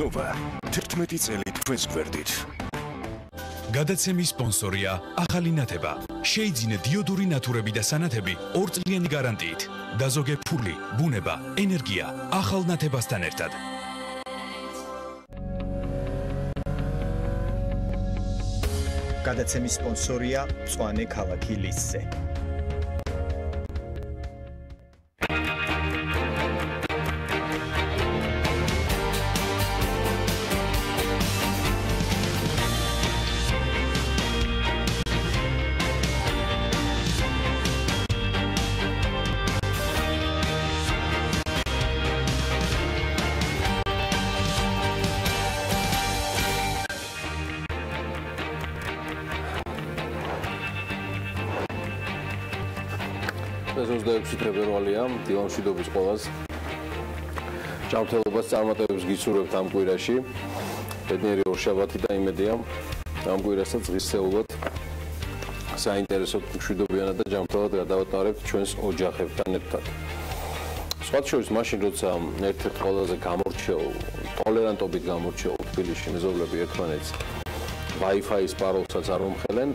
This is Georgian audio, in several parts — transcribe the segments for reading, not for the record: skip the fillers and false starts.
ნოვა 11 წელი თქვენს გვერდით. გადაცემის სპონსორია ახალი ნათება. შეიძინე დიოდური ნათურები და სანათები 2 წლიანი გარანტიით. დაზოგე ფული, ბუნება, ენერგია ახალ ნათებასთან ერთად. გადაცემის სპონსორია მწვანე ქალაქი ლისზე. თებერვალია, დილამშვიდობის ყველას. ჯანმრთელობას წარმატებებს გისურვებთ ამ კვირაში. ბედნიერი ორშაბათი და იმედია ამ კვირასაც ღირსეულად საინტერესოდ მშვიდობიანად და ჯანმრთელად გადავატარებთ ჩვენს ოჯახებთან ერთად. სხვათა შორის მაშინ, როცა ერთ-ერთ ყველაზე გამორჩეულ, ტოლერანტობით გამორჩეულ თბილისში მეზობლები ერთმანეთს Wi-Fi-ის პაროლსაც არ უმხელენ,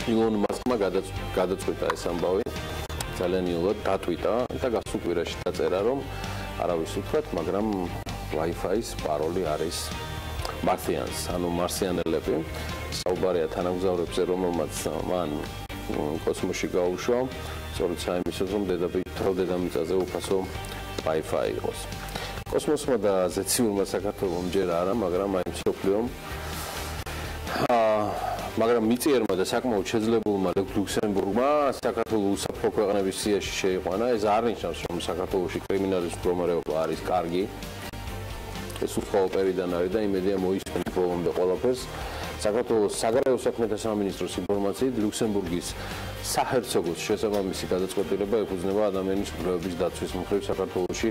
ილონ მასკმა გადაწყვიტა ეს ამბავი. ძალიან იოლად დატვიტა და გასულ კვირაში დაწერა, რომ არავის უთხრათ, მაგრამ Wi-Fi-ის პაროლი არის მარსიანს, ანუ მარსიანელები. საუბარია თანამგზავრებზე, რომელმაც მან კოსმოსში გაუშვა, სწორედ საიმისოდ, რომ დედამიწაზე უფასო Wi-Fi იყოს. კოსმოსმა და ზეციურმა საქართველომ ჯერ არა, მაგრამ აი მსოფლიომ მაგრამ მიწიერმა და საკმაოდ შეძლებულმა ლუქსემბურგმა საქართველოს უსაფრთხო ქვეყნების სიაში შეიყვანა. ეს არ ნიშნავს, რომ საქართველოში კრიმინალის მდგომარეობა არის კარგი. ეს უცხოო პერიდან არის და იმედია მოისმენთ ბოლომდე ყველაფერს. საქართველოს საგარეო საქმეთა სამინისტროს ინფორმაციით, ლუქსემბურგის საჰერცოგოს შესაბამისი გადაწყვეტილება ეფუძნება ადამიანის უფლებების დაცვის მხრივ საქართველოში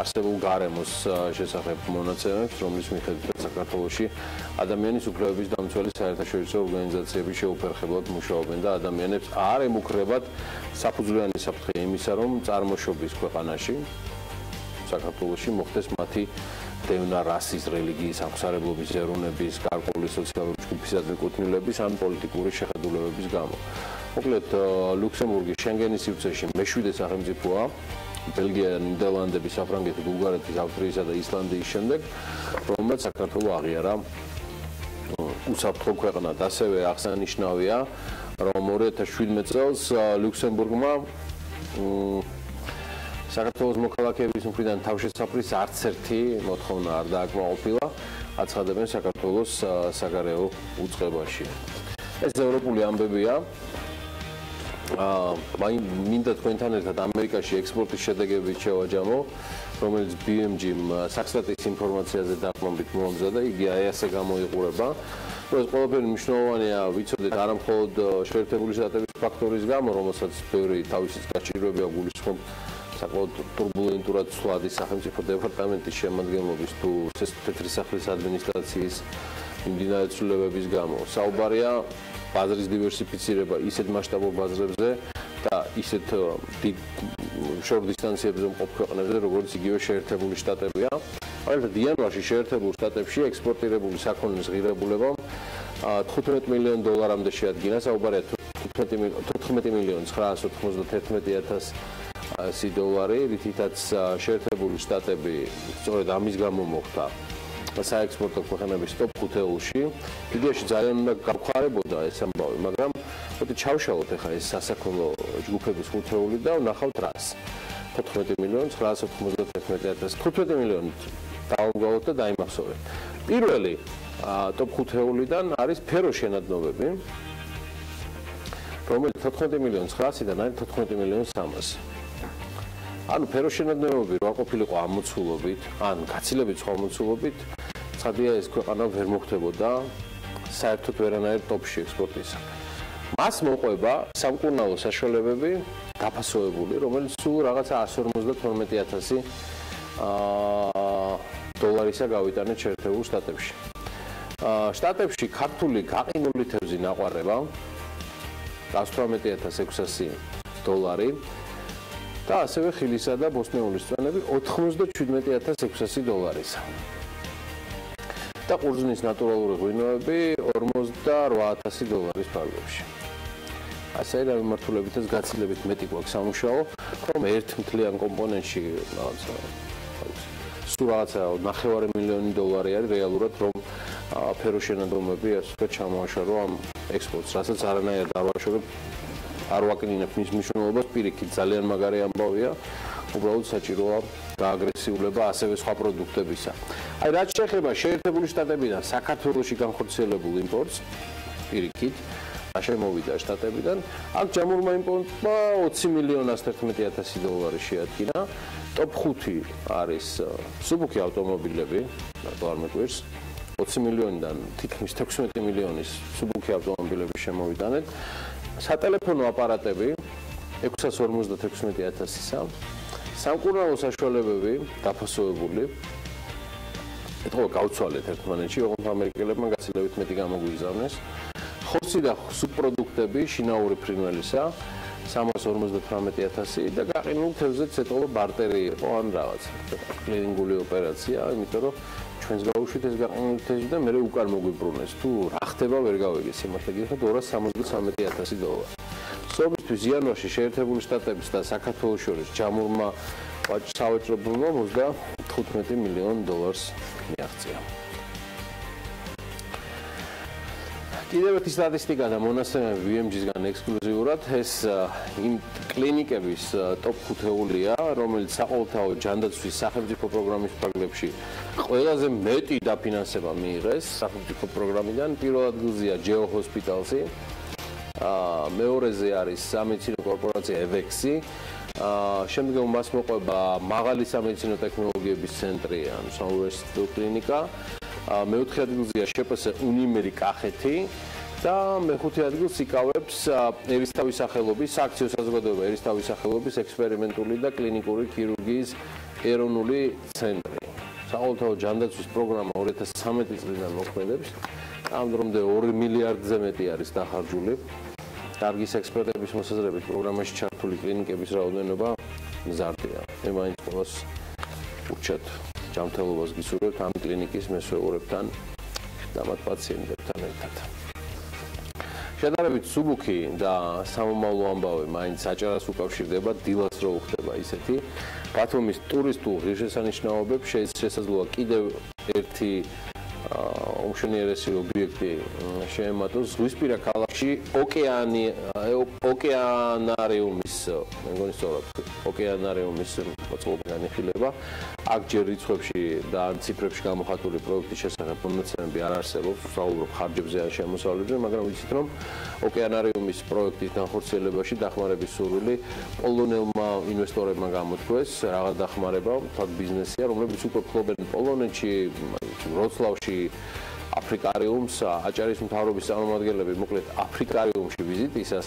არსებულ გარემოს შესახებ მონაცემებს, რომლის მიხედვით საქართველოში ადამიანის უფლებების დამცველი საერთაშორისო ორგანიზაციები შეუფერხებლად მუშაობენ და ადამიანებს არ ემუქრებათ საფუძვლიანი საფრთხე იმისა, რომ წარმოშობის ქვეყანაში საქართველოში მოხდეს მათი დევნა რასის, რელიგიის, აღმსარებლობის, ეროვნების, გარკვეული სოციალური ჯგუფის მიკუთვნილების ან პოლიტიკური შეხედულებების გამო. მოკლედ, ლუქსემბურგი შენგენის სივრცეში მეშვიდე სახელმწიფოა, ბელგია, ნიდერლანდები, საფრანგეთი, ბულგარეთის, ავსტრიისა და ისლანდიის შემდეგ, რომელმაც საქართველო აღიარა უსაფრთხო ქვეყნად. ასევე აღსანიშნავია, რომ 2017 წელს ლუქსემბურგმა საქართველოს მოქალაქეების მხრიდან თავშესაფრის არც ერთი მოთხოვნა არ დააკმაყოფილა, აცხადებენ საქართველოს საგარეო უწყებაში. ეს ევროპული ამბებია. მინდა თქვენთან ერთად ამერიკაში ექსპორტის შედეგებით შევაჯამო, რომელიც BMG-მ საქსტატის ინფორმაციაზე დაყრდნობით მოამზადა, იგი ასე გამოიყურება. ეს ყველაფერი მნიშვნელოვანია, ვიცოდეთ, არა მხოლოდ შეერთებული შტატების ფაქტორის გამო, რომელსაც ბევრი თავისით გაჭირვებია გულისხმობ საკმაოდ турბულენტურად ცვლადი სახელმწიფო დეპარტამენტის შემადგენლობის თუ თეთრი სახლის ადმინისტრაციის მიმდინარე ცვლილებების გამო. საუბარია ბაზრის დივერსიფიცირება ისეთ მასშტაბურ ბაზრებზე და ისეთ დიდ შორ დისტანციებზე მყოფ ქვეყნებზე, როგორც იგივე შეერთებული შტატებია. მაგალითად, იანვარში შეერთებულ შტატებში ექსპორტირებული საქონლის ღირებულება $15 მილიონ შეადგინა. საუბარია $14,991,000 $1,000, რითაც შეერთებული შტატები სწორედ ამის გამო მოხდა საექსპორტო ქვეყნების ტოპ 5-ში. იდეაში ძალიან უნდა გავხარებოდა ეს ამბავი, მაგრამ მოდი ჩავშალოთ ახლა ეს სასაქონლო ჯგუფების 5-ეული და ვნახავთ რას. $15,991,000, 15 მილიონი დავამგავოთ და დაიმახსოვრეთ. პირველი ტოპ 5-ეულიდან არის ფერო შენადნობები, რომელიც 14,900,000-დან არის 14,300,000. ანუ ფერო შენადნობები რა ყოფილიყო ამოცულობით, ან გაცილებით სხვა ამოცულობით, ცხადია ეს ქვეყანა ვერ მოხდებოდა საერთოდ ვერანაირ ტოპში ექსპორტისა. მას მოყვება სამკურნალო საშუალებები დაფასოებული, რომელიც სულ რაღაცა $152,000 დოლარისა გავიტანეთ შეერთებულ შტატებში. შტატებში ქართული გაყინული თევზი ნაყვარება $18,600. და ასევე ხილისა და ბოსტნეულის წვენები $97,600. და ყურძნის ნატურალური ღვინოები $48,000 ფარგლებში. ასე რა მიმართულებითაც გაცილებით მეტი გვაქვს სამუშაო, რომ ერთ მთლიან კომპონენტში რაღაცა სულ რაღაცა $9 მილიონი არის რეალურად, რომ ფეროშენადომები ასე ვთქვათ ჩამოაშარო ამ ექსპორტს, რასაც არანაირად არ ვაკნინებ მის მნიშვნელობას, პირიქით ძალიან მაგარი ამბავია, უბრალოდ საჭიროა გააგრესიულება ასევე სხვა პროდუქტებისა. აი რაც შეეხება შეერთებული შტატებიდან საქართველოში განხორციელებულ იმპორტს, პირიქით შემოვიდა შტატებიდან, აქ ჯამურმა იმპორტმა $20,111,000 შეადგინა. Top 5 არის სუბუქი ავტომობილები, რატო არ მეკვირს, 20 მილიონიდან თითქმის 16 მილიონის სუბუქი ავტომობილები შემოვიდანეთ. სატელეფონო აპარატები 656,000-ისა. სამკურნალო საშუალებები დაფასოებული. ეთქო გავცვალეთ ერთმანეთში, ოღონდ ამერიკელებმა გაცილებით მეტი გამოგვიზამნეს. ხორცი და სუბპროდუქტები შინაური ფრინველისა 358,000 და გაყინულ თევზებს ეთყობა ბარტერი იყო ან რაღაც კლინინგული ოპერაცია, იმიტომ რომ ჩვენს გაუშვით ეს გაყინული თევზი და მე უკან მოგვიბრუნეს. თუ რა ხდება ვერ გავიგე, სიმართლე გითხრათ $273,000. სოფლისთვის იანვარში შეერთებული შტატების და საქართველოს შორის ჯამურმა სავაჭრო ბრუნვა $15 მილიონი მიაღწია. კიდევ ერთი სტატისტიკა და მონაცემები VMG-სგან ექსკლუზიურად ეს იმ კლინიკების ტოპ 5-ია, რომელიც საყოველთაო ჯანდაცვის სახელმწიფო პროგრამის ფარგლებში ყველაზე მეტი დაფინანსება მიიღეს სახელმწიფო პროგრამიდან. პირველ ადგილზეა ჯეო ჰოსპიტალსი, მეორეზე არის სამედიცინო კორპორაცია ევექსი, შემდგომ მას მოყვება მაღალი სამედიცინო ტექნოლოგიების ცენტრი, ანუ საუნივერსიტეტო კლინიკა. მეოთხე ადგილზეა შპს უნიმერი კახეთი და მეხუთე ადგილს იკავებს ერისთავის სახელობის სააქციო საზოგადოება ერისთავის სახელობის ექსპერიმენტული და კლინიკური ქირურგიის ეროვნული ცენტრი. საყოველთაო ჯანდაცვის პროგრამა 2013 წლიდან მოქმედებს. ამ დრომდე 2 მილიარდზე მეტი არის დახარჯული. კარგის ექსპერტების მოსაზრებით პროგრამაში ჩართული კლინიკების რაოდენობა მზარდია. მე მაინც ყოველს ურჩათ ჯანმრთელობას გისურვებთ ამ კლინიკის მესვეურებთან და მათ პაციენტებთან ერთად. შედარებით სუბუქი და სამომავლო ამბავი მაინც აჭარას უკავშირდება, დილას რო უხდება ისეთი. ბათუმის ტურისტულ ღირსშესანიშნაობებს შესაძლოა კიდევ ერთი უმშვენიერესი ობიექტი შეემატოს ზღვისპირა ქალაქში ოკეანარიუმის, მეგონი სწორად, ოკეანარიუმის მოწყობილ განიხილება. აქ ჯერ რიცხვებში და ციფრებში გამოხატული პროექტის შესახებ მონაცემები არ არსებობს, ვსაუბრობ ხარჯებზე ან შემოსავლებზე, მაგრამ ვიცით რომ ოკეანარიუმის პროექტის განხორციელებაში დახმარების სურვილი პოლონელმა ინვესტორებმა გამოთქვეს. რაღაც დახმარება, თვათ ბიზნესია, რომლებიც უკვე ფლობენ პოლონეთში, ვროცლავში აფრიკარიუმს, აჭარის მთავრობის წარმომადგენლები მოკლედ აფრიკარიუმში ვიზიტისას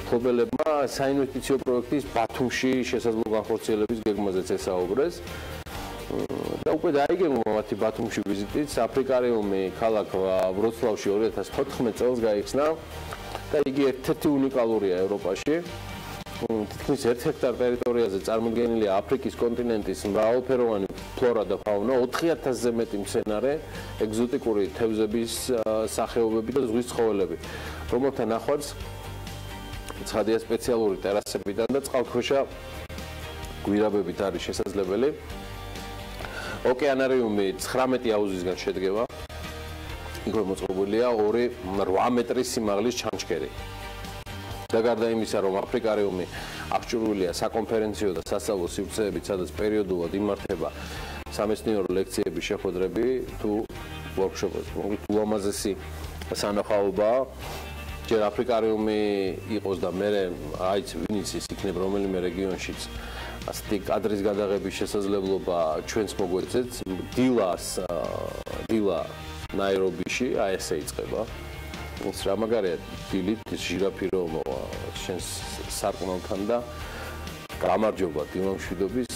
ფლობელებმა საინვესტიციო პროექტის ბათუმში შესაძლო განხორციელების გეგმაზეც ესაუბრეს. და უკვე დაიგეგმა მათი ბათუმში ვიზიტიც, აფრიკარიუმი ქალაქ ვროცლავში 2014 წელს გაიხსნა და იგი ერთ-ერთი უნიკალურია ევროპაში. თითქმის 1 ჰექტარ ტერიტორიაზე წარმოდგენილია აფრიკის კონტინენტის მრავალფეროვანი ფლორა და ფაუნა, 4000-ზე მეტი მცენარე, ეგზოტიკური თევზების სახეობები და ზღვის ცხოველები, რომელთა ნახვაც ცხადია სპეციალური ტერასებიდან და წყალქვეშა გვირაბებით არის შესაძლებელი. ოკეანარიუმი 19 აუზისგან შედგება. იქ მოწყობილია 8 მეტრის სიმაღლის ჩანჩქერი. და გარდა იმისა, რომ აფრიკარიუმი აღჭურვილია საკონფერენციო და სასწავლო სივრცეებით, სადაც პერიოდულად იმართება სამეცნიერო ლექციები, შეხვედრები თუ ვორქშოპები. ულამაზესი სანახაობაა. ჯერ აფრიკარიუმი იყოს და მე აიც ვინ იცის იქნებ რომელიმე რეგიონშიც ასეთი კადრის გადაღების შესაძლებლობა ჩვენს მოგვეწეც. დილა ნაირობიში აი ესე იწყება. ის რა მაგარია დილით ის ჟირაფი რომ მოვა შენს სარკმელთან და გამარჯობა დილამშვიდობის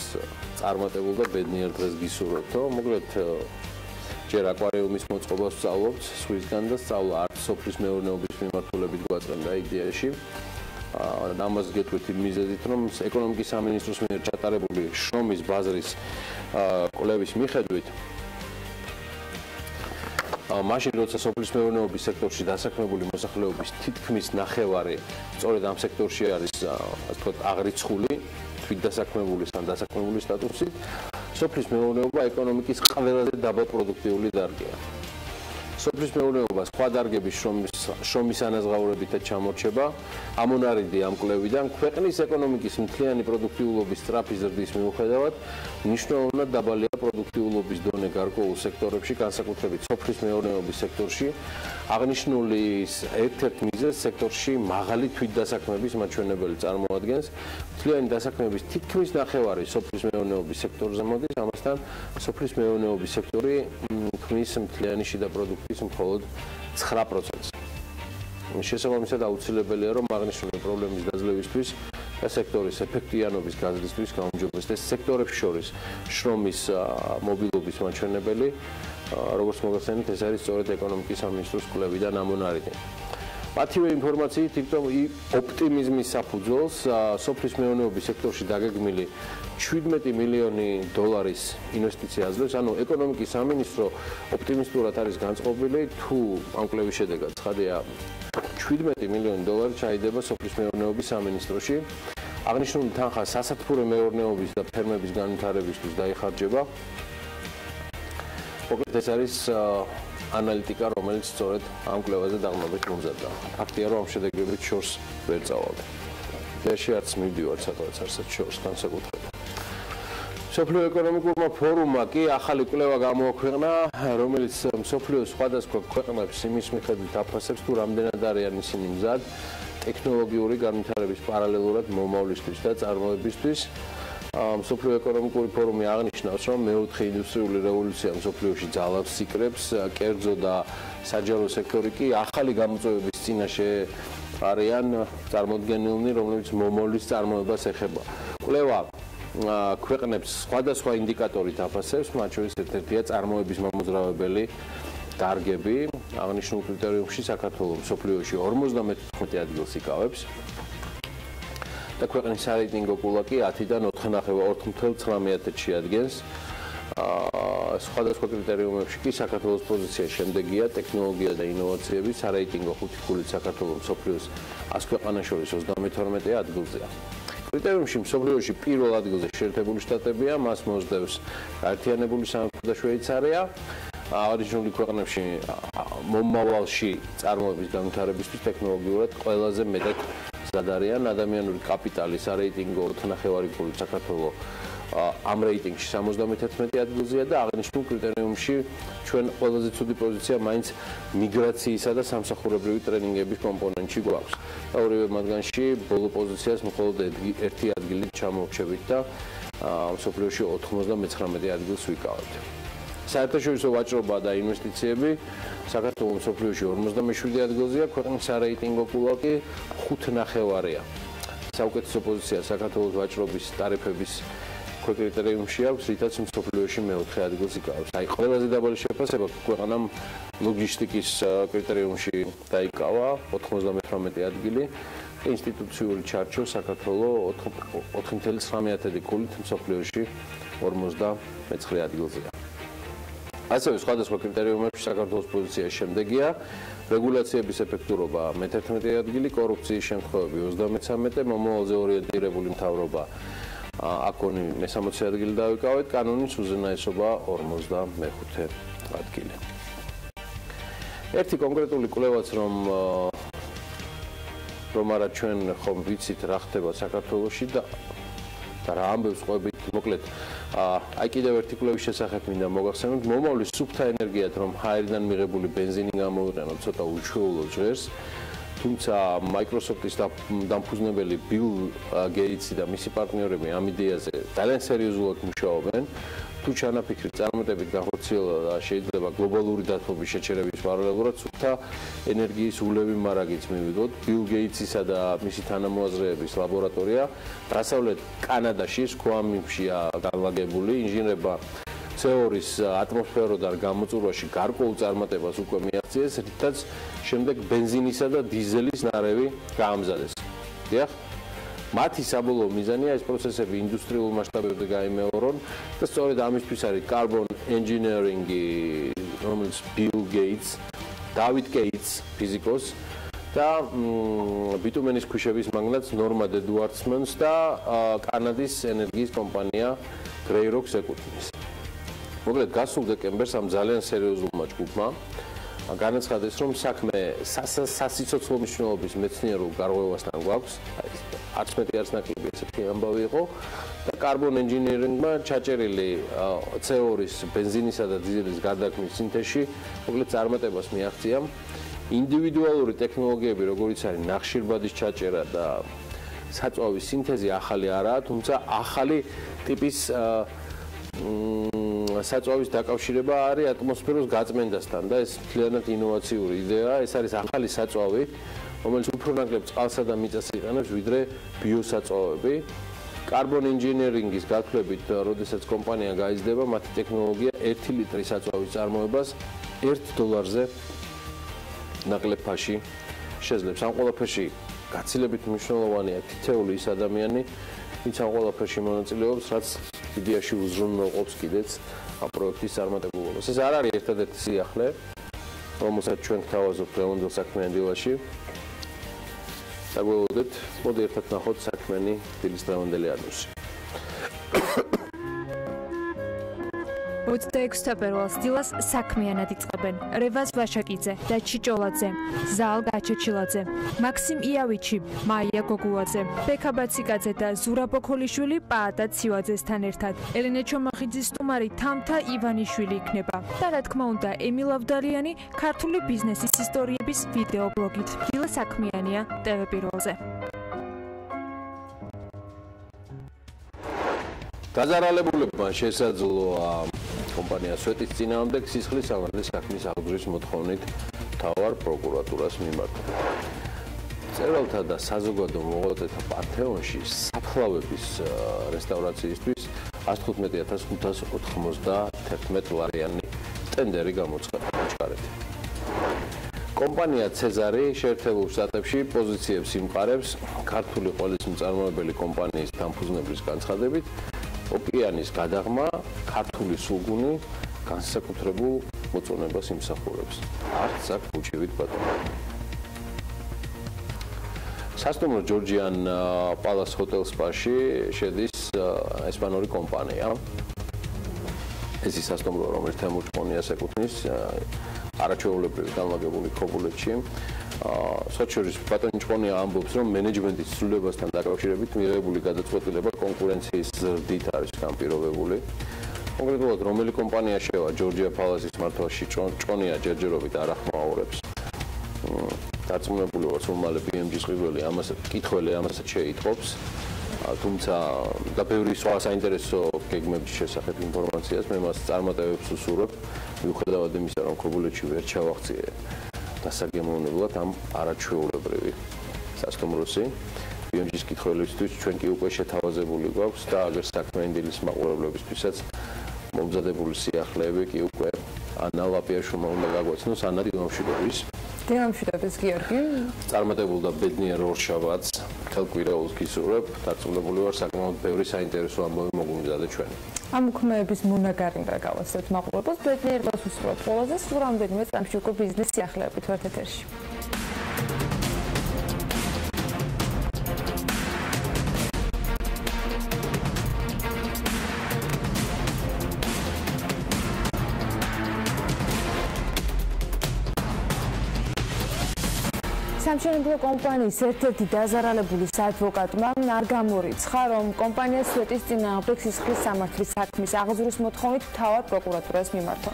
წარმატებულ და ბედნიერ დღეს გისურვებთო. მოკლედ ჯერ აკვარიუმის მოწყობას ვსწავლობთ სხვისგან და სწავლა არც სოფლის მეურნეობის მიმართულებით გვაწყენდა იდეაში. ამას გეტყვით იმ მიზეზით, რომ ეკონომიკის სამინისტროს მიერ ჩატარებული შრომის ბაზრის კვლევის მიხედვით მაშინ როცა სოფლის მეურნეობის სექტორში დასაქმებული მოსახლეობის თითქმის ნახევარი სწორედ ამ სექტორში არის, ასე ვთქვათ, აღრიცხული, თვითდასაქმებული ან დასაქმებული სტატუსით, სოფლის მეურნეობა ეკონომიკის ყველაზე დაბალ პროდუქტიული დარგია. სოფლის მეურნეობა სხვა დარგების შრომის ანაზღაურებითაც ჩამორჩება, ამონარიდი ამ კვლევიდან ქვეყნის ეკონომიკის მთლიანი პროდუქტიულობის სწრაფი ზრდის მიუხედავად მნიშვნელოვნად დაბალია პროდუქტიულობის დონე გარკვეულ სექტორებში, განსაკუთრებით სოფლის მეურნეობის სექტორში. აღნიშნული ერთ-ერთ მიზეზს სექტორში მაღალი თვითდასაქმების მაჩვენებელი წარმოადგენს. მთლიანი დასაქმების თითქმის ნახევარი სოფლის მეურნეობის სექტორზე მოდის, ამასთან სოფლის მეურნეობის სექტორი ქმნის მთლიანი შიდა პროდუქტის მხოლოდ 9%-ს. შესაბამისად აუცილებელია, რომ აღნიშნული პრობლემის დაძლევისთვის და სექტორის ეფექტიანობის გაზრდისთვის გაუმჯობესდეს სექტორებს შორის შრომის მობილობის მაჩვენებელი, როგორც მოგახსენეთ, ეს არის სწორედ ეკონომიკის სამინისტროს კვლევიდან ამონარიდი. მათივე ინფორმაციით, ოპტიმიზმის საფუძველს სოფლის მეურნეობის სექტორში დაგეგმილი 17 მილიონი დოლარის ინვესტიცია აძლევს, ანუ ეკონომიკის სამინისტრო ოპტიმისტურად არის განწყობილი, თუ ამ კვლევის შედეგად ცხადია 17 მილიონი დოლარი ჩაიდება სოფლის მეურნეობის სამინისტროში. აღნიშნული თანხა სასათბურე მეურნეობის და ფერმების განვითარებისთვის დაიხარჯება. მოკლედ ეს არის ანალიტიკა, რომელიც სწორედ ამ კვლევაზე დაღმობით მომზადდა. ფაქტია, რომ ამ შედეგებით შორს ვერ წავალ. დღეში არც მივდივარ სადღაც არცად შორს განსაკუთრებით. მსოფლიო ეკონომიკურმა ფორუმმა კი ახალი კვლევა გამოაქვეყნა, რომელიც მსოფლიოს სხვადასხვა ქვეყნებს იმის მიხედვით აფასებს, თუ რამდენად არიან ისინი მზად ტექნოლოგიური განვითარების პარალელურად მომავლისთვის და წარმოებისთვის. მსოფლიო ეკონომიკური ფორუმი აღნიშნავს, რომ მეოთხე ინდუსტრიული რევოლუცია მსოფლიოში ძალავს სიკრებს, კერძო და საჯარო სექტორი კი ახალი გამოწვევების წინაშე არიან წარმოდგენილნი, რომლებიც მომავლის წარმოებას ეხება. კვლევა ქვეყნებს სხვადასხვა ინდიკატორით აფასებს, მათ შორის ერთ-ერთია წარმოების მომოძრავებელი დარგები. აღნიშნულ კრიტერიუმში საქართველოს მსოფლიოში 54 ადგილს იკავებს. და ქვეყნის სარეიტინგო კულა კი 10-დან 4.19-ში ადგენს. სხვადასხვა კრიტერიუმებში კი საქართველოს პოზიცია შემდეგია: ტექნოლოგია და ინოვაციები, სარეიტინგო 5 ქულით საქართველოს მსოფლიოს 100 ქვეყანას შორის 32 ადგილზეა. კრიტერიუმში მსოფლიოში პირველ ადგილზე შეერთებული შტატებია, მას მოსდევს გაერთიანებული სამეფო და შვეიცარია. აღნიშნული ქვეყნებში მომავალში წარმოების განვითარებისთვის ტექნოლოგიურად ყველაზე მეტად მზად არიან. ადამიანური კაპიტალის სარეიტინგო 4.5 ქულით საქართველოს ამ რეიტინგში 71 ადგილზეა და აღნიშნულ კრიტერიუმში ჩვენ ყველაზე ცუდი პოზიცია მაინც მიგრაციისა და სამსახურებრივი ტრენინგების კომპონენტში გვაქვს. და ორივე მათგანში ბოლო პოზიციას მხოლოდ ერთი ადგილით ჩამოვრჩებით და მსოფლიოში 99 ადგილს ვიკავებთ. საერთაშორისო ვაჭრობა და ინვესტიციები საქართველოს მსოფლიოში 57 ადგილზეა, ქვეყნის სარეიტინგო კულა კი 5.5-ია. საუკეთესო პოზიცია საქართველოს ვაჭრობის ტარიფების კრიტერიუმში აქვს, რითაც მსოფლიოში მეოთხე ადგილს იკავებს. აი, ყველაზე დაბალი შეფასება ქვეყანამ ლოგისტიკის კრიტერიუმში დაიკავა 98 ადგილი. ინსტიტუციური ჩარჩო საქართველოს 4.9 ქულით მსოფლიოში 59 ადგილზეა. ასევე სხვადასხვა კრიტერიუმებში საქართველოს პოზიცია შემდეგია: რეგულაციების ეფექტურობა 11 ადგილი, კორუფციის შემთხვევები 33, მომავალზე ორიენტირებული მთავრობა აკონი მე-60 ადგილი დავიკავეთ, კანონის უზენაესობა 45 ადგილი. ერთი კონკრეტული კვლევაც რომ არა ჩვენ ხომ ვიცით რა ხდება საქართველოში და რა ამბებს ყვებით, მოკლედ აი კიდევ ერთი კვლევის შესახებ მინდა მოგახსენოთ, მომავლის სუფთა ენერგიად რომ ჰაერიდან მიღებული ბენზინი გამოვიყენოთ ცოტა უჩვეულო ჟღერს, თუმცა Microsoft-ის დამფუძნებელი ბილ გეიტსი და მისი პარტნიორები ამ იდეაზე ძალიან სერიოზულად მუშაობენ. თუ ჩანაფიქრით წარმატებით განხორციელდა და შეიძლება გლობალური დათბობის შეჩერების პარალელურად სუფთა ენერგიის ულევი მარაგიც მივიღოთ. ბილ გეიტსისა და მისი თანამოაზრეების ლაბორატორია დასავლეთ კანადაში, სქუამიმშია განლაგებული, ინჟინერებმა CO2-ის ატმოსფეროდან გამოწურვაში გარკვეულ წარმატებას უკვე მიაღწიეს, რითაც შემდეგ ბენზინისა და დიზელის ნარევი გაამზადეს. დიახ. მათი საბოლოო მიზანია ეს პროცესები ინდუსტრიულ მასშტაბებზე გაიმეორონ და სწორედ ამისთვის არის carbon engineering-ი, რომელიც Bill Gates, David Gates, ფიზიკოსი და ბიტუმენის ქვიშების მაგნატს ნორმა დედუარცმანს და კანადის ენერგიის კომპანია Greyrock ეკუთვნის. მოკლედ გასულ დეკემბერს ამ ძალიან სერიოზულმა ჯგუფმა განაცხადეს, რომ საქმე სასიცოცხლო მნიშვნელობის მეცნიერულ გარღვევასთან გვაქვს, არც მეტი არც ნაკლები ესეთი ამბავი იყო და carbon engineering-მა ჩაჭერილი CO2-ის, ბენზინისა და დიზელის გარდაქმნის სინთეზში მოკლედ წარმატებას მიაღწია. ინდივიდუალური ტექნოლოგიები, როგორიც არის ნახშირბადის ჩაჭერა და საწვავის სინთეზი ახალი არაა, თუმცა ახალი ტიპის საწვავის დაკავშირება არის ატმოსფეროს გაწმენდასთან და ეს მთლიანად ინოვაციური იდეაა. ეს არის ახალი საწვავი, რომელიც უფრო ნაკლებ წყალსა და მიწას იყენებს, ვიდრე ბიოსაწვავები. Carbon engineering-ის გათვლებით, როდესაც კომპანია გაიზრდება, მათი ტექნოლოგია 1 ლიტრი საწვავის წარმოებას $1-ზე ნაკლებ ფაში შეძლებს. ამ ყველაფერში გაცილებით მნიშვნელოვანია თითოეული ის ადამიანი, ვინც ამ ყველაფერში მონაწილეობს, რაც იდეაში უზრუნველყოფს კიდეც ამ პროექტის წარმატებულობას. ეს არ არის ერთადერთი სიახლე, რომელსაც ჩვენ გთავაზობთ დღევანდელ საქმიან დილაში. დაგველოდეთ, მოდი ერთად ნახოთ საქმიანი დილის დღევანდელი ანონსი. 26 თებერვალს დილას საქმიანად იწყებენ რევაზ ვაშაკიძე და ჩიჭოლაძე, ზალ გაჩეჩილაძე, მაქსიმ იავიჩი, მაია გოგუაძე, ბექა ბაციკაძე და ზურაბ ოქოლიშვილი პაატა ცივაძესთან ერთად. ელენე ჩომახიძის სტუმარი თამთა ივანიშვილი იქნება და რა თქმა უნდა ემილ ავდალიანი ქართული ბიზნესის ისტორიების ვიდეობლოგით. დილა საქმიანია TV პირველზე. დაზარალებულებმა შესაძლოა კომპანია სვეტის წინააღმდეგ სისხლის სამართლის საქმის აღძვრის მოთხოვნით მთავარ პროკურატურას მიმართა. მწერალთა და საზოგადო მოღვაწეთა პანთეონში საფლავების რესტავრაციისთვის 115,591 ლარიანი ტენდერი გამოჩქარეთ. კომპანია ცეზარი შეერთებულ შტატებში პოზიციებს იმყარებს ქართული ყველის მწარმოებელი კომპანიის დამფუძნებლის განცხადებით. ოკეანის გადაღმა ქართული სულგუნი განსაკუთრებულ მოწონებას იმსახურებს. არც აქ უჩივით ბატონო. სასტუმრო ჯორჯიან პალას ჰოტელ სპაში შედის ესპანური კომპანია. ეს ის სასტუმრო, რომელიც თემურჭყონიას ეკუთვნის, არაჩვეულებრივი განლაგებული ქობულეთში. სოციალიზმის ბატონი ჭყონია ამბობს, რომ მენეჯმენტის ცვლილებასთან დაკავშირებით მიღებული გადაწყვეტილება კონკურენციის ზრდით არის განპირობებული. კონკრეტულად რომელი კომპანია შევა ჯორჯია პალასის მართვაში ჭყონია ჯერჯერობით არ ახმაურებს. დარწმუნებული ვარ, რომ მალე BMG-ის ყიდველი ამასაც შეიტყობს. თუმცა და ბევრი სხვა საინტერესო გეგმების შესახებ ინფორმაციას მე მას წარმატებებს უსურვებ, მიუხედავად იმისა, რომ ქობულეთში ვერ ჩავახციე დასაგემოვნებლად ამ არაჩვეულებრივი სასტუმროსი. BMG-ის კითხვებისთვის ჩვენ კი უკვე შეთავაზებული გვაქვს და აგერ საქმიანი დილის მაყურებლებისთვისაც მომზადებული სიახლეები კი უკვე ანა ლაპიაშვილმა უნდა გაგვაცნოს. ანა დილამშვიდობის. დილამშვიდობის გიორგი. წარმატებულ და ბედნიერ ორშაბათს მთელ კვირაულს გისურვებ. დარწმუნებული ვარ, საკმაოდ ბევრი საინტერესო ამბავი მოგვიმზადეთ ჩვენ. ამ უქმეების მონაგარი უნდა გავასწრებთ მაყურებელს. ბედნიერებას უსურვებთ ყველაზე სულ რამდენიმე წამში უკვე ბიზნეს სიახლეებით ვართ ეთერში. სამშენებლო კომპანიის ერთ-ერთი დაზარალებული ადვოკატმა არ გამორიცხა, რომ კომპანია სვეტის წინააღმდეგ სისხლის სამართლის საქმის აღძვრის მოთხოვნით მთავარ პროკურატურას მიმართა.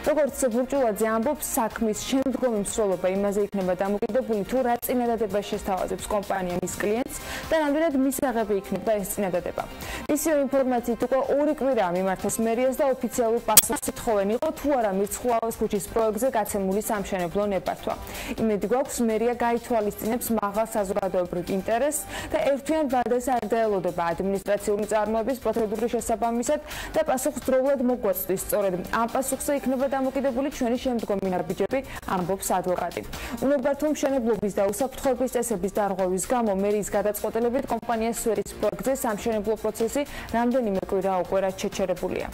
როგორც ბურჭულაძე ამბობს, საქმის შემდგომი მსვლელობა იმაზე იქნება დამოკიდებული, თუ რა წინადადება შესთავაზებს კომპანია მის კლიენტს და რამდენად მისაღები იქნება ეს წინადადება. მისივე ინფორმაციით უკვე 2 კვირაა მიმართეს მერიას და ოფიციალურ პასუხს ითხოვენ იყო თუ არა მირცხულაოს ქუჩის პროექტზე გაცემული სამშენებლო ნებართვა. იმედი გვაქვს მერია გაითვალისწინებს მაღალ საზოგადოებრივ ინტერესს და ერთვიან ვადეს არ დაელოდება ადმინისტრაციული წარმოების პროცედურის შესაბამისად და პასუხისმგებლად მოგვაწვდის. სწორედ ამ პასუხზე იქნება დამოკიდებული ჩვენი შემდგომი ნაბიჯები, ამბობს ადვოკატი. უნებართვო მშენებლობის და უსაფრთხოების წესების დარღვევის გამო მერიის გადაწყვეტილებით კომპანიას სვერის პროექტზე სამშენებლო პროცესი რამდენიმე კვირა უკვე რაც შეჩერებულია.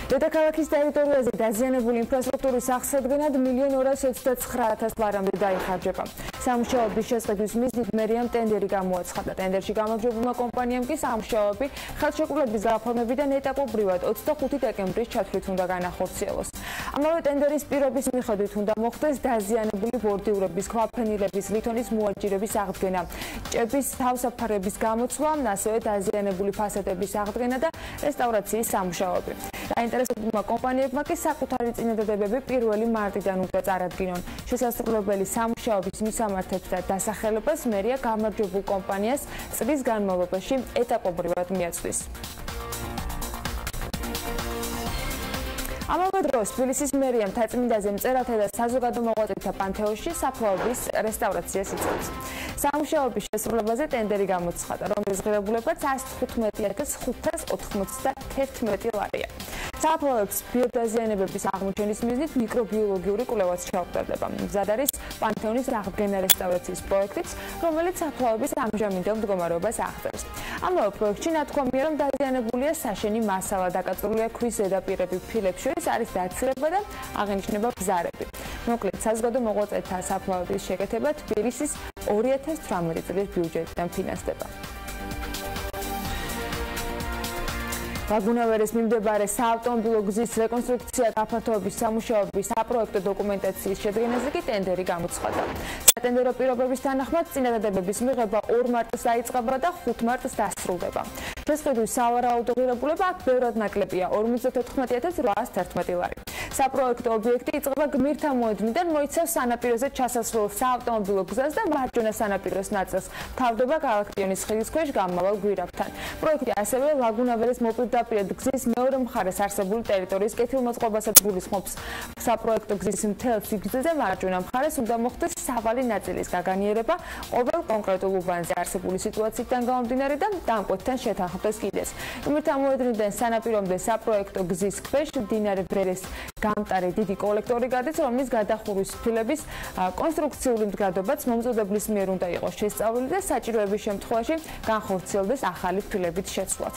დედაქალაქის ტერიტორიაზე დაზიანებული ინფრასტრუქტურის აღსადგენად 1,229,000 ლარამდე დაიხარჯება. სამუშაოების შესყიდვის მიზნით მერიამ ტენდერი გამოაცხადა. ტენდერში გამარჯვებულმა კომპანიამ კი სამუშაოები ხელშეკრულების გაფორმებიდან ეტაპობრივად 25 დეკემბრის ჩათვლით უნდა განახორციელოს. ამავე ტენდერის პირობის მიხედვით უნდა მოხდეს დაზიანებული ბორდიურების, ქვაფენილების, ლითონის მოაჯირების აღდგენა, ჭების თავსაფარების გამოცვლა, ასევე დაზიანებული ფასადების აღდგენა და რესტავრაციის სამუშაოები. დაინტერესებულმა კომპანიებმა კი საკუთარი წინადადებები 1 მარტიდან უნდა წარადგინონ. შესასრულებელი სამუშაოების მისამართებს და დასახელებას მერია გამარჯვებულ კომპანიას წლის განმავლობაში ეტაპობრივად მიაწვის. ამავე დროს თბილისის მერიამ თაწმინდაზე მწერალთა და საზოგადო მოღვაწეთა პანთეონში საფლავების რესტავრაციას იწყებს. სამუშაოების შესრულებაზე ტენდერი გამოცხადა, რომლის ღირებულებაც 115,591 ლარია. საფლავებს ბიოდაზიანებების აღმოჩენის მიზნით მიკრობიოლოგიური კვლევაც ჩაუტარდება. მზად არის პანთეონის აღდგენა რესტავრაციის პროექტიც, რომელიც საფლავების ამჟამინდელ მდგომარეობას აღწევს. ამავე პროექტში ნათქვამია, რომ დაზიანებულია საშენი მასალა, დაკაწრულია ქვის ზედაპირები, ფილებს შორის არის დაცირება და აღინიშნება ბზარები. მოკლედ, საზოგადო მოღვაწეთა საფლავების შეკეთება თბილისის 2018 წლის ბიუჯეტიდან ფინანსდება. ლაგუნავერის მიმდებარე საავტომობილო გზის რეკონსტრუქცია გაფართოების სამუშაოების საპროექტო დოკუმენტაციის შედგენაზე კი ტენდერი გამოცხადა. სატენდერო პირობების თანახმად წინადადებების მიღება 2 მარტს დაიწყება და 5 მარტს დასრულდება. შესყიდვის სავარაუდო ღირებულება აქ ბევრად ნაკლებია 54,811 ლარი. საპროექტო ობიექტი იწყება გმირთა მოედნიდან, მოიცავს სანაპიროზე ჩასასვლელ საავტომობილო გზას და მარჯვენა სანაპიროს ნაწილს. თავდება გალაქტიონის ხიდის ქვეშ გამავალ გვირაბთან. პროექტი ასევე ლაგუნავერის მოპირდაპირედ გზის მეორე მხარეს არსებული ტერიტორიის კეთილმოწყობასაც გულისხმობს. საპროექტო გზის მთელ სიგრძეზე მარჯვენა მხარეს უნდა მოხდეს სავალი ნაწილის გაგანიერება ყოველ კონკრეტულ უბანზე არსებული სიტუაციიდან გამომდინარე და დამკვეთთან შეთანხმდეს კიდეს. გმირთა მოედნიდან სანაპირომდე საპროექტო გზის ქვეშ მდინარე ბრერეს გამტარი დიდი კოლექტორი გადის, რომლის გადახურვის ფილების კონსტრუქციული მდგრადობაც მომწოდებლის მიერ უნდა იყოს შესწავლილი და საჭიროების შემთხვევაში განხორციელდეს ახალი ფილებით შეცვლაც.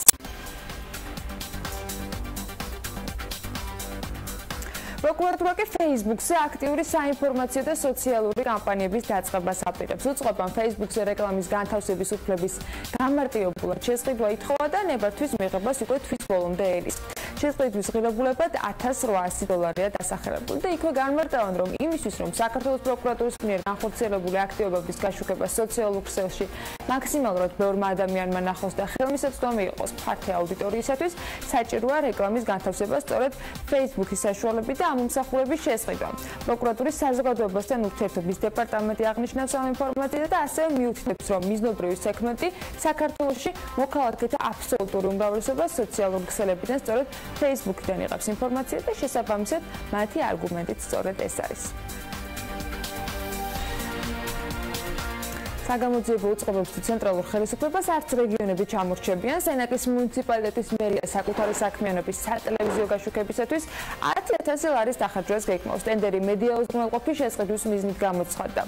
პროკურატურა კი Facebook-ზე აქტიური საინფორმაციო და სოციალური კამპანიების დაწყებას აპირებს. უწყობამ Facebook-ზე რეკლამის განთავსების უფლების გამარტივებულად შესყიდვა ითხოვა და ნებართვის მიღებას უკვე თვის ბოლომდე ელის. შესყიდვის ღირებულებად 1800 დოლარია დასახელებული და იქვე განმარტავენ, რომ იმისთვის, რომ საქართველოს პროკურატურის მიერ განხორციელებული აქტივობების გაშუქება სოციალურ ქსელში მაქსიმალურად ბევრმა ადამიანმა ნახოს და ხელმისაწვდომი იყოს ფართე აუდიტორიისათვის, საჭიროა რეკლამის განთავსება სწორედ Facebook-ის საშუალებით და ამ მომსახურების შესყიდვა. პროკურატურის საზოგადოებასთან ურთიერთობის დეპარტამენტი აღნიშნავს ამ ინფორმაციას და ასევე მიუთითებს, რომ მიზნობრივი სეგმენტი საქართველოში მოქალაქეთა აბსოლუტური უმრავლესობა სოციალურ ქსელებიდან სწორედ Facebook-დან იღებს ინფორმაციას და შესაბამისად მათი არგუმენტიც სწორედ ეს არის. საგამოძიებო უწყობებს ცენტრალურ ხელისუფლებას არც რეგიონები ჩამორჩებიან. სენაკის მუნიციპალიტეტის მერია საკუთარი საქმიანობის სატელევიზიო გაშუქებისათვის 10,000 ლარის დახარჯვას გეკმავს. ტენდერი მედია უზრუნველყოფის შესყიდვის მიზნით გამოცხადდა.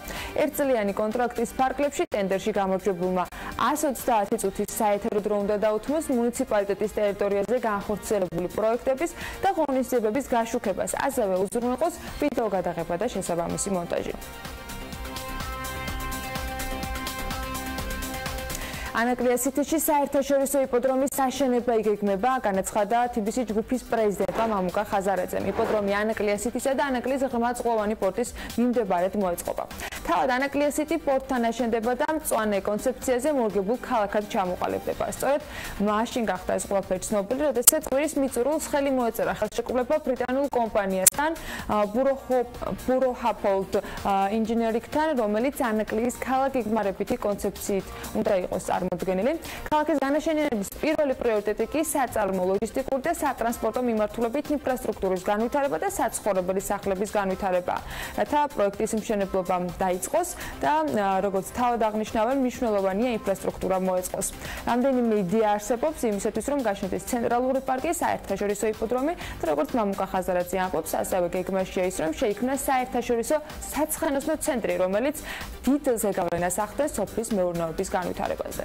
ერთწლიანი კონტრაქტის ფარგლებში ტენდერში გამარჯვებულმა 130 წუთის საეთერო დრო უნდა დაუთმოს მუნიციპალიტეტის ტერიტორიაზე განხორციელებული პროექტების და ღონისძიებების გაშუქებას, ასევე უზრუნველყოს ვიდეო გადაღება და შესაბამისი მონტაჟი. ანაკლიას სიტიში საერთაშორისო იპოდრომის აშენება იგეგმება, განაცხადა თბილისის ჯგუფის პრეზიდენტმა მამუკა ხაზარაძემ. იპოდრომი ანაკლიას სიტისა და ანაკლიის ღრმაწყვოვანი პორტის მიმდებარედ მოეწყობა. თავად ანაკლია სიტი პორტთან აშენდება და მწვანე კონცეფციაზე მორგებულ ქალაქად ჩამოყალიბდება. სწორედ მაშინ გახდა ეს ყველაფერი ცნობილი, როდესაც კვირის მიწურულს ხელი მოეწერა ხელშეკრულება ბრიტანულ კომპანიასთან ბურო ჰაპოლდ ინჟინერინგთან, რომელიც ანაკლიის ქალაქ-გეგმარებითი კონცეფციით უნდა იყოს წარმოდგენილი. ქალაქის განაშენიანების პირველი პრიორიტეტი კი საწარმო, ლოჯისტიკური და სატრანსპორტო მიმართულებით ინფრასტრუქტურის განვითარება და საცხოვრებელი სახლების განვითარება. რათა პროექტის მშენებლობა დაიწყოს და როგორც თავად აღნიშნავენ, მნიშვნელოვანია ინფრასტრუქტურა მოეწყოს. რამდენიმე იდეა არსებობს იმისათვის, რომ გაშენდეს ცენტრალური პარკი, საერთაშორისო იპოდრომი და როგორც მამუკა ხაზარაძე ამბობს, ასევე გეგმაშია ის, რომ შეიქმნას საერთაშორისო საცხენოსნო ცენტრი, რომელიც დიდ ზეგავლენას ახდენს სოფლის მეურნეობის განვითარებაზე.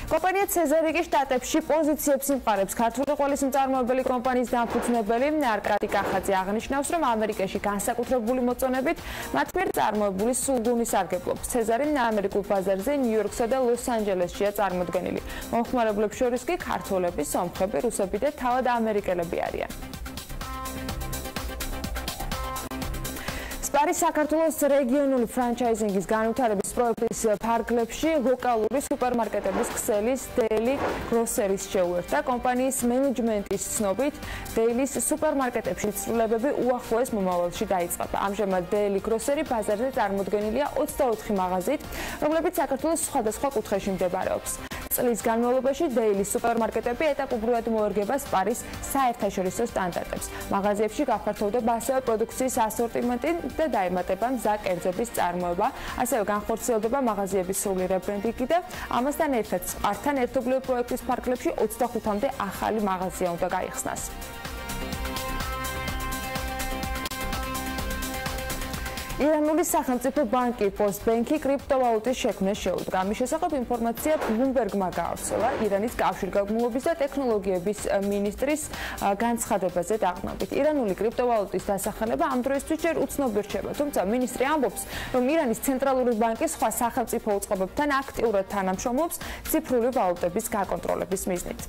კომპანია ცეზარი კი შტატებში პოზიციებს იმყარებს. ქართული ყველის მწარმოებელი კომპანიის დამფუძნებელი არკადი კახაძე აღნიშნავს, რომ ამერიკაში განსაკუთრებული მოწონებით მათ მიერ წარმოებული სულგუნი სარგებლობს. ცეზარი ამერიკულ ბაზარზე ნიუ-იორკსა და ლოს-ანჯელესშია წარმოდგენილი. მომხმარებლებს შორის კი ქართველები, სომხები, რუსები და თავად ამერიკელები არიან. სპარის საქართველოს რეგიონული ფრანჩაიზინგის განვითარების პროექტის ფარგლებში ლოკალური სუპერმარკეტების ქსელის დეილი გროსერის შეუერთდა. კომპანიის მენეჯმენტის ცნობით, დეილის სუპერმარკეტებში ცვლილებები უახლოეს მომავალში დაიწყება. ამჟამად დეილი გროსერი ბაზარზე წარმოდგენილია 24 მაღაზიით, რომლებიც საქართველოს სხვადასხვა კუთხეში მდებარეობს. წლის განმავლობაში დეილის სუპერმარკეტები ეტაპობრივად მოერგება სპარის საერთაშორისო სტანდარტებს. მაღაზიებში გაფართოვდება ასევე პროდუქციის ასორტიმენტი და დაემატება მზა კერძების წარმოება, ასევე განხორციელდება მაღაზიების სრული რებრენდინგი და ამასთან ერთად სპართან ერთობლივ პროექტის ფარგლებში 25-მდე ახალი მაღაზია უნდა გაიხსნას. ირანული სახელმწიფო ბანკი პოსტბენკი კრიპტოვალუტის შექმნას შეუდგა. ამის შესახებ ინფორმაცია ბლუმბერგმა გაავრცელა ირანის კავშირგაბმულობის და ტექნოლოგიების მინისტრის განცხადებაზე დაყრდნობით. ირანული კრიპტოვალუტის დასახელება ამ დროისთვის ჯერ უცნობი რჩება, თუმცა მინისტრი ამბობს, რომ ირანის ცენტრალური ბანკი სხვა სახელმწიფო უწყობებთან აქტიურად თანამშრომლობს ციფრული ვალუტების გაკონტროლების მიზნით.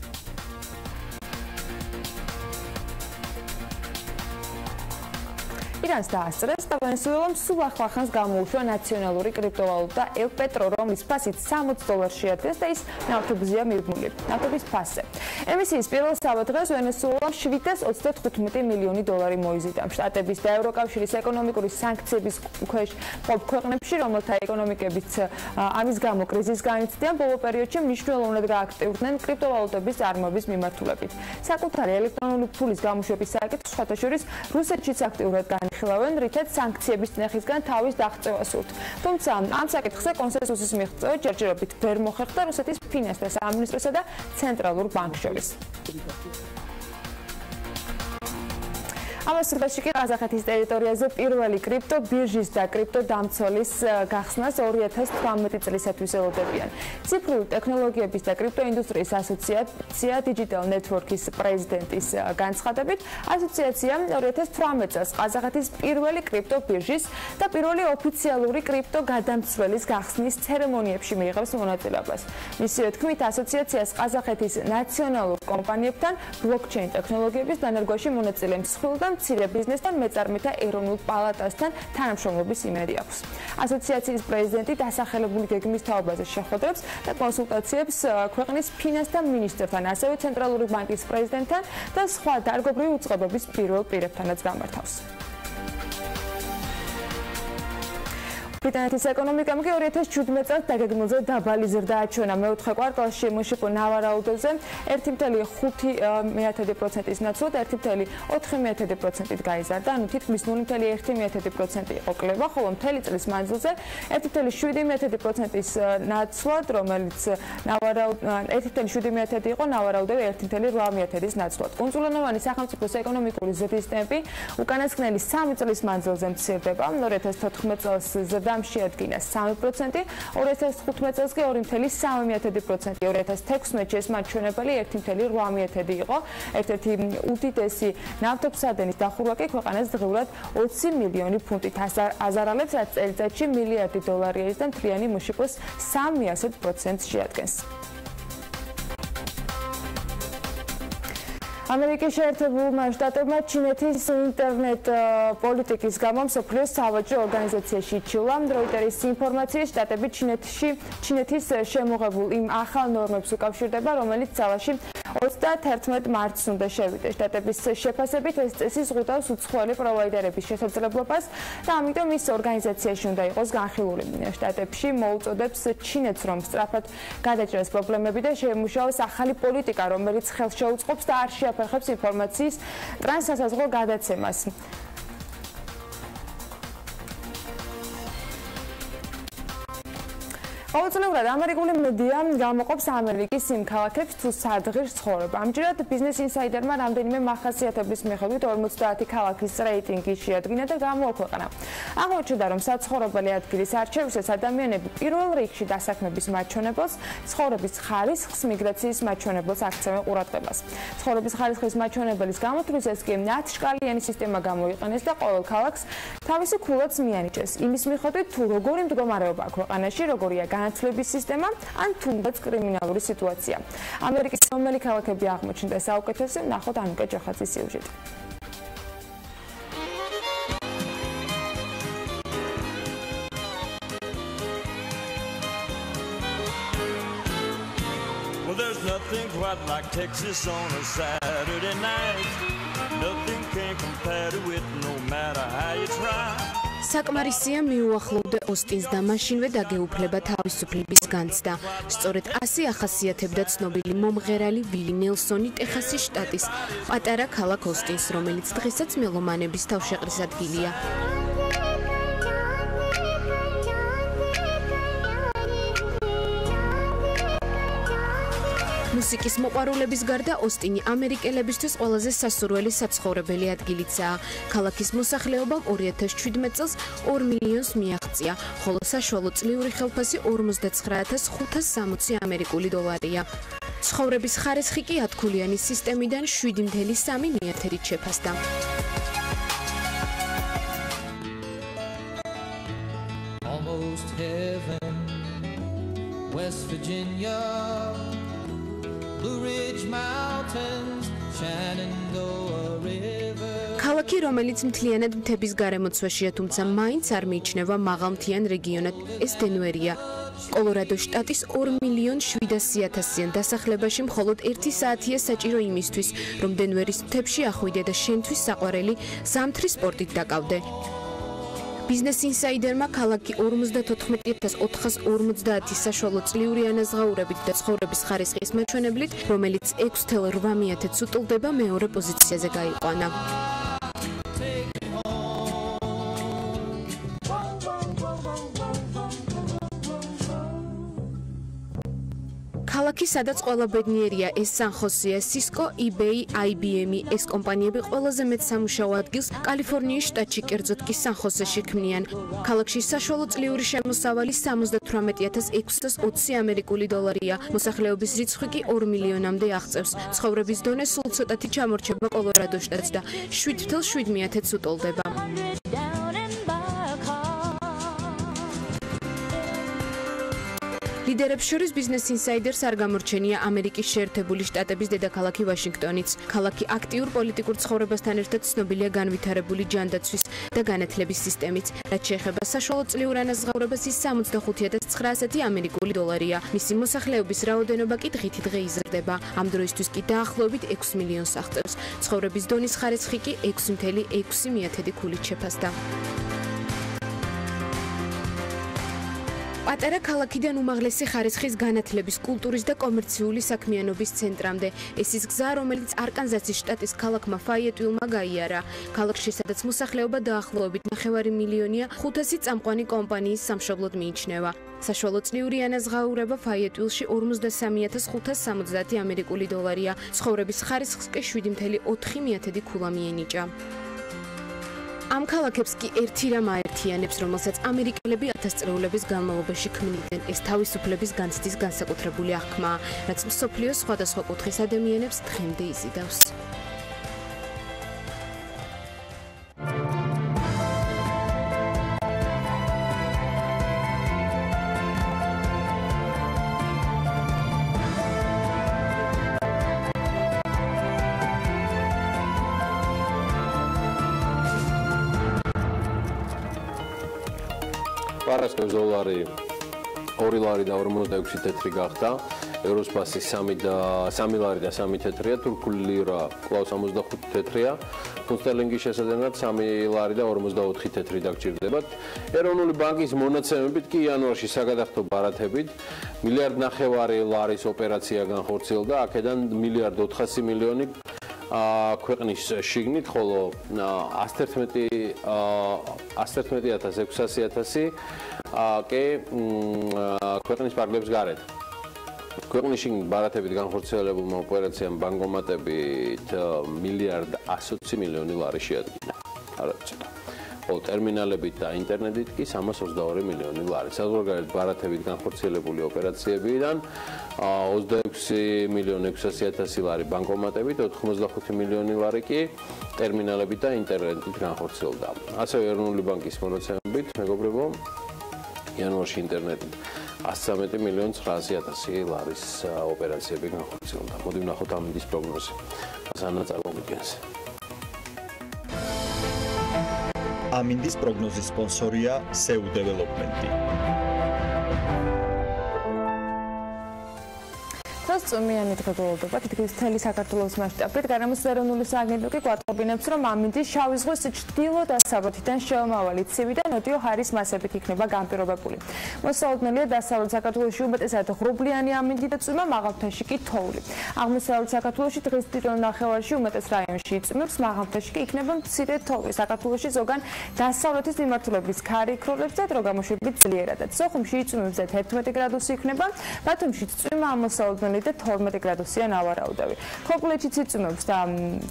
ირანს დაასწრეს და ვენესუელამ სულ ახლახანს გამოუშვა ნაციონალური კრიპტოვალუტა ელ პეტრო, რომლის ფასით $60 შეადგენს და ის ნავთობზეა მიბმული, ნავთობის ფასზე. ემისიის პირველ საბადღეს ვენესუელამ $725 მილიონი მოიზიდა. შტატების და ევროკავშირის ეკონომიკური სანქციების ქვეშ მყოფ ქვეყნებში, რომელთა ეკონომიკებიც ამის გამო კრიზისს განიცდიან, ბოლო პერიოდში მნიშვნელოვნად გააქტიურდნენ კრიპტოვალუტების წარმოების მიმართულებით. საკუთარი ელექტრონული ფულის გამოშვების საკითხს სხვათა შორის რუსეთშიც აქტიურად განიხილავენ, რითაც სანქციების წნეხისგან თავის დაღწევას სურთ. თუმცა ამ საკითხზე კონსენსუსის მიღწევა ჯერჯერობით ვერ მოხერხდა რუსეთის ფინანსთა სამინისტროსა და ცენტრალურ ბანკს შორის. ამას დღეში კი ყაზახეთის ტერიტორიაზე პირველი კრიპტო ბირჟის და კრიპტო დამცველის გახსნას 2018 წლისათვის ელოდებიან. ციფრული ტექნოლოგიების და კრიპტო ინდუსტრიის ასოციაცია Digital Network-ის პრეზიდენტის განცხადებით, ასოციაცია 2018 წელს ყაზახეთის პირველი კრიპტო ბირჟის და პირველი ოფიციალური კრიპტო გადამცველის გახსნის ცერემონიებში მიიღებს მონაწილეობას. მისივე თქმით, ასოციაციას ყაზახეთის ნაციონალურ კომპანიებთან ბლოკჩეინ ტექნოლოგიების დანერგვაში მონაწილე მსხვილ და მცირე ბიზნესთან მეწარმეთა ეროვნულ პალატასთან თანამშრომლობის იმედი აქვს. ასოციაციის პრეზიდენტი დასახელებული გეგმის თაობაზე შეხვედრებს და კონსულტაციებს ქვეყნის ფინანსთა მინისტრთან, ასევე ცენტრალური ბანკის პრეზიდენტთან და სხვა დარგობრივი უწყებების პირველ პირებთანაც გამართავს. ბრიტანეთის ეკონომიკამ კი 2017 წელს დაგეგმილზე დაბალი ზრდა აჩვენა. მეოთხე კვარტალში შემოშიფო ნავარაუდებზე 1,5%-ის ნაცვლად 1,4%-ით გაიზარდა, ანუ თითქმის 0,1% იყო კლება, ხოლო მთელი წლის მანძილზე 1,7%-ის ნაცვლად, რომელიც 1,7% იყო, ნავარაუდები 1,8%-ის ნაცვლად. კუნძულოვანი სახელმწიფოს ეკონომიკური ზრდის ტემპი უკანასკნელი 3 წლის მანძილზე მცირდება. 2014 წელს ზრდა შეადგინა 3%, 2015 წელს კი 2,3%, 2016 ეს მაჩვენებელი 1,8% იყო. ერთ-ერთი უდიდესი ნავთობსადენის დახურვა კი ქვეყანას დღეურად 20 მილიონი ფუნტით აზარალებს, რაც წელიწადში $1 მილიარდი ის და მთლიანი მუშიკოს 300% შეადგენს. ამერიკის შეერთებულმა შტატებმა ჩინეთის ინტერნეტ პოლიტიკის გამო მსოფლიოს სავაჭრო ორგანიზაციაში იჩივლა. როიტერის ინფორმაციით შტატები ჩინეთის შემოღებულ იმ ახალ ნორმებს უკავშირდება, რომელიც ძალაში 31 მარტს უნდა შევიდეს. შტატების შეფასებით ეს წესი ზღუდავს უცხოელი პროვაიდერების შესაძლებლობას და ამიტომ ის ორგანიზაციაში უნდა იყოს განხილული. შტატებში მოუწოდებს ჩინეთს, რომ სწრაფად გადაჭრას პრობლემები და შეემუშაოს ახალი პოლიტიკა, რომელიც ხელს შეუწყობს და არ შეაფერხებს ინფორმაციის ტრანსსასაზღვრო გადაცემას. ყოველწლიურად ამერიკული მედია გამოყოფს ამერიკის იმ ქალაქებს თუ სად ღირს ცხოვრება. ამჯერად ბიზნეს ინსაიდერმა რამდენიმე მახასიათებლის მიხედვით 50 ქალაქის რეიტინგი შეადგინა და გამოაქვეყნა. აღმოჩნდა, რომ საცხოვრებელი ადგილის არჩევისას ადამიანები პირველ რიგში დასაქმების მაჩვენებელს, ცხოვრების ხარისხს, მიგრაციის მაჩვენებელს აქცევენ ყურადღებას. ცხოვრების ხარისხის მაჩვენებელის გამოთვლისას კი 10 შკალიანი სისტემა გამოიყენეს და ყოველ ქალაქს თავისი ქულაც მიანიჭეს. იმის მიხედვით თუ როგორი მდგომარეობა ქვეყანაში, როგორია განათლების სისტემა ან თუნდაც კრიმინალური სიტუაცია. ამერიკის რომელი ქალაქები აღმოჩნდა საუკეთესო, ნახოთ ანუკა ჯოხაძის სიუჟეტი. Well, there's nothing quite like Texas on a Saturday night. Nothing can compare to it no matter how you try. საკმარისია მიუახლოვდე ოსტინს და მაშინვე დაგეუფლება თავისუფლების განცდა. სწორედ ასე ახასიათებდა ცნობილი მომღერალი ვილი ნელსონი ტეხასის შტატის პატარა ქალაქ ოსტინს, რომელიც დღესაც მელომანების თავშეყრის ადგილია. მუსიკის მოყვარულების გარდა ოსტინი ამერიკელებისთვის ყველაზე სასურველი საცხოვრებელი ადგილიცაა. ქალაქის მოსახლეობამ 2017 წელს 2 მილიონს მიაღწია, ხოლო საშუალო წლიური ხელფასი 59560 ამერიკული დოლარია. ცხოვრების ხარისხი კი 10-ქულიანი სისტემიდან 7.3 მიათერით შეფასდა. Almost heaven, West Virginia. Blue Ridge Mountains, Shenandoah River. ქალაქი, რომელიც მთლიანად მთების გარემოცვაშია, თუმცა მაინც არ მიიჩნევა მაღალმთიან რეგიონად, ეს დენვერია. კოლორადოს შტატის 2.700.000-იან დასახლებაში მხოლოდ 1 საათია საჭირო იმისთვის, რომ დენვერის მთებში ახვიდე და შენთვის საყვარელი ზამთრის სპორტით დაკავდე. ბიზნეს ინსაიდერმა ქალაქი 54,450 საშუალო წლიური ანაზღაურებით და ცხოვრების ხარისხის მაჩვენებლით, რომელიც 6,800-ს უტოლდება, მეორე პოზიციაზე გაიყვანა. ქალაქი, სადაც ყველა ბედნიერია, ეს სან-ხოსეა, Cisco, eBay, IBM, ეს კომპანიები ყველაზე მეტ სამუშაო ადგილს კალიფორნიის შტატში, კერძოდ კი სან-ხოსეში ქმნიან. ქალაქში საშუალო წლიური შემოსავალი 78,620 ამერიკული დოლარია. მოსახლეობის რიცხვი კი 2 მილიონამდე აღწევს. ცხოვრების დონე სულ ცოტათი ჩამორჩება კოლორადოს შტატს და 7,700-ს უტოლდება. ლიდერებს შორის ბიზნეს ინსაიდერს არ გამორჩენია ამერიკის შეერთებული შტატების დედაქალაქი ვაშინგტონიც. ქალაქი აქტიურ პოლიტიკურ ცხოვრებასთან ერთად ცნობილია განვითარებული ჯანდაცვის და განათლების სისტემით. რაც შეეხება საშუალო წლიურ ანაზღაურებას, ის 65,900 ამერიკული დოლარია. მისი მოსახლეობის რაოდენობა კი დღითი დღე იზრდება. ამ დროისთვის კი დაახლოებით 6 მილიონს აღწევს. ცხოვრების დონის ხარისხი კი 6,6 ქულით შეფასდა. პატარა ქალაქიდან უმაღლესი ხარისხის განათლების, კულტურის და კომერციული საქმიანობის ცენტრამდე. ეს ის გზა, რომელიც არკანზასის შტატის ქალაქმა ფაიეტვილმა გაიარა. ქალაქში, სადაც მოსახლეობა დაახლოებით 9 მილიონია, 500 წამყვანი კომპანიის სამშობლოდ მიიჩნევა. საშუალო წლიური ანაზღაურება ფაიეტვილში 53,570 ამერიკული დოლარია. ცხოვრების ხარისხს კი 7,4 ქულა მიენიჭა. ამ ქალაქებს კი ერთი რამ აერთიანებს, რომელსაც ამერიკელები ათასწლეულების განმავლობაში ქმნიდნენ. ეს თავისუფლების განცდის განსაკუთრებული აღქმაა, რაც მსოფლიოს სხვადასხვა კუთხის ადამიანებს დღემდე იზიდავს. პარასკევს დოლარი 2 ლარი და 46 თეთრი გახდა. ევროსპასი 3 ლარი და 3 თეთრია, თურქული ლირა კვლავ 65 თეთრია, ფუნტ-სტერლინგის შესაძლებლად 3 ლარი და 44 თეთრი დაგჭირდებათ. ეროვნული ბანკის მონაცემებით კი იანვარში საგადახდო ბარათებით 1,5 მილიარდი ლარის ოპერაცია განხორციელდა, აქედან 1,4 მილიარდი ქვეყნის შიგნით, ხოლო 111,600 კი ქვეყნის პარკლებს გარეთ. ქვეყნის შიგნით ბარათებით განხორციელებულმა ოპერაციამ ბანკომატებით 1,120 მილიარდი ლარი შეადგინა. არაცოტა. ხოლო ტერმინალებით და ინტერნეტით კი 322 მილიონი ლარი. საზღვარგარეთ ბარათებით განხორციელებული ოპერაციებიდან 26,600,000 ლარი ბანკომატებით, 85 მილიონი ლარი კი ტერმინალებით და ინტერნეტით განხორციელდა. ასევე ეროვნული ბანკის მონაცემებით, მეგობრებო, იანვარში ინტერნეტით 113,900,000 ლარის ოპერაციები განხორციელდა. მოდი ვნახოთ ამინდის პროგნოზი. სანამ წარმოგიდგენს. ამინდის პროგნოზის სპონსორია SEU Development. წვიმიანი დღე გულდება, თითქმის მთელი საქართველოს მასშტაბით. გარემოს ეროვნული სააგენტო კი გვატყობინებს, რომ ამინდის შავი ზღვის ჩრდილო-დასავლეთიდან შემავალი ცივი და ნოტიო ჰარის მასებით იქნება განპირობებული. მოსალოდნელია დასავლეთ საქართველოში უმეტესად ღრუბლიანი ამინდი და წვიმა, მაღალ მთაში კი თოვლი. აღმოსავლეთ საქართველოში დღის თითო ნახევარში უმეტეს რაიონში იწვიმებს, მაღალ მთაში კი იქნება მცირე თოვლი. საქართველოში ზოგან დასავლეთის მიმართულების ქარი იქროლებს და დრო გამოშვებით ძლიერადად. სოხუმში იწვიმებს და 11 გრადუსი იქნება, ბათუმში წვიმა ამოსალოდნელი და 12 გრადუსია ნავარაუდევი. ქობულეთშიც იწვიმებს და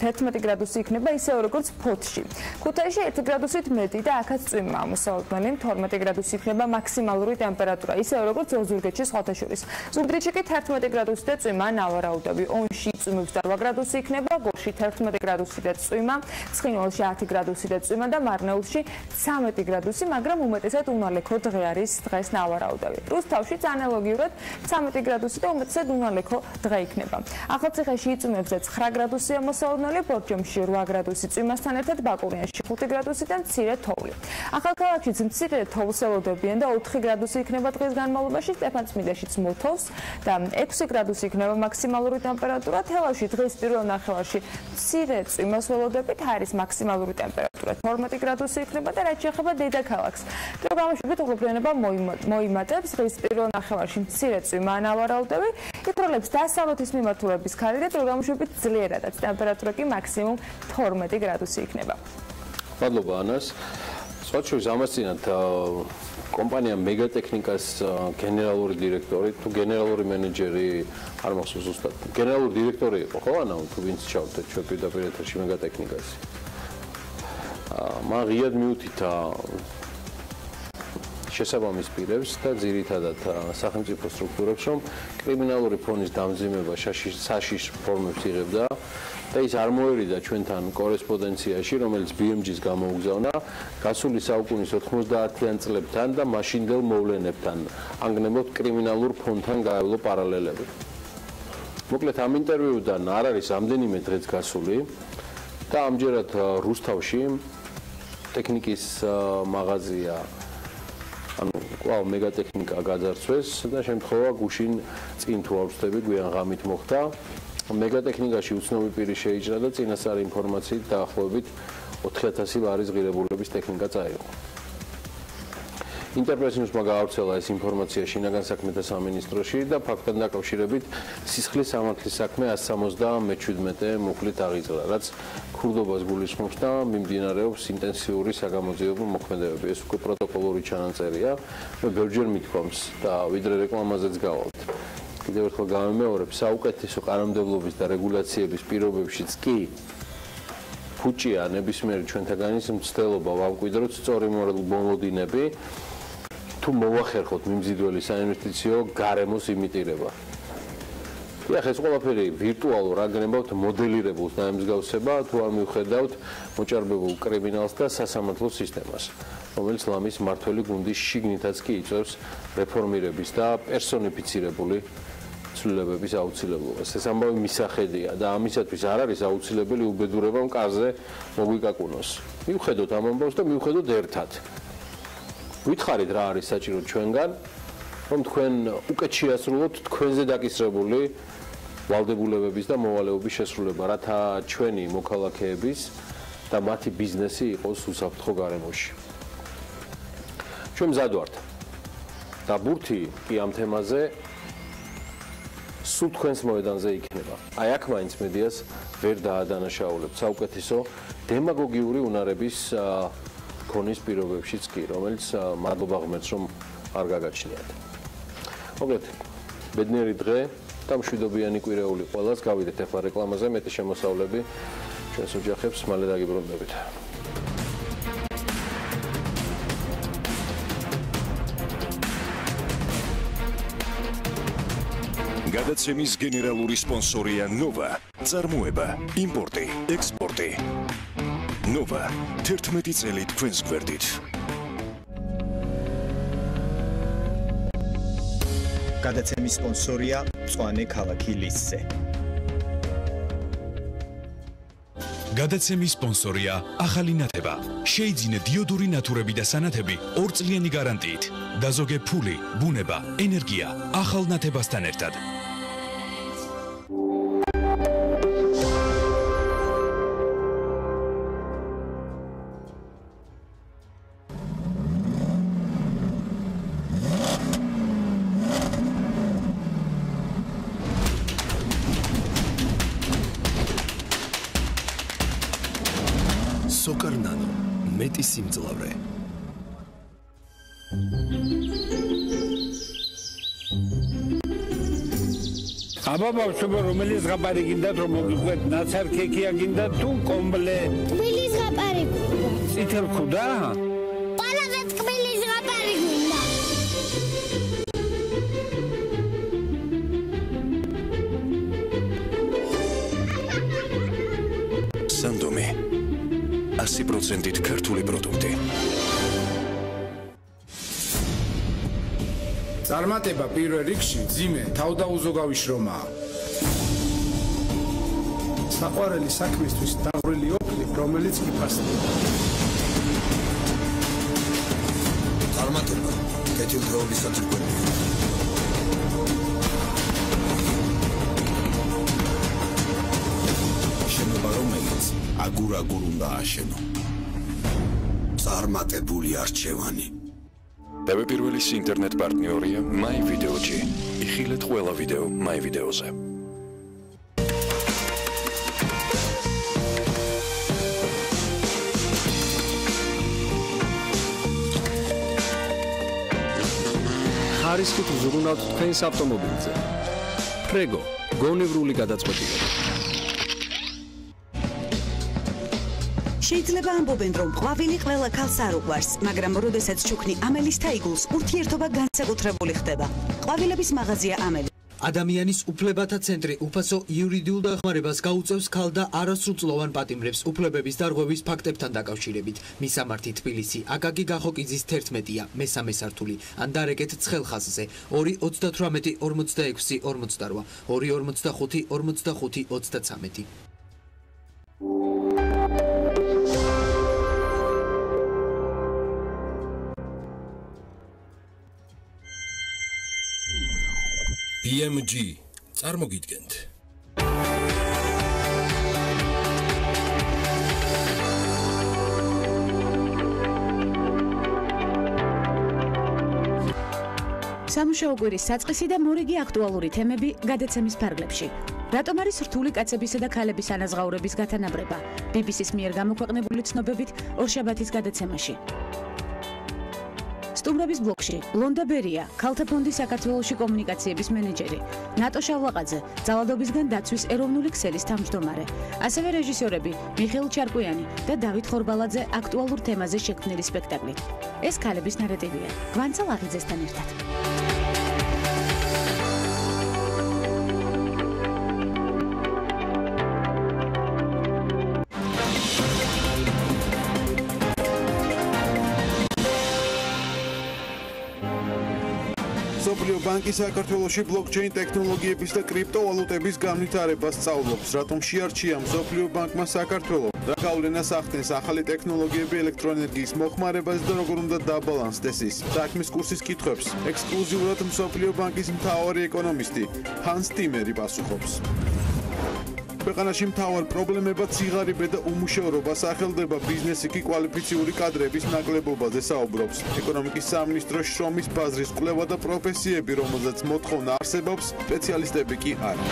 11 გრადუსი იქნება ისევ როგორც ფოთში. ქუთაისში 1 გრადუსით მეტი და აქაც წვიმა ამოსალოდნელი 12 გრადუსი იქნება მაქსიმალური ტემპერატურა ისევ როგორც ოზურგეთში სხვათა შორის. ზუგდიდში კი 11 გრადუსი და წვიმა ნავარაუდევი. ონში იწვიმებს და 8 გრადუსი იქნება, გორში 11 გრადუსი და წვიმა, ცხინვალში 10 გრადუსი და წვიმა და მარნეულში 13 გრადუსი, მაგრამ უმეტესად უნალექო დღე არის დღეს ნავარაუდევი. რუსთავშიც ანალოგიურად 13 გრადუსი და უმეტესად უნალექო დღე იქნება. ახალციხეში იწვიმებს და 9 გრადუსი ამოსალოდნელი, ბორჯომში 8 გრადუსი წვიმასთან ერთად, ბაკურიანში 5 გრადუსი და მცირე თოვლი. ახალქალაქშიც მცირე თოვლს ელოდებიან და 4 გრადუსი იქნება დღის განმავლობაში, სტეფანწმინდაშიც მოთოვს და 6 გრადუსი იქნება მაქსიმალური ტემპერატურა. თელავში დღის პირველ ნახევარში მცირე წვიმას ველოდებით, არის მაქსიმალური ტემპერატურა 12 გრადუსი იქნება და რაც შეეხება დედაქალაქს. დრო გამოშვებით ღრუბლიანობა მოიმატებს, დღის პირველ ნახევარში მცირე წვიმა ანავარაუდევი, იქროლებს დასავლეთის მიმართულების ქარი და დრო გამოშვებით ძლიერადაც, ტემპერატურა კი მაქსიმუმ 12 გრადუსი იქნება. მადლობა ანას. სხვა შორის ამასწინათ კომპანია მეგატექნიკას გენერალური დირექტორი თუ გენერალური მენეჯერი არ მახსოვს ზუსტად. გენერალური დირექტორი იყო ხო ანა თუ ვინც ჩავდეთ ჩვენ პირდაპირ ეთერში მეგატექნიკაში. მან ღიად მიუთითა შესაბამის პირებს და ძირითადად სახელმწიფო სტრუქტურებს, რომ კრიმინალური ფონის დამძიმება საშიშ ფორმებს იღებდა და ის არ მოერიდა ჩვენთან კორესპონდენციაში, რომელიც BMG-ს გამოუგზავნა გასული საუკუნის 90-იან წლებთან და მაშინდელ მოვლენებთან, ანგნებობთ კრიმინალურ ფონთან გაევლო პარალელები. მოკლედ ამ ინტერვიუდან არ არის ამდენიმე დღეც გასული და ამჯერად რუსთავში ტექნიკის მაღაზია ანუ კვლავ მეგატექნიკა გაძარცვეს და შემთხვევა გუშინ წინ თუ არ ვწდები გვიან ღამით მოხდა. მეგატექნიკაში უცნობი პირი შეიჭრა და წინასწარ ინფორმაციით დაახლოებით 4,000 ლარის ღირებულების ტექნიკა წაიღო. ინტერპრესიუსმა გაავრცელა ეს ინფორმაცია შინაგან საქმეთა სამინისტროში და ფაქტთან დაკავშირებით სისხლის სამართლის საქმე 177 მუხლით აღიძრა, რაც ქურდობას გულისხმობს და მიმდინარეობს ინტენსიური საგამოძიებო მოქმედებები. ეს უკვე პროტოკოლური ჩანაწერია. მე ბევრჯერ მithქვამს და ვიდრე რეკლამაზეც გავალთ. კიდევ ერთხელ გამემეორებ, საუკეთესო კანონმდებლობის და რეგულაციების პირობებშიც კი ფუჭია ნებისმიერი ჩვენთაგანის მცდელობა ვამკვიდროთ სწორი მოლოდინები თუ მოვახერხოთ მიმზიდველი საინვესტიციო გარემოს იმიტირება. ეხლა ეს ყველაფერი ვირტუალურ აგნებავთ მოდელირებულს და ემსგავსება თუ არ მივხედავთ მოჭარბებულ კრიმინალს და სასამართლო სისტემას, რომელიც ლამის მართველი გუნდის შიგნითაც კი იწევს რეფორმირების და პერსონიფიცირებული ცვლილებების აუცილებლობას. ეს ამბავი მისახედია და ამისათვის არ არის აუცილებელი უბედურება მკარზე მოგვიკაკუნოს. მივხედოთ ამ ამბავს და მივხედოთ ერთად. Გვითხარით რა არის საჭირო ჩვენგან, რომ თქვენ უკეთ შეასრულოთ თქვენზე დაკისრებული ვალდებულებების და მოვალეობის შესრულება, რათა ჩვენი მოქალაქეების და მათი ბიზნესი იყოს უსაფრთხო გარემოში. ჩვენ მზად ვართ და ბურთი კი ამ თემაზე სულ თქვენს მოედანზე იქნება. აი აქ მაინც მედიას ვერ დაადანაშაულებთ საუკეთესო დემაგოგიური უნარების ქონის პირობებშიც კი, რომელიც მადლობა ღმერთს რომ არ გაგაჩნიათ. მოკლედ, ბედნიერი დღე და მშვიდობიანი კვირეული ყველას. გავიდეთ ახლა რეკლამაზე, მეტი შემოსავლები ჩვენს ოჯახებს მალე დაგიბრუნდებით. გადაცემის გენერალური სპონსორია ნოვა. წარმოება, იმპორტი, ექსპორტი. ნოვა 11 წელი თქვენს გვერდით. გადაცემის სპონსორია მწვანე ქალაქი ლისზე. გადაცემის სპონსორია ახალი ნათება. შეიძინე დიოდური ნათურები და სანათები 2 წლიანი გარანტიით. დაზოგე ფული, ბუნება, ენერგია ახალ ნათებასთან ერთად. სოკარნანო მეტი სიმძლავრე. აბა ბავშვებო, რომელიც ზღაპარი გინდათ რომ მოგიყვეთ, ნაცარქექია გინდათ თუ კომბლე? თბილი ზღაპარი. წითელ ქუდა? ყველაზე თბილი ზღაპარი გინდა. სანდომი 100%-ით ქართული პროდუქტი. წარმატება პირველ რიგში ძიმე თავდაუზოგავი შრომაა. საყვარელი საქმისთვის დაღვრილი ოფლი, რომელიც იფასდება. წარმატება კეთილდღეობის საჭიროებაა. შენობა, რომელიც აგურ-აგურ უნდა აშენო. წარმატებული არჩევანი. თავდაპირველის ინტერნეტ პარტნიორია My Video-ი. იხილეთ ყველა ვიდეო My Video-ზე. ხარისხით ვზრუნავთ თქვენს ავტომობილზე. ფრეგო, გონევრული გადაწყვეტილება. შეიძლება ამბობენ, რომ ყვავილი ყველა ქალს არ უყვარს, მაგრამ როდესაც ჩუქნი ამელის თაიგულს, ურთიერთობა განსაკუთრებული ხდება. ყვავილების მაღაზია ამელი. ადამიანის უფლებათა ცენტრი უფასო იურიდიულ დახმარებას გაუწევს ქალ და არასრულწლოვან პატიმრებს უფლებების დარღვევის ფაქტებთან დაკავშირებით. მისამართი თბილისი, აკაკი გახოკიძის 11-ია, მესამე სართული, ან დარეკეთ ცხელხაზზე 2-38-46-48, 2-45-45-23. BMG წარმოგიდგენთ. სამუშაო კვირის საწყისი და მორიგი აქტუალური თემები გადაცემის ფარგლებში. რატომ არის რთული კაცებისა და ქალების ანაზღაურების გათანაბრება? BBC-ს მიერ გამოქვეყნებული ცნობებით ორშაბათის გადაცემაში. სტუმრების ბლოკში ლონდა ბერია, ქალთა ფონდის საქართველოში კომუნიკაციების მენეჯერი, ნატო შავლაყაძე, ძალადობისგან დაცვის ეროვნული ქსელის თავმჯდომარე, ასევე რეჟისორები მიხეილ ჩარკვიანი და დავით ხორბალაძე აქტუალურ თემაზე შექმნილი სპექტაკლი. ეს ქალების ნარატივია. გვანცალ აღიძესთან ერთად. სოფლიო ბანკი საქართველოში ბლოკჩეინ ტექნოლოგიების და კრიპტოვალუტების განვითარებას სწავლობს. რატომ შეარჩია მსოფლიო ბანკმა საქართველოს? რა გავლენას ახდენს ახალი ტექნოლოგიები ელექტროენერგიის მოხმარებას და როგორ უნდა დაბალანსდეს ის? საქმის კურსის კითხვებს ექსკლუზიურად მსოფლიო ბანკის მთავარი ეკონომისტი ჰანს ტიმერი პასუხობს. ქვეყანაში მთავარ პრობლემებად სიღარიბე და უმუშევრობა სახელდება, ბიზნესი კი კვალიფიციური კადრების ნაკლებობაზე საუბრობს. ეკონომიკის სამინისტროს შრომის ბაზრის კვლევა და პროფესიები, რომელზეც მოთხოვნა არსებობს, სპეციალისტები კი არა.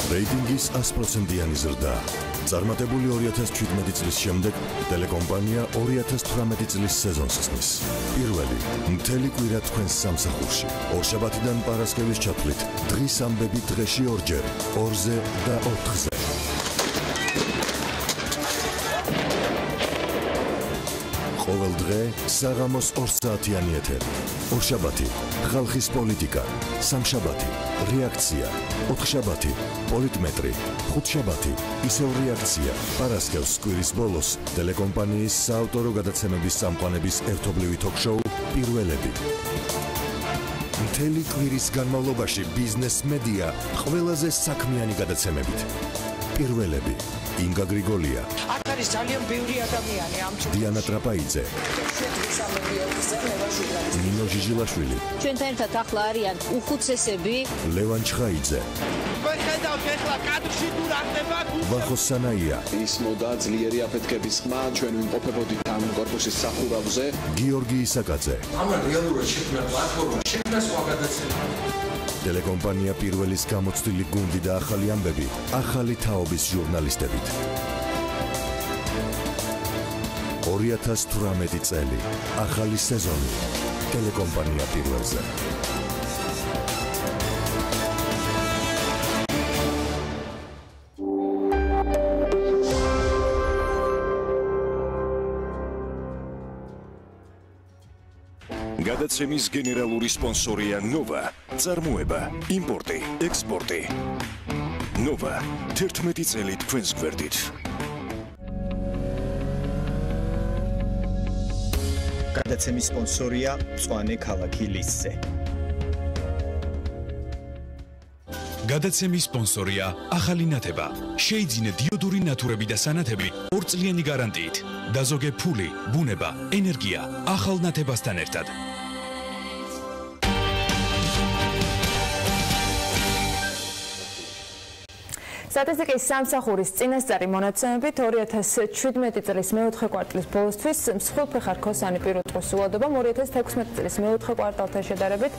რეიტინგის 100%-იანი ზრდა. წარმატებული 2017 წლის შემდეგ ტელეკომპანია 2018 წლის სეზონს ხსნის. პირველი მთელი კვირა თქვენს სამსახურში. ორშაბათიდან პარასკევის ჩათვლით დღის ამბები დღეში ორჯერ, 2-ზე და 4-ზე. ყოველ დღე საღამოს 2 საათიანი ეთერი. ორშაბათი ხალხის პოლიტიკა, სამშაბათი რეაქცია, 4შაბათი პოლიტმეტრი, 5შაბათი ისევ რეაქცია. პარასკევს კვირის ბოლოს ტელეკომპანიის საავტორო გადაცემების წამყვანების ერთობლივი თოქ-შოუ პირველები. მთელი კვირის განმავლობაში ბიზნეს მედია ყველაზე საქმიანი გადაცემებით. პირველები. ინგა გრიგოლია. აქ არის ძალიან ბევრი ადამიანი ამ დიანა ტრაპაიძე. ნინო ჟიჟილაშვილი. ჩვენთან ერთად ახლა არიან უხუცესები. ლევან ჩხაიძე. ვეხედავთ ეხლა კადრში თუ რა ხდება. ვახოს სანაია. ის მოდა ძლიერი აფეთქების ხმა, ჩვენ ვიმყოფებოდით ამ კორპუსის სახურავზე. გიორგი ისაკაძე. ამან რეალურად შექმნა პლატფორმა, შექმნა სხვა გადაცემა. ტელეკომპანია პირველის გამოცდილი გუნდი და ახალი ამბები, ახალი თაობის ჟურნალისტებით. 2018 წელი, ახალი სეზონი, ტელეკომპანია პირველზე. გადაცემის გენერალური სპონსორია ნოვა, წარმოება, იმპორტი, ექსპორტი. ნოვა, 11 წელი თქვენს გვერდით. გადაცემის სპონსორია მწვანე ქალაქი ლისზე. გადაცემის სპონსორია ახალი ნათება. შეიძინე დიოდური ნათურები და სანათები 2 წლიანი გარანტიით. დაზოგე ფული, ბუნება, ენერგია ახალ ნათებასთან ერთად. სტატისტიკის სამსახურის წინასწარი მონაცემებით 2017 წლის მეოთხე კვარტალის ბოლოსთვის მსხვილფეხარ ქოსანი პირუტყვის უადობამ 2016 წლის მეოთხე კვარტალთან შედარებით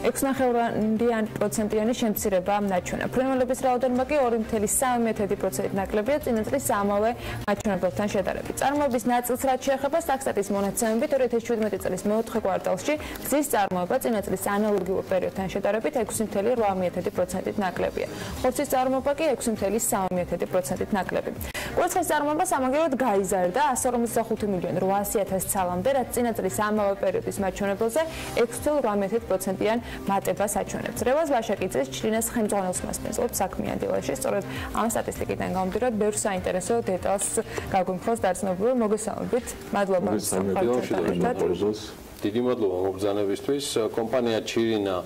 6.9%-იანი შემცირება ნაჩვენა. ფრინველების რაოდენობა კი 2.3%-ით ნაკლებია წინა წლის ამავე მაჩვენებელთან შედარებით. წარმოების ნაწილს რაც შეეხება სტატისტიკის მონაცემებით 2017 წლის მეოთხე კვარტალში გზის წარმოება წინა წლის ანალოგიურ პერიოდთან შედარებით 6.8%-ით ნაკლებია. ხორცის წარმოება კი 6.3%-ით ნაკლები. კვერცხის წარმოება სამაგიეროდ გაიზარდა 155.800.000 ცალამდე, რაც წინა წლის ამავე პერიოდის მაჩვენებელზე 6.8%-იან მატებას აჩვენებს. რევაზ ვაშაკიძეს ჩრინას ხელმძღვანელს მასპინძლობს საქმიან დილაში. სწორედ ამ სტატისტიკიდან გამომდინარე, ბევრ საინტერესო დეტალს გაგვიმხოს დარწმუნებული. მოგესალმებით. მადლობა. დიდი მადლობა მობრძანებისთვის. კომპანია ჩირინა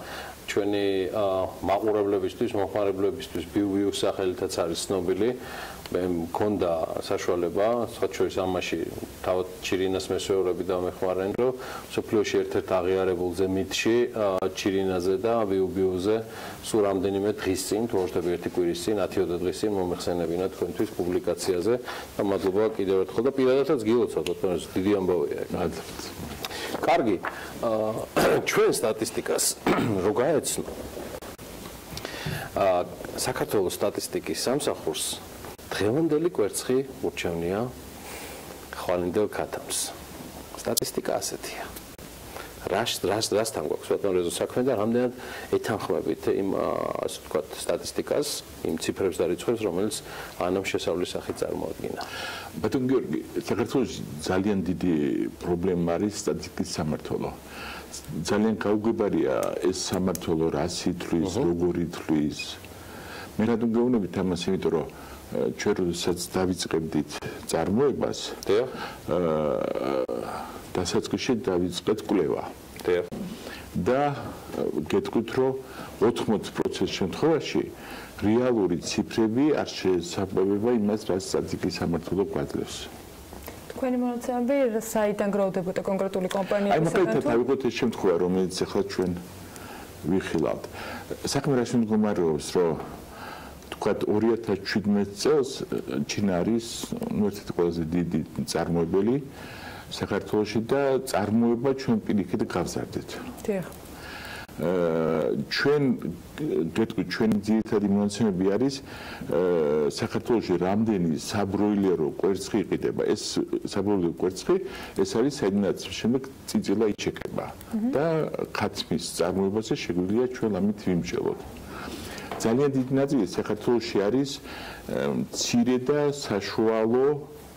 ჩვენი მაყურებლებისთვის, მომხმარებლებისთვის ბიუ სახელითაც არის ცნობილი. მე მქონდა საშუალება, სხვათა შორის ამაში თავად ჩირინას მესვეურები დამეხმარენ, რომ სოფლიოში ერთ-ერთ აღიარებულზე მითში ჩირინაზე და ბიუზე სულ რამდენიმე დღის წინ, თუ ორშაბათი ერთი კვირის წინ, 10-20 დღის წინ მომეხსენებინა თქვენთვის პუბლიკაციაზე და მადლობა კიდევ ერთხელ და პირადადაც გილოცავთ, თორემ დიდი ამბავია ეგ. კარგი, ჩვენ სტატისტიკას რო გაეცნო საქართველოს სტატისტიკის სამსახურს დღევანდელი კვერცხი ურჩევნია ხვალინდელ ქათამს. სტატისტიკა ასეთია. რასთან გვაქვს ბატონ რეზო საქმე და რამდენად ეთანხმებით იმ ასე ვთქვათ სტატისტიკას, იმ ციფრებს და რიცხვებს, რომელიც ანამ შესავლის სახით წარმოადგინა. ბატონ გიორგი, საქართველოს ძალიან დიდი პრობლემა არის სტატისტიკის სამმართველო. ძალიან გაუგებარია ეს სამმართველო რას ითვლის, როგორ ითვლის. მე რადგან გეუბნებით ამას, იმიტომ რომ ჩვენ როდესაც დავიწყებდით წარმოებას, დასაწყისში დავიწყეთ კვლევა. და გეტყვით, რომ 80% შემთხვევაში რეალური ციფრები არ შეესაბამება იმას, რაც სტატისტიკის სამმართველო გვაძლევს. თქვენი მონაცემები საიდან გროვდებოდა კონკრეტული კომპანიების აი, მაგალითად, ავიღოთ ეს შემთხვევა, რომელიც ახლა ჩვენ ვიხილავთ. საქმე რაში მდგომარეობს, რომ თქვათ 2017 წელს ჩინა არის ერთ-ერთი ყველაზე დიდი წარმოებელი საქართველოში და წარმოება ჩვენ პირიქით გავზარდეთ. დიახ. ჩვენ გეტყვით, ჩვენი ძირითადი მონაცემები არის საქართველოში რამდენი საბროილერო კვერცხი იყიდება. ეს საბროილერო კვერცხი ეს არის საიდანაც შემდეგ წიწილა იჩეკება და ქათმის წარმოებაზე შეგვიძლია ჩვენ ამით ვიმსჯელოთ. ძალიან დიდი ნაწილი საქართველოში არის მცირე და საშუალო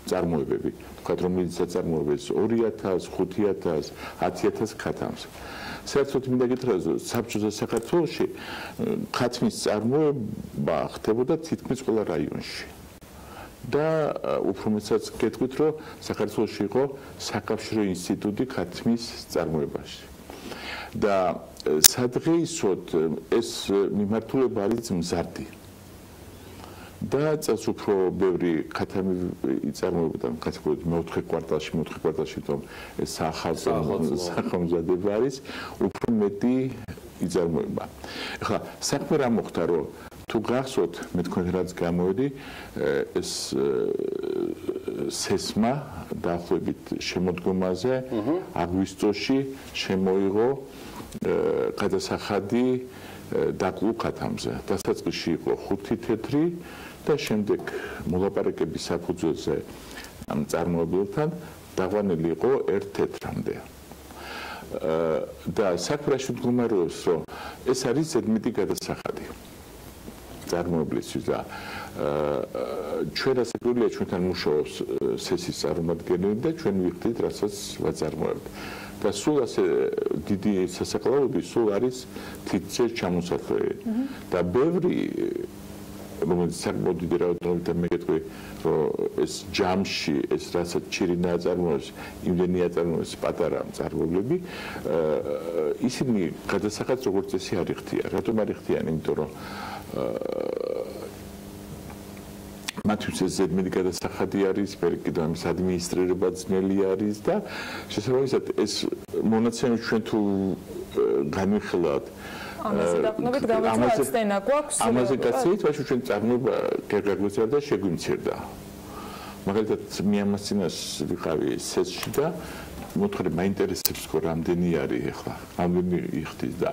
წარმოებები. თქვათ, რომელიც წარმოებს 2000, 5000, 10000 ქათამს. საერთოდ მინდა გითხრათ, რომ საბჭოთა საქართველოში ქათმის წარმოება ხდებოდა თითქმის ყველა რაიონში. და უფრო მეტსაც გეტყვით, რომ საქართველოში იყო საკავშირო ინსტიტუტი ქათმის წარმოებაში. და სადღეისოდ ეს მიმართულება არის მზარდი. და წელს უფრო ბევრი ქათამი იწარმოებოდა კატეგორიად მეოთხე კვარტალში, თუმ ეს სახალხო არის უფრო მეტი იწარმოება. ახლა საქმე რა მოხდა, რომ თუ გახსოვთ, მე თქვენ რაც გამოვედი, ეს სესმა დაახლოებით შემოდგომაზე აგვისტოში შემოიღო გადასახადი დაკლუ ქათამზე. დასაწყისში იყო 5 თეთრი და შემდეგ მოლაპარაკების საფუძველზე ამ წარმოებელთან დაგვანილი იყო 1 თეთრამდე. და საქმეში მდგომარეობს, რომ ეს არის ზედმეტი გადასახადი წარმოებლისთვის და ჩვენ ასაკურია ჩვენთან მუშაობს სესის წარმომადგენელი და ჩვენ ვიხდით, რასაც ვაწარმოებთ. და სულ ასე დიდი სასაკლაოები სულ არის თითზე ჩამოსახლები. და ბევრი რომელიც საკმაოდ დიდი რაოდენობით მე გეტყვი, რომ ეს ჯამში ეს რასაც ჩირინა აწარმოებს, იმდენი აწარმოებს პატარა მწარმოებლები, ისინი გადასახადს როგორც წესი არ იხდიან. რატომ არ იხდიან? იმიტომ რომ მათთვის ეს ზედმეტი გადასახადი არის, მე კიდევ ამის ადმინისტრირება ძნელი არის და შესაბამისად ეს მონაცემები ჩვენ თუ განვიხილავთ ამაზე დაყნობით გამოცემა გვაქვს. ამაზე გაცილით, ვაშო ჩვენ წარმოება გაგგვეცერდა და შეგვიმცირდა. მაგალითად მე ამას წინას ვიყავი სესში და მოთხრე მაინტერესებს ხო რამდენი არის ახლა, რამდენი იხდის და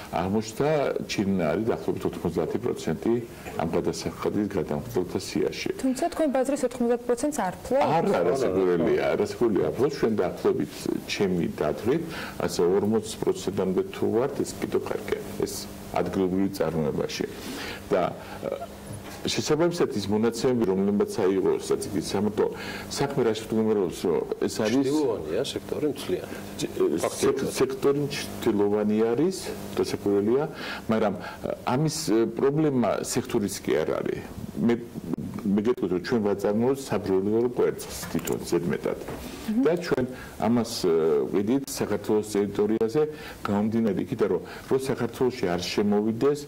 აღმოჩნდა ჩინი არის დაახლოებით 90% ამ გადასახადის გადამხდელთა სიაში. თუმცა თქვენ ბაზრის 90%-ს არ ფლობთ? არასაკურველია. ფლობს ჩვენ დაახლოებით ჩემი დათვლით, ასე 40%-მდე თუ ვართ, ეს კიდევ კარგია. ეს ადგილობრივი წარმოებაში. და შესაბამისად ის მონაცემები, რომლებიც აიღო სტატისტიკის სამმართველო, საქმე რაში მდგომარეობს, რომ ეს არის ჩრდილოვანია სექტორი მთლიანი. სექტორი ჩრდილოვანი არის, დასაკურველია, მაგრამ ამის პრობლემა სექტორის კი არ არის. მე გეტყვით, რომ ჩვენ ვაწარმოებთ საბროილერო კვერცხს თვითონ ზედმეტად. და ჩვენ ამას ვიდით საქართველოს ტერიტორიაზე გამომდინარე იქიდან, რომ საქართველოში არ შემოვიდეს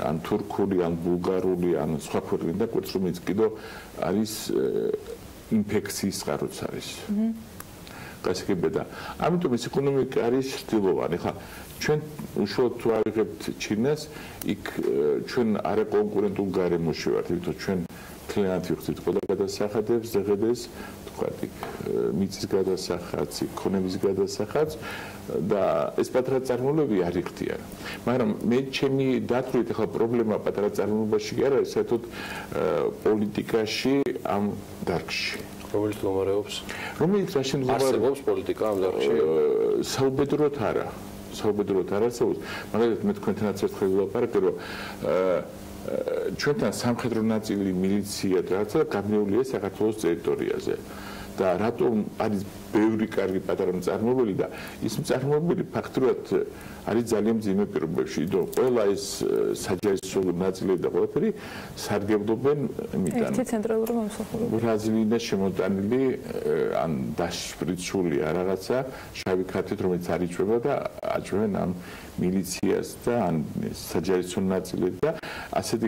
ან თურქული, ან ბულგარული, ან სხვა ქვეყნიდან კვერცხი, რომელიც კიდევ არის ინფექციის წყაროც არის. გასაგებია. ამიტომ ეს ეკონომიკა არის ჩრდილოვანი. ხა ჩვენ უშუალოდ თუ ავიღებთ ჩინას, იქ ჩვენ არაკონკურენტულ გარემოში ვართ, იმიტომ ჩვენ მთლიანად ვიხდით ყველა გადასახადებს, ზღედეს, თქვათ, მიწის გადასახადს, ქონების გადასახადს და ეს პატარა წარმოებები არ იხდიან. მაგრამ მე ჩემი დათვლით ახლა პრობლემა პატარა წარმოებაში კი არ არის, საერთოდ პოლიტიკაში ამ დარგში. რომელიც მდგომარეობს? რომელიც რაში მდგომარეობს? არსებობს პოლიტიკა ამ დარგში? საუბედუროდ არა. საუბედუროდ არ არსებობს. მაგალითად მე თქვენთანაც ერთხელ ვილაპარაკე, რომ ჩვენთან სამხედრო ნაწილი მილიცია და რაცა გამეულია საქართველოს ტერიტორიაზე. და რატომ არის ბევრი კარგი პატარა მწარმოებელი და ის მწარმოებელი ფაქტურად არის ძალიან მძიმე პირობებში. იმიტომ ყველა ეს საჯაისო ნაწილები და ყველაფერი სარგებლობენ იმიდან. ერთი ცენტრალური მომსახურება. ბრაზილიაში შემოტანილი ან დაშპრიცული რაღაცა შავი ქართით, რომელიც არ იჭვება და აჭვენ ამ მილიციას და ან საჯაისო ნაწილებს და ასეთი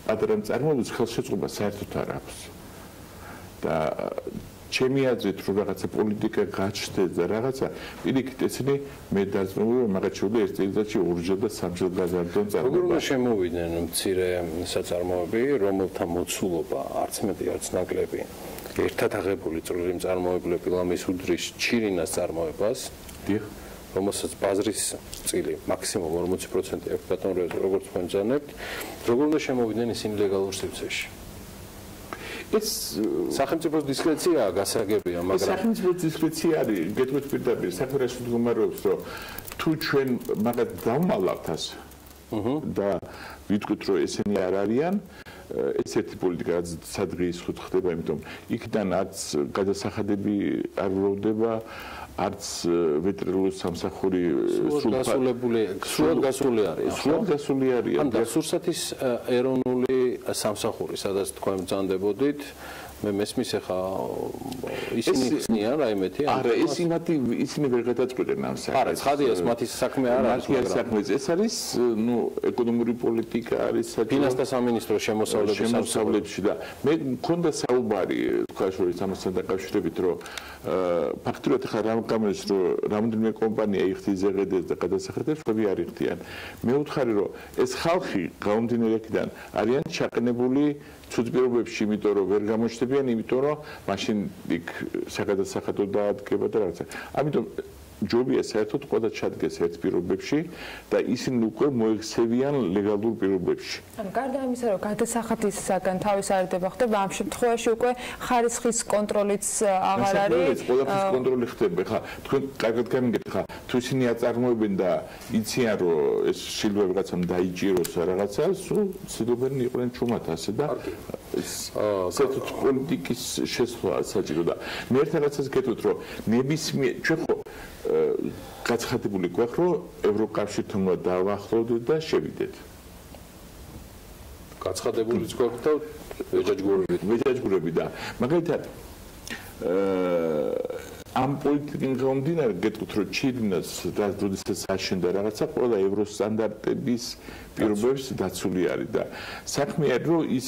პატარა მწარმოებელს ხელშეწყობა საერთოდ არ აქვს. და ჩემი აზრით რომ რაღაცა პოლიტიკა გაჩნდეს და რაღაცა პირიქით ესენი მე დაძმობები მაგათ შეუძლია ერთ წელიწადში ორჯერ და სამჯერ გაზარდონ წარმოება. როგორ შემოვიდნენ მცირე საწარმოები, რომელთა მოცულობა არც მეტი არც ნაკლები ერთად აღებული წვრილი მწარმოებლები ლამის უდრის ჩირინას წარმოებას, რომელსაც ბაზრის წილი მაქსიმუმ 40% აქვს ბატონო როგორც მომძანებთ, როგორ უნდა შემოვიდნენ ისინი ლეგალურ სივრცეში? ეს სახელმწიფოს დისკრეციაა გასაგებია, მაგრამ სახელმწიფოს დისკრეცია არის, გეტყვით პირდაპირ, საქმეში მდგომარეობს, რომ თუ ჩვენ მაგათ დავმალავთ ასე და ვიტყვით, რომ ესენი არ არიან, ეს ერთი პოლიტიკა რაც სადღეის ხდება, იმიტომ იქიდან არც გადასახადები არ ვლოვდება, არც ვეტერინარული სამსახური სრულად გასული არის. სრულად გასული არის. ან დასურსათის ეროვნული სამსახური, სადაც თქვენ ბრძანდებოდით, მე მესმის ახლა ისინი ხსნიან რაიმეთი? არა, ისინი ვერ გადაწყვეტენ ამ საქმეს. არა, ცხადია, მათი საქმე არ არის, მაგრამ ეს არის, ნუ ეკონომიკური პოლიტიკა არის, ფინანსთა სამინისტროს შემოსავლებში და მე მქონდა საუბარი თქვა შორის ამასთან დაკავშირებით, რომ ფაქტურად ახლა რა გამოდის, რომ რამდენიმე კომპანია იხდის ზეღედებს და გადასახადებს, ხები არ იხდიან. მე ვუთხარი, რომ ეს ხალხი გამომდინარე აქედან არიან ჩაყენებული ცუდ პირობებში, იმიტომ რომ ვერ გამოჩნდებიან, იმიტომ რომ მაშინ იქ საგადასახადო დაადგება და რაღაცა. ამიტომ ჯობია საერთოდ ყველა ჩადგეს ერთ პირობებში და ისინი უკვე მოექცევიან ლეგალურ პირობებში. ანუ გარდა ამისა, რომ გადასახადისაგან თავის არიდება ხდება, ამ შემთხვევაში უკვე ხარისხის კონტროლიც აღარ არის. ყველაფრის კონტროლი ხდება. ხა თქვენ კარგად გამიგეთ, ხა თუ ისინი აწარმოებენ და იციან, რომ ეს შილვა რაღაცამ დაიჭიროს რაღაცა, სულ ცდილობენ იყვნენ ჩუმად ასე და საერთოდ პოლიტიკის შესწავლა საჭირო და მე ერთ რაღაცას გეტყვით, რომ ნებისმიერ ჩვენ ხო გაცხადებული გვაქვს, რომ ევროკავშირთან უნდა დავახლოვდეთ და შევიდეთ. გაცხადებულიც გვაქვს და ვეჯაჯგურები და მაგალითად ამ პოლიტიკიდან გამომდინარე გეტყვით, რომ ჩირინას როდესაც აშენდა რაღაცა, ყველა ევროსტანდარტების პირობებს დაცული არის და საქმე არის, რომ ის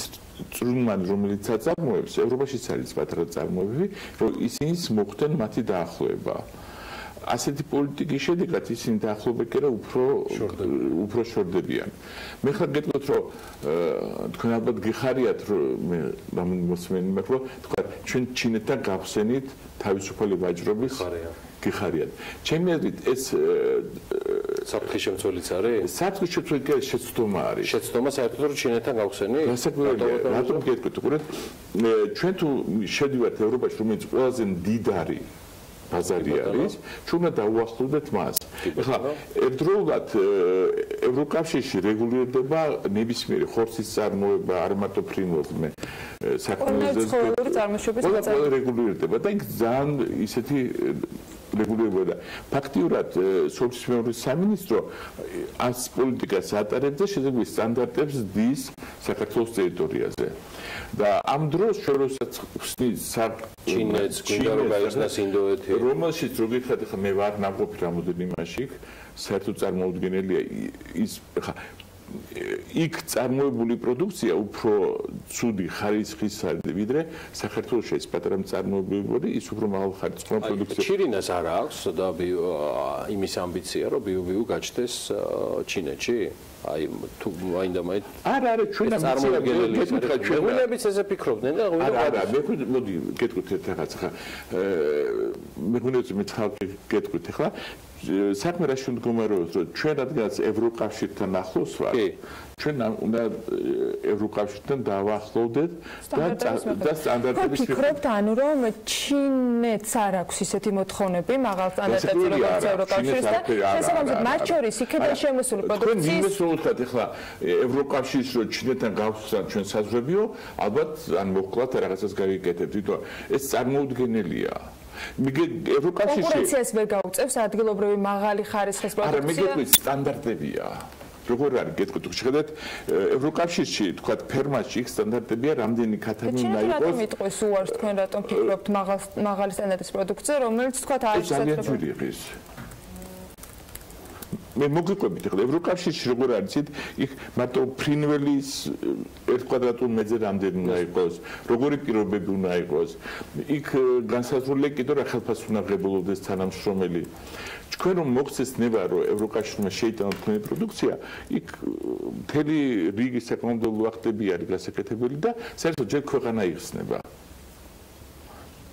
წვრილმანი, რომელიც აწარმოებს, ევროპაშიც არის პატარა წარმოებები, რომ ისინიც მოხდნენ მათი დაახლოება. ასეთი პოლიტიკის შედეგად ისინი დაახლოებით კი რა უფრო შორდებიან. მე ხარ გეტყვით, რომ თქვენ ალბათ გიხარიათ, რომ მე მოსმენი მაქვს, რომ თქვა ჩვენ ჩინეთთან გავხსენით თავისუფალი ვაჭრობის გიხარიათ. ჩემი აზრით ეს საფრთხის შემცველიც არის? საფრთხის შემცველი კი შეცდომა არის. შეცდომა საერთოდ რომ ჩინეთთან გავხსენით? გასაკვირველია, რატომ გეტყვით, უყურეთ, ჩვენ თუ შედივართ ევროპაში, რომელიც ყველაზე მდიდარი ბაზარი არის, ჩვენ უნდა დაუახლოვდეთ მას. ეხლა ერთდროულად ევროკავშირში რეგულირდება ნებისმიერი ხორცის წარმოება, არ მარტო ფრინველზე, საქმეზე ყველა რეგულირდება და იქ ძალიან ისეთი რეგულირება და ფაქტიურად სოციალური სამინისტრო ამ პოლიტიკას ატარებს და შესაძლებელი სტანდარტებს დის საქართველოს ტერიტორიაზე. და ამ დროს ჩვენ როდესაც ხსნის ჩინეთს, გვინდა რომ გაიხსნას ინდოეთი, რომელშიც რო გითხრათ, ხა მე ვარ ნამყოფი რამოდენიმე იმაში, საერთოდ წარმოუდგენელია ის ხა იქ წარმოებული პროდუქცია უფრო ცუდი ხარისხის არის ვიდრე საქართველოში ეს პატარა მწარმოებელი ის უფრო მაღალ ხარისხის პროდუქცია. ჩირინას არ აქვს და იმის ამბიცია რომ ბიუ გაჩნდეს ჩინეთში? აი თუ მაინდა არა ჩვენ მეღვინეებიც ესე ფიქრობდნენ და არა მოდი გეტყვით ერთ რაღაცა ხა მეღვინეებს მე ხალხი გეტყვით ხა საქმე რაში მდგომარეობს, რომ ჩვენ რადგანაც ევროკავშირთან ახლოს ვართ, ჩვენ უნდა ევროკავშირთან დავახლოვდეთ და სტანდარტების ფიქრობთ, ანუ რომ ჩინეთს არ აქვს ისეთი მოთხოვნები მაღალ სტანდარტებზე როგორც ევროკავშირს და შესაბამისად მათ შორის იქიდან შემოსული პროდუქციის თქვენ იმას ვუხდათ ახლა ევროკავშირს რომ ჩინეთთან გავხსნათ ჩვენ საზღვრებიო, ალბათ ან მოხკლათ რაღაცას გავიკეთებთ, თვითონ ეს წარმოუდგენელია. კონკურენციას ვერ გაუწევს ადგილობრივი მაღალი ხარისხის პროდუქცია. არა, მეგობრებო, სტანდარტებია. როგორ არის გეტყვით, შეხედეთ, ევროკავშირში, თქვა, ფერმაში იქ სტანდარტებია, რამდენი ქათამი უნდა იყოს. რატომ იტყვის უარს თქვენ რატომ ფიქრობთ მაღალი სტანდარტის პროდუქცია, რომელიც თქვა არის საერთოდ მე მოგიყვებით ახლა ევროკავშირში როგორ არის იცით იქ მარტო ფრინველის 1 კვადრატულ მეტრზე რამდენი უნდა იყოს როგორი პირობები უნდა იყოს იქ განსაზღვრულია კიდევ რა ხელფასი უნდა ღებულობდეს თანამშრომელი თქვენ რომ მოგცეს ნება რომ ევროკავშირმა შეიტანოს თქვენი პროდუქცია იქ მთელი რიგი საკანონმდებლო აქტები არის გასაკეთებელი და საერთოდ ჯერ ქვეყანა იხსნება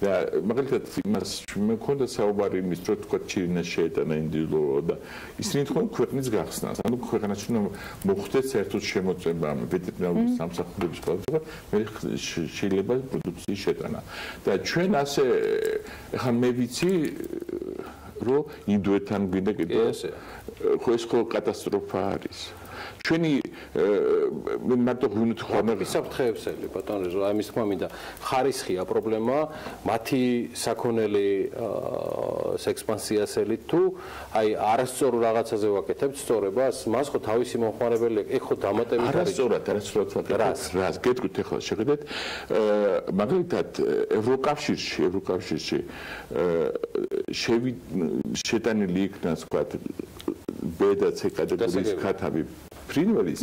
და მაგალითად იმას მქონდა საუბარი იმის რომ თქვა ჩინეთს შეეტანა ინდივიდუალურად და ისინი თქვენ ქვეყნის გახსნას ანუ ქვეყანაში უნდა მოხდეს საერთოდ შემოწმება ვეტერინარული სამსახურების კვალიფიკაცია მე შეიძლება პროდუქციის შეტანა და ჩვენ ასე ახლა მე ვიცი რომ ინდოეთთან გვინდა კიდე ხო ეს ხო კატასტროფა არის ჩვენი მე მარტო ვინით ხომ საფრთხეებსელი ბატონო რა ამის თქმა მინდა ხარისხია პრობლემა მათი საქონელი ექსპანსიასელი თუ აი არასწორ რაღაცაზე ვაკეთებთ სწორებას მას ხო თავისი მომხმარებელი ეხ ხო დამატებით არის არასწორად ვაკეთებთ რას გეტყვით ახლა შეხედეთ მაგალითად ევროკავშირში შეტანილი იქნა თქვა B და C კატეგორიის ქათამი ფრინველის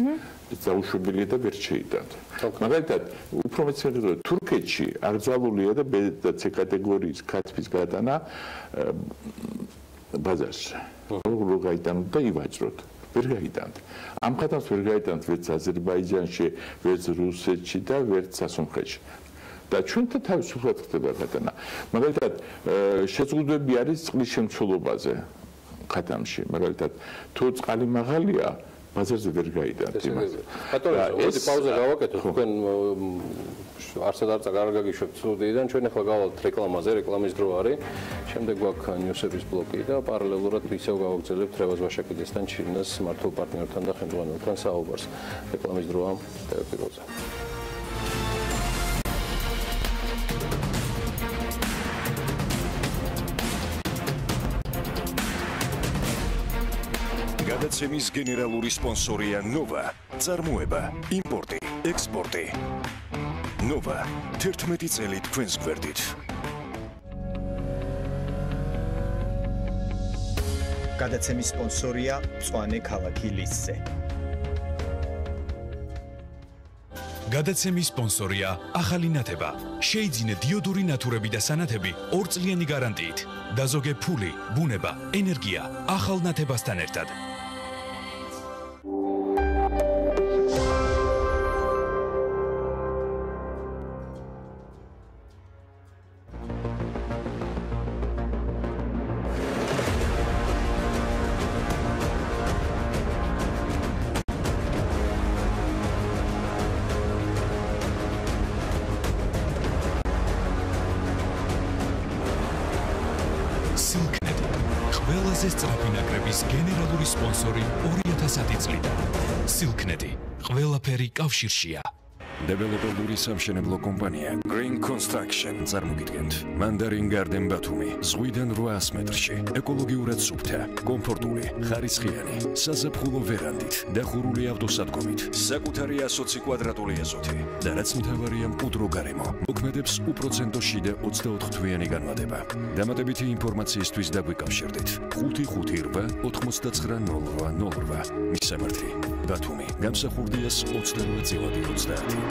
დაუშვებელია და ვერ შეიტანთ. მაგალითად, უფრო მეც მეგობრებო, თურქეთში აკრძალულია და B და C კატეგორიის ქათმის გატანა ბაზარში. რო გაიტანოთ და ივაჭროთ. ვერ გაიტანთ. ამ ქათამს ვერ გაიტანთ ვერც აზერბაიჯანში, ვერც რუსეთში და ვერც სასუნხეთში. და ჩვენთან თავისუფლად ხდება გატანა. მაგალითად, შეზღუდვები არის წყლის შემცველობაზე. ქათამში, მაგალითად, თუ წყალი მაღალია, ბაზარზე ვერ გაიტანთ იმას. ბატონო, მოდი პაუზა გავაკეთოთ. თქვენ არცად არ წაგარგაგიშვებთ სტუდიიდან, ჩვენ ახლა გავალთ რეკლამაზე, რეკლამის დრო არის. შემდეგ გვაქვს ნიუსების ბლოკი და პარალელურად ისევ გავაგრძელებთ რევაზ ვაშაკიძესთან, ჩინას მართულ პარტნიორთან და ხელმძღვანელთან საუბარს. რეკლამის დროა თებერვალზე. გადაცემის გენერალური სპონსორია ნოვა, წარმოება, იმპორტი, ექსპორტი. ნოვა, 11 წელი თქვენს გვერდით. გადაცემის სპონსორია მწვანე ქალაქი ლისზე. გადაცემის სპონსორია ახალი ნათება. შეიძინე დიოდური ნათურები და სანათები 2 წლიანი გარანტიით. დაზოგე ფული, ბუნება, ენერგია ახალ ნათებასთან ერთად. გენერალური სპონსორი 2010 წლიდან. Silknet-ი ყველაფერი კავშირშია. დეველოპერული სამშენებლო კომპანია Green Construction წარმოგიდგენთ Mandarin Garden ბათუმი ზღვიდან 800 მეტრში ეკოლოგიურად სუფთა კომფორტული ხარისხიანი საზაფხულო ვერანდით დახურული ავტოსადგომით საკუთარი 120 კვადრატული ეზოთი და რაც მთავარია მყუდრო გარემო მოქმედებს უპროცენტო შიდა 24 თვიანი განმადება დამატებითი ინფორმაციისთვის დაგვიკავშირდით 558 9908 მისამართი ბათუმი გამსახურდიას 28 წილადი 30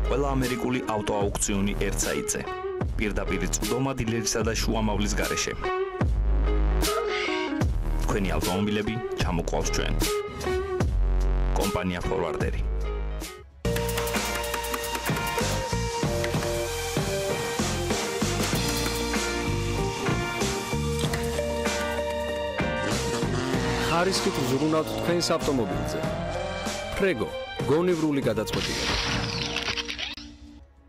ყველა ამერიკული ავტოაუქციონი ერთ საიტზე. პირდაპირ წვდომა დილერისა და შუამავლის გარეშე. თქვენი ავტომობილები ჩამოყვალთ ჩვენ. კომპანია ფორვარდერი. ხარისხით უზრუნავთ თქვენს ავტომობილზე. ფრეგო, გონივრული გადაწყვეტილება.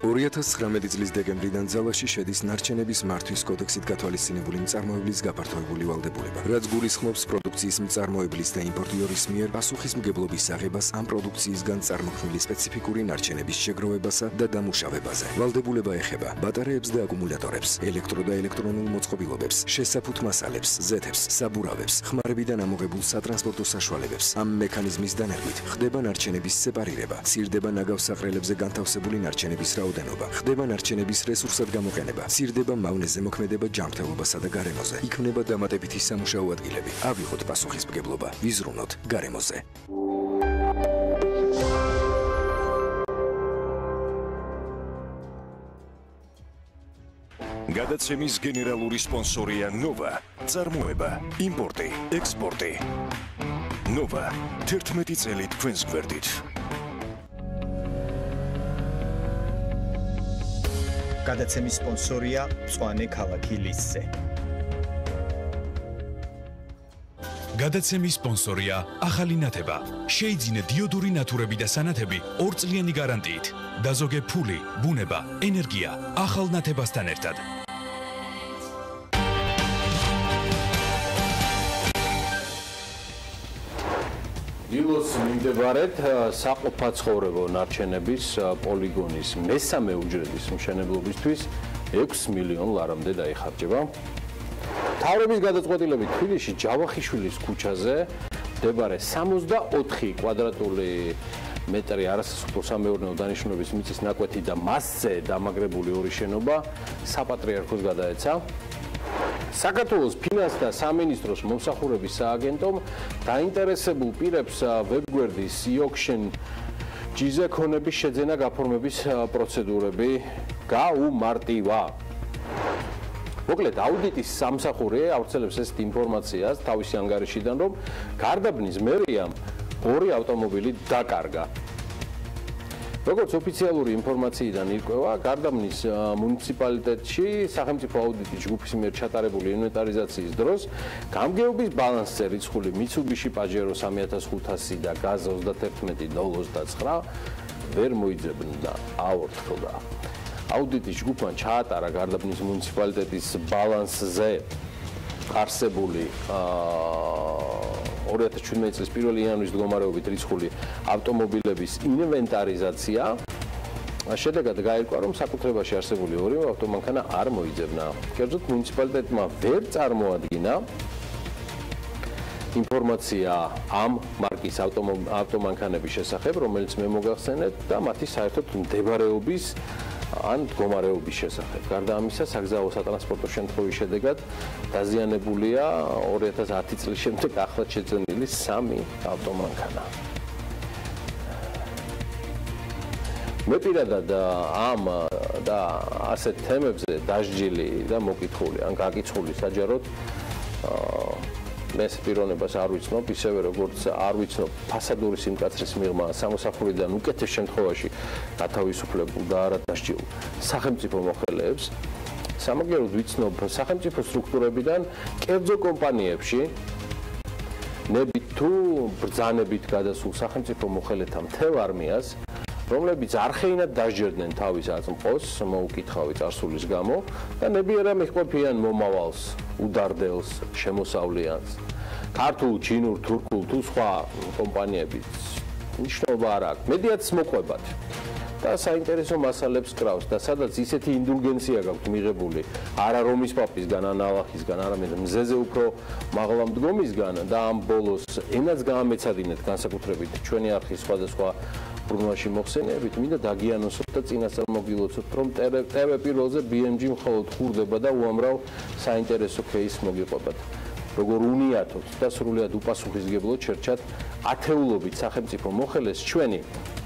2019 წლის დეკემბრიდან ძალაში შედის ნარჩენების მართვის კოდექსით გათვალისწინებული მწარმოებლის გაფართოებული ვალდებულება, რაც გულისხმობს პროდუქციის მწარმოებლის და იმპორტიორის მიერ პასუხისმგებლობის აღებას ამ პროდუქციისგან წარმოქმნილი სპეციფიკური ნარჩენების შეგროვებასა და დამუშავებაზე. ვალდებულება ეხება ბატარეებს და აკუმულატორებს, ელექტრო და ელექტრონულ მოწყობილობებს, შესაფუთ მასალებს, ზეთებს, საბურავებს, ხმარებიდან ამოღებულ სატრანსპორტო საშუალებებს. ამ მექანიზმის დანერგვით ხდება ნარჩენების სეპარირება, ცირდება ნაგავსაყრელებზე განთავსებული ნარჩენების რაოდენობა, ხდება ნარჩენების რესურსად გამოყენება, ცირდება მავნეზე მოქმედება ჯანმრთელობასა და გარემოზე, იქმნება დამატებითი სამუშაო ადგილები. ავიღოთ პასუხისმგებლობა, ვიზრუნოთ გარემოზე. გადაცემის გენერალური სპონსორია ნოვა, წარმოება, იმპორტი, ექსპორტი. ნოვა, 11 წელი თქვენს გვერდით. გადაცემის სპონსორია მწვანე ქალაქი ლისზე. გადაცემის სპონსორია ახალი ნათება. შეიძინე დიოდური ნათურები და სანათები 2 წლიანი გარანტიით. დაზოგე ფული, ბუნება, ენერგია ახალ ნათებასთან ერთად. დილოს მიმდებარედ საყოფაცხოვრებო ნარჩენების პოლიგონის მესამე უჯრედის მშენებლობისთვის 6 მილიონ ლარამდე დაიხარჯება. მთავრობის გადაწყვეტილებით თბილისში ჯავახიშვილის ქუჩაზე მდებარე 64 კვადრატული მეტრი არასასოფლო-სამეურნეო დანიშნულების მიწის ნაკვეთი და მასზე დამაგრებული ორი შენობა საპატრიარქოს გადაეცა. საქართველოს ფინანსთა სამინისტროს მომსახურების სააგენტომ დაინტერესებულ პირებს ვებგვერდის e-auction ჯიზე ქონების შეძენა გაფორმების პროცედურები გაუმარტივა. მოკლედ აუდიტის სამსახური ავრცელებს ეს ინფორმაციას თავისი ანგარიშიდან, რომ გარდაბნის მერიამ 2 ავტომობილი დაკარგა. როგორც ოფიციალური ინფორმაციიდან ირკვევა, გარდაბნის მუნიციპალიტეტში სახელმწიფო აუდიტის ჯგუფის მიერ ჩატარებული ინვენტარიზაციის დროს გამგეობის ბალანსზე რიცხული Mitsubishi Pajero 3500 და GAZ 3109 ვერ მოიძებნა, აორთქლდა. აუდიტის ჯგუფმა ჩაატარა გარდაბნის მუნიციპალიტეტის ბალანსზე არსებული 2017 წლის 1 იანვრის მდგომარეობით რიცხული ავტომობილების ინვენტარიზაცია. შედეგად გაირკვა, რომ საკუთრებაში არსებული 2 ავტომანქანა არ მოიძებნა. კერძოდ მუნიციპალიტეტმა ვერ წარმოადგინა ინფორმაცია ამ მარკის ავტომანქანების შესახებ, რომელიც მე მოგახსენეთ და მათი საერთოდ მდებარეობის ან მდგომარეობის შესახებ. გარდა ამისა, საგზაო სატრანსპორტო შემთხვევის შედეგად დაზიანებულია 2010 წლის შემდეგ ახლად შეძენილი 3 ავტომანქანა. მე პირადად ამ და ასეთ თემებზე დასჯილი და მოკითხული ან გაკიცხული საჯაროდ მეს პიროვნებას არ ვიცნობ, ისევე როგორც არ ვიცნობ ფასადური სიმკაცრის მიღმა სამოსახურიდან უკეთეს შემთხვევაში გათავისუფლებულ და არადასჯილ სახელმწიფო მოხელეებს. სამაგიეროდ ვიცნობ სახელმწიფო სტრუქტურებიდან კერძო კომპანიებში ნებით თუ ბრძანებით გადასულ სახელმწიფო მოხელეთა მთელ არმიას, რომლებიც არხეინად დასჯერდნენ თავის აწმყოს მოუკითხავი წარსულის გამო და ნებიერა მიჰყვებიან მომავალს, უდარდელს, შემოსავლიანს. ქართულ, ჩინურ, თურქულ თუ სხვა კომპანიებიც მნიშვნელობა არ აქვს. მედიაც მოყვებათ და საინტერესო მასალებს კრავს და სადაც ისეთი ინდულგენცია გაქვთ მიღებული არა რომის პაპისგან, ან ალაჰისგან, არამედ მზეზე უფრო მაღლა მდგომისგან და ამ ბოლოს ენაც გაამეცადინეთ განსაკუთრებით ჩვენი არხის სხვადასხვა ბრუნვაში მოხსენიებით, მინდა დაგიანოსოთ და წინასწარ მოგილოცოთ, რომ TV პირველზე BMG მხოლოდ ხურდება და უამრავ საინტერესო кейს მოგიყვებათ. როგორ უნიათოთ და სრულად უპასუხისმგებლოდ შერჩათ ათეულობით სახელმწიფო მოხელეს ჩვენი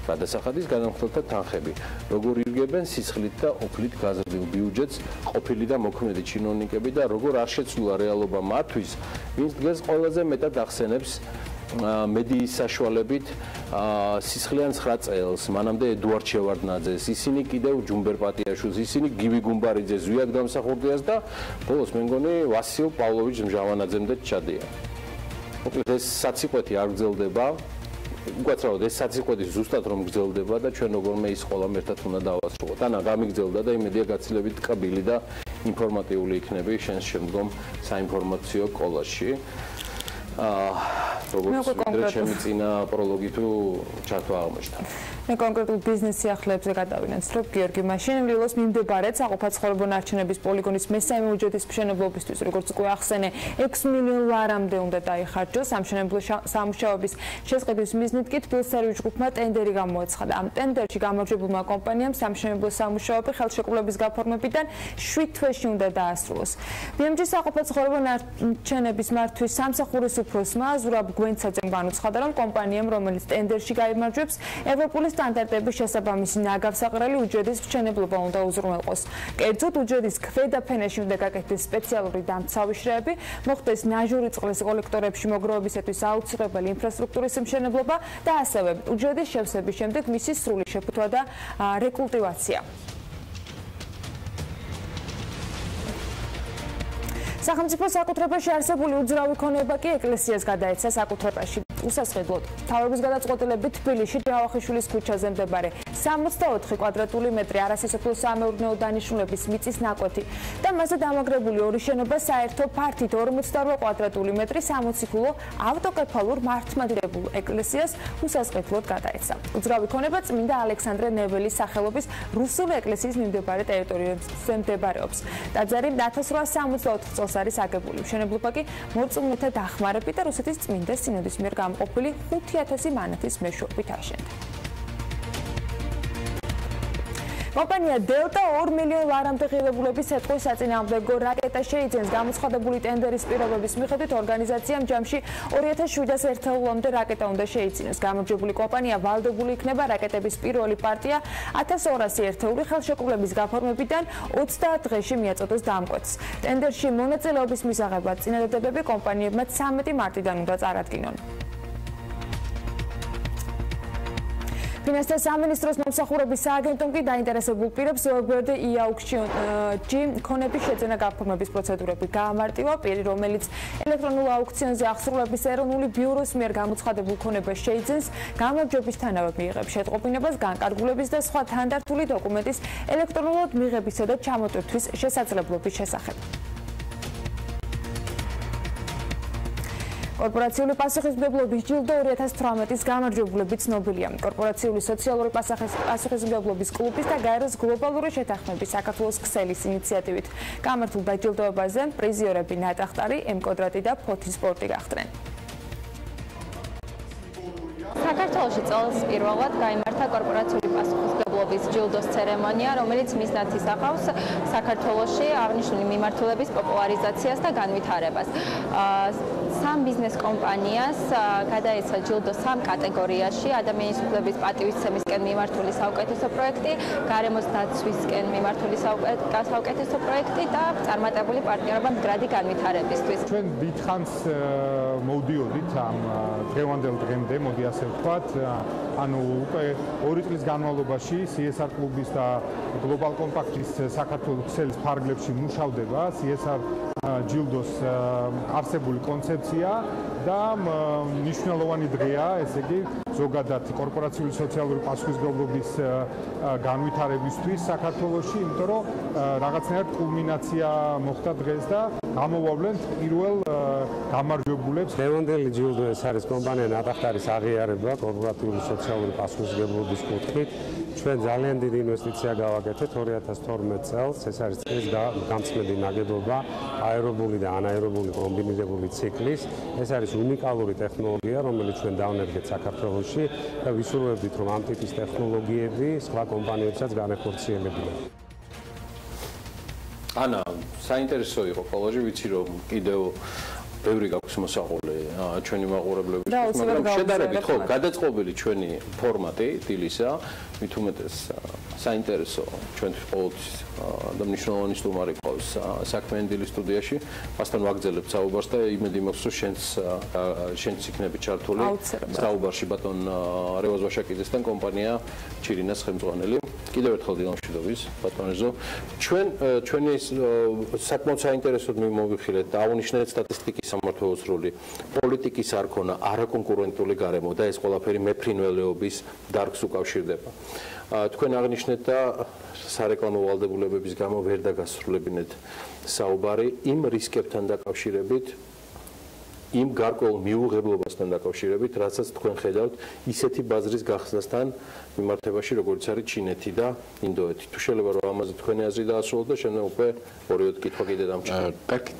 გადასახადის განამხილთა თანხები, როგორ ირგებენ სისხლით და ოფლით გაზრდილ ბიუჯეტს ყოფილი და მოქმედი ჩინოვნიკები და როგორ არ შეცვლილა რეალობა მათთვის, ვინც დღეს ყველაზე მეტად ახსენებს მედიის საშუალებით სისხლიან 9 წელს, მანამდე ედუარდ შევარდნაძეს, ისინი კიდევ ჯუმბერ პატიაშვილს, ისინი გივი გუმბარიძეს, ზვიად გამსახურდიას და ბოლოს მე მგონი ვასილ პავლოვიჩ მჟავანაძემდე ჩადიან. მოკლედ ეს საწიყვეთი არ გრძელდება. უგაცრავად ეს საწიყვეთი ზუსტად რომ გრძელდება და ჩვენ როგორმე ის ყველამ ერთად უნდა დავასრულოთ. ანა გამიგრძელდა და იმედია გაცილებით კაბილი და ინფორმატიული იქნება შენს შემდგომ საინფორმაციო კოლაჟში. როგორც ჩემი წინა პროლოგი თუ ჩათვა აღმოჩნდა. მე კონკრეტულ ბიზნეს სიახლეებზე გადავინაცვლებ გიორგი მაშინ ვილოს მიმდებარედ საყოფა ცხოვრება ნარჩენების პოლიგონის მესამე უჯრედის მშენებლობისთვის როგორც უკვე ახსენე 6 მილიონ ლარამდე უნდა დაიხარჯოს სამშენებლო სამუშაოების შესყიდვის მიზნით კი თბილისური ჯგუფმა ტენდერი გამოაცხადა. ამ ტენდერში გამარჯვებულმა კომპანიამ სამშენებლო სამუშაოები ხელშეკრულების გაფორმებიდან 7 თვეში უნდა დაასრულოს. BMG საყოფა ცხოვრება ნარჩენების მართვის სამსახურის უფროსმა ზურაბ გვენცაძემ განუცხადა, რომ კომპანიამ, რომელიც ტენდერში გაიმარჯვებს, ევროპული სტანდარტების შესაბამისი ნაგავსაყრელი უჯრედის მშენებლობა უნდა უზრუნველყოს. კერძოდ, უჯრედის ქვედა ფენაში უნდა გაკეთდეს სპეციალური დამცავი შრეები, მოხდეს ნაჟური წყლის კოლექტორებში მოგროვებისათვის აუცილებელი ინფრასტრუქტურის მშენებლობა და ასევე უჯრედის შევსების შემდეგ მისი სრული შეფუთვა და რეკულტივაცია. სახელმწიფო საკუთრებაში არსებული უძრავი ქონება კი ეკლესიას გადაეცა საკუთრებაში. უსასყიდლოდ თავების გადაწყვეტილებით თბილისში ჯავახიშვილის ქუჩაზე მდებარე 64 კვადრატული მეტრი არასასოფლო სამეურნეო დანიშნულების მიწის ნაკვეთი და მასზე დამაგრებული ორი შენობა საერთო ფართით 48 კვადრატული მეტრი სამოციქულო ავტოკეფალურ მართლმადიდებულ ეკლესიას უსასყიდლოდ გადაეცა. უძრავი ქონება წმინდა ალექსანდრე ნეველის სახელობის რუსული ეკლესიის მიმდებარე ტერიტორიებზე მდებარეობს. ტაძარი 1864 წელს არის აგებული. მშენებლობა კი მორწმუნეთა დახმარებით და რუსეთის წმინდა სინოდის მიერ ყოფილი 5000 მანათის მეშვეობით აშენდა. კომპანია დელტა 2 მილიონ ლარამდე ღირებულების სეტყვის საწინააღმდეგო რაკეტა შეიძენს. გამოცხადებული ტენდერის პირობების მიხედვით ორგანიზაციამ ჯამში 2700 ერთეულამდე რაკეტა უნდა შეიძინოს. გამარჯვებული კომპანია ვალდებული იქნება რაკეტების პირველი პარტია 1200 ერთეული ხელშეკრულების გაფორმებიდან 30 დღეში მიაწოდოს დამკვეთს. ტენდერში მონაწილეობის მისაღებად წინადადებები კომპანიებმა 13 მარტიდან უნდა წარადგინონ. ფინანსთა სამინისტროს მომსახურების სააგენტომ კი დაინტერესებულ პირებს ვებერდე e-auction-ში ქონების შეძენა გაფორმების პროცედურები გაამარტივა. პირი, რომელიც ელექტრონულ აუქციონზე აღსრულების ეროვნული ბიუროს მიერ გამოცხადებულ ქონებას შეიძენს, გამარჯვებისთანავე მიიღებს შეტყობინებას განკარგულების და სხვა თანდართული დოკუმენტის ელექტრონულად მიღებისა და ჩამოტვირთვის შესაძლებლობის შესახებ. კორპორაციული პასუხისმგებლობის ჯილდო 2018-ის გამარჯვებულები ცნობილია. კორპორაციული სოციალური პასუხისმგებლობის კლუბის და გაეროს გლობალური შეთანხმების საქართველოს ქსელის ინიციატივით გამართულ დაჯილდოებაზე პრიზიორები ნატახტარი, ემკოდრატი და ფოთი სპორტი გახდნენ. საქართველოში წელს პირველად გაიმართა კორპორაციული პასუხისმგებლობის ჯილდოს ცერემონია, რომელიც მიზნად ისახავს საქართველოში აღნიშნული მიმართულების პოპულარიზაციას და განვითარებას. სამ ბიზნეს კომპანიას გადაეცა ჯილდო სამ კატეგორიაში: ადამიანის უფლების პატივისცემისკენ მიმართული საუკეთესო პროექტი, გარემოს დაცვისკენ მიმართული საუკეთესო პროექტი და წარმატებული პარტნიორობა მდგრადი განვითარებისთვის. ჩვენ დიდხანს მოვდიოდით ამ დღევანდელ დღემდე, მოდი ასე ვთქვათ, ანუ უკვე 2 წლის განმავლობაში CSR კლუბის და გლობალ კომპაქტის საქართველოს ქსელის ფარგლებში მუშავდება CSR ჯილდოს არსებული კონცეფცია და მნიშვნელოვანი დღეა, ესე იგი, ზოგადად კორპორაციული სოციალური პასუხისმგებლობის განვითარებისთვის საქართველოში, იმიტომ რომ რაღაცნაირად კულმინაცია მოხდა დღეს და გამოვავლენთ პირველ გამარჯვებულებს. დღევანდელი ჯილდო ეს არის კომპანია ნატახტარის აღიარება კორპორაციული სოციალური პასუხისმგებლობის კუთხით. ჩვენ ძალიან დიდი ინვესტიცია გავაკეთეთ 2012 წელს. ეს არის წლის გამწმენდი ნაგებობა, აერობული და ანაერობული კომბინირებული ციკლის. ეს არის უნიკალური ტექნოლოგია, რომელიც ჩვენ დავნერგეთ საქართველოში და ვისურვებდით, რომ ამ ტიპის ტექნოლოგიები სხვა კომპანიებსაც განეხორციელებინა. ანა, საინტერესო იყო კოლაჟი, ვიცი რომ კიდევ ბევრი გაქვს მოსაყოლე ჩვენი მაყურებლების, მაგრამ შედარებით ხო გადაწყობილი ჩვენი ფორმატი დილისა მით უმეტეს საინტერესო ჩვენთვის ყოველთვის და მნიშვნელოვანი სტუმარი ყავს საქმე ენდილის სტუდიაში. მასთან ვაგრძელებთ საუბარს და იმედი მაქვს, რომ შენც იქნები ჩართული საუბარში ბატონ რევაზ ვაშაკიძესთან კომპანია ჩირინას ხელმძღვანელი. კიდევ ერთხელ დილამშვიდობის ბატონო. ჩვენი საკმაოდ საინტერესოდ მივმოვიხილეთ და აღნიშნეთ სტატისტიკის სამმართველოს როლი, პოლიტიკის არქონა, არაკონკურენტული გარემო და ეს ყველაფერი მეფრინველეობის დარგს უკავშირდება. თქვენ აღნიშნეთ და სარეკლამო ვალდებულებების გამო ვერ დაგასრულებინეთ საუბარი იმ რისკებთან დაკავშირებით, იმ გარკვეულ მიუღებლობასთან დაკავშირებით, რასაც თქვენ ხედავთ ისეთი ბაზრის გახსნასთან მიმართებაში, როგორც არის ჩინეთი და ინდოეთი. თუ შეიძლება რომ ამაზე თქვენი აზრი დაასრულოთ და შემდეგ უკვე ორივე კითხვა კიდე დამჭირდება. კარგი.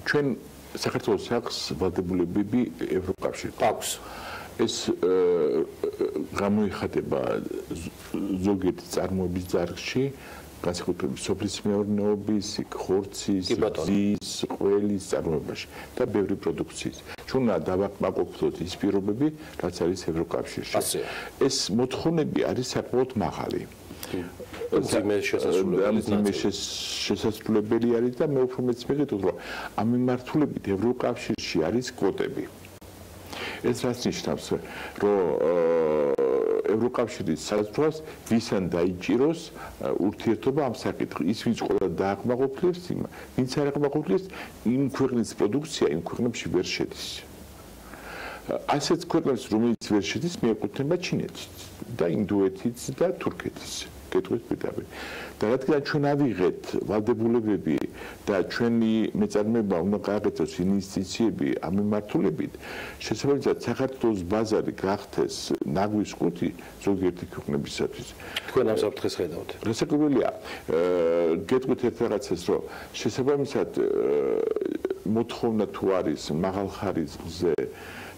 ჩვენ საქართველოს აქვს ვალდებულებები ევროკავშირთან. აქვს. ეს გამოიხატება ზოგიერთი წარმოების დარგში, განსაკუთრებით სოფლის მეურნეობის, ხორცის, ძის, ყველის წარმოებაში და ბევრი პროდუქციის. ჩვენ დავაკმაყოფილოთ ის პირობები, რაც არის ევროკავშირში. ეს მოთხოვნები არის საკმაოდ მაღალი. შესაძლებელი არის და მე უფრო მეც მივიღეთ, რომ ამ მიმართულებით ევროკავშირში არის კვოტები. ეს რაც ნიშნავს, რომ ევროკავშირის საზღვრავს ვისან დაიჭიროს ურთიერთობა ამ საკითხში. ის ვინც ყველა დააკმაყოფილებს, ვინც არ აკმაყოფილებს, იმ ქვეყნის პროდუქცია იმ ქვეყნებში ვერ შედის. ასეთ ქვეყნებს, რომელიც ვერ შედის, მიეკუთვნება ჩინეთიც და ინდოეთიც და თურქეთიც. კეთვით პირდაპირ. და რადგან ჩვენ ავიღეთ ვალდებულებები და ჩვენი მეწარმეობა უნდა გააკეთოს ინვესტიციები ამ მიმართულებით, შესაბამისად საქართველოს ბაზარი გახდეს ნაგვის ყუთი ზოგიერთი ქვეყნებისათვის. თქვენ ამ საფრთხეს ხედავთ? რასაკვირველია, გეტყვით ერთ რაღაცას, რომ შესაბამისად მოთხოვნა თუ არის მაღალ ხარისხზე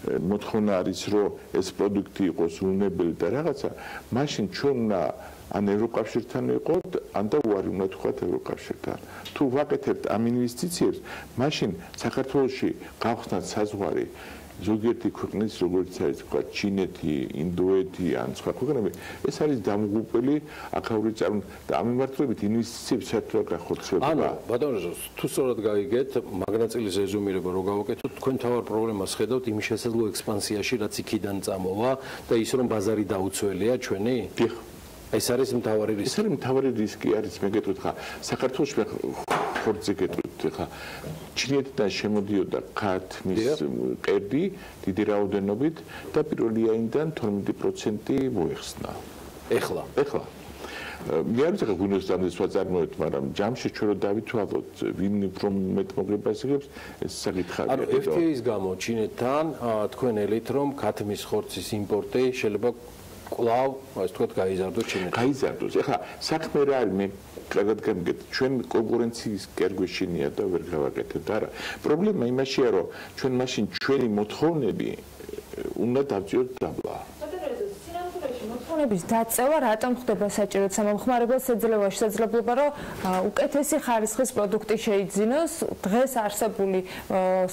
მოთხოვნა არის, რომ ეს პროდუქტი იყოს უნებელი და რაღაცა, მაშინ ჩვენ ან ევროკავშირთან ვიყოთ, ან და უარი უნდა თქვათ ევროკავშირთან. თუ ვაკეთებთ ამ ინვესტიციებს, მაშინ საქართველოში გავხსნათ საზღვარი ზოგიერთი ქვეყნის, როგორც არის თქვა ჩინეთი, ინდოეთი ან სხვა ქვეყნები, ეს არის დამღუპელი აქაური წარმოება და ამ მიმართულებით ინვესტიციებს საერთოდ გახორციელდება. ანუ ბატონო, თუ სწორად გაიგეთ, მაგნაწილის რეზუმირება რო გავაკეთოთ, თქვენ თავარ პრობლემას ხედავთ იმ შესაძლო ექსპანსიაში, რაც იქიდან წამოვა და ის რომ ბაზარი დაუცველია ჩვენი? დიახ. ეს არის მთავარი რისკი. ეს არის მთავარი რისკი არის, მე გეტყვით ხა, საქართველოს ხორცზე გეტყვით ხა, ჩინეთიდან შემოდიოდა ქართმის ყერდი დიდი რაოდენობით და პირველი აინდან 12% მოეხსნა. ეხლა მე არ ვიცი გუნდს დამდეს ვაწარმოებთ, მაგრამ ჯამში ჩვენ რო დავითვალოთ, ვინ უფრო მეტ მოგებას იღებს, ეს საკითხია. ანუ FTA-ის გამო ჩინეთთან თქვენ ელით რომ ქათმის ხორცის იმპორტი შეიძლება კვლავ, ასე ვთქვათ, გაიზარდოს ჩინეთში. გაიზარდოს. ეხლა საქმე რა არის, მე კარგად გამიგეთ, ჩვენ კონკურენციის კერგვეშინია და ვერ გავაკეთებთ, არა. პრობლემა იმაშია, რომ ჩვენ მაშინ ჩვენი მოთხოვნები უნდა დავწიოთ დაბლა. მოთხოვნების დაწევა რატომ ხდება საჭიროდ სამომხმარებელს შესაძლებლობა რომ უკეთესი ხარისხის პროდუქტი შეიძინოს დღეს არსებული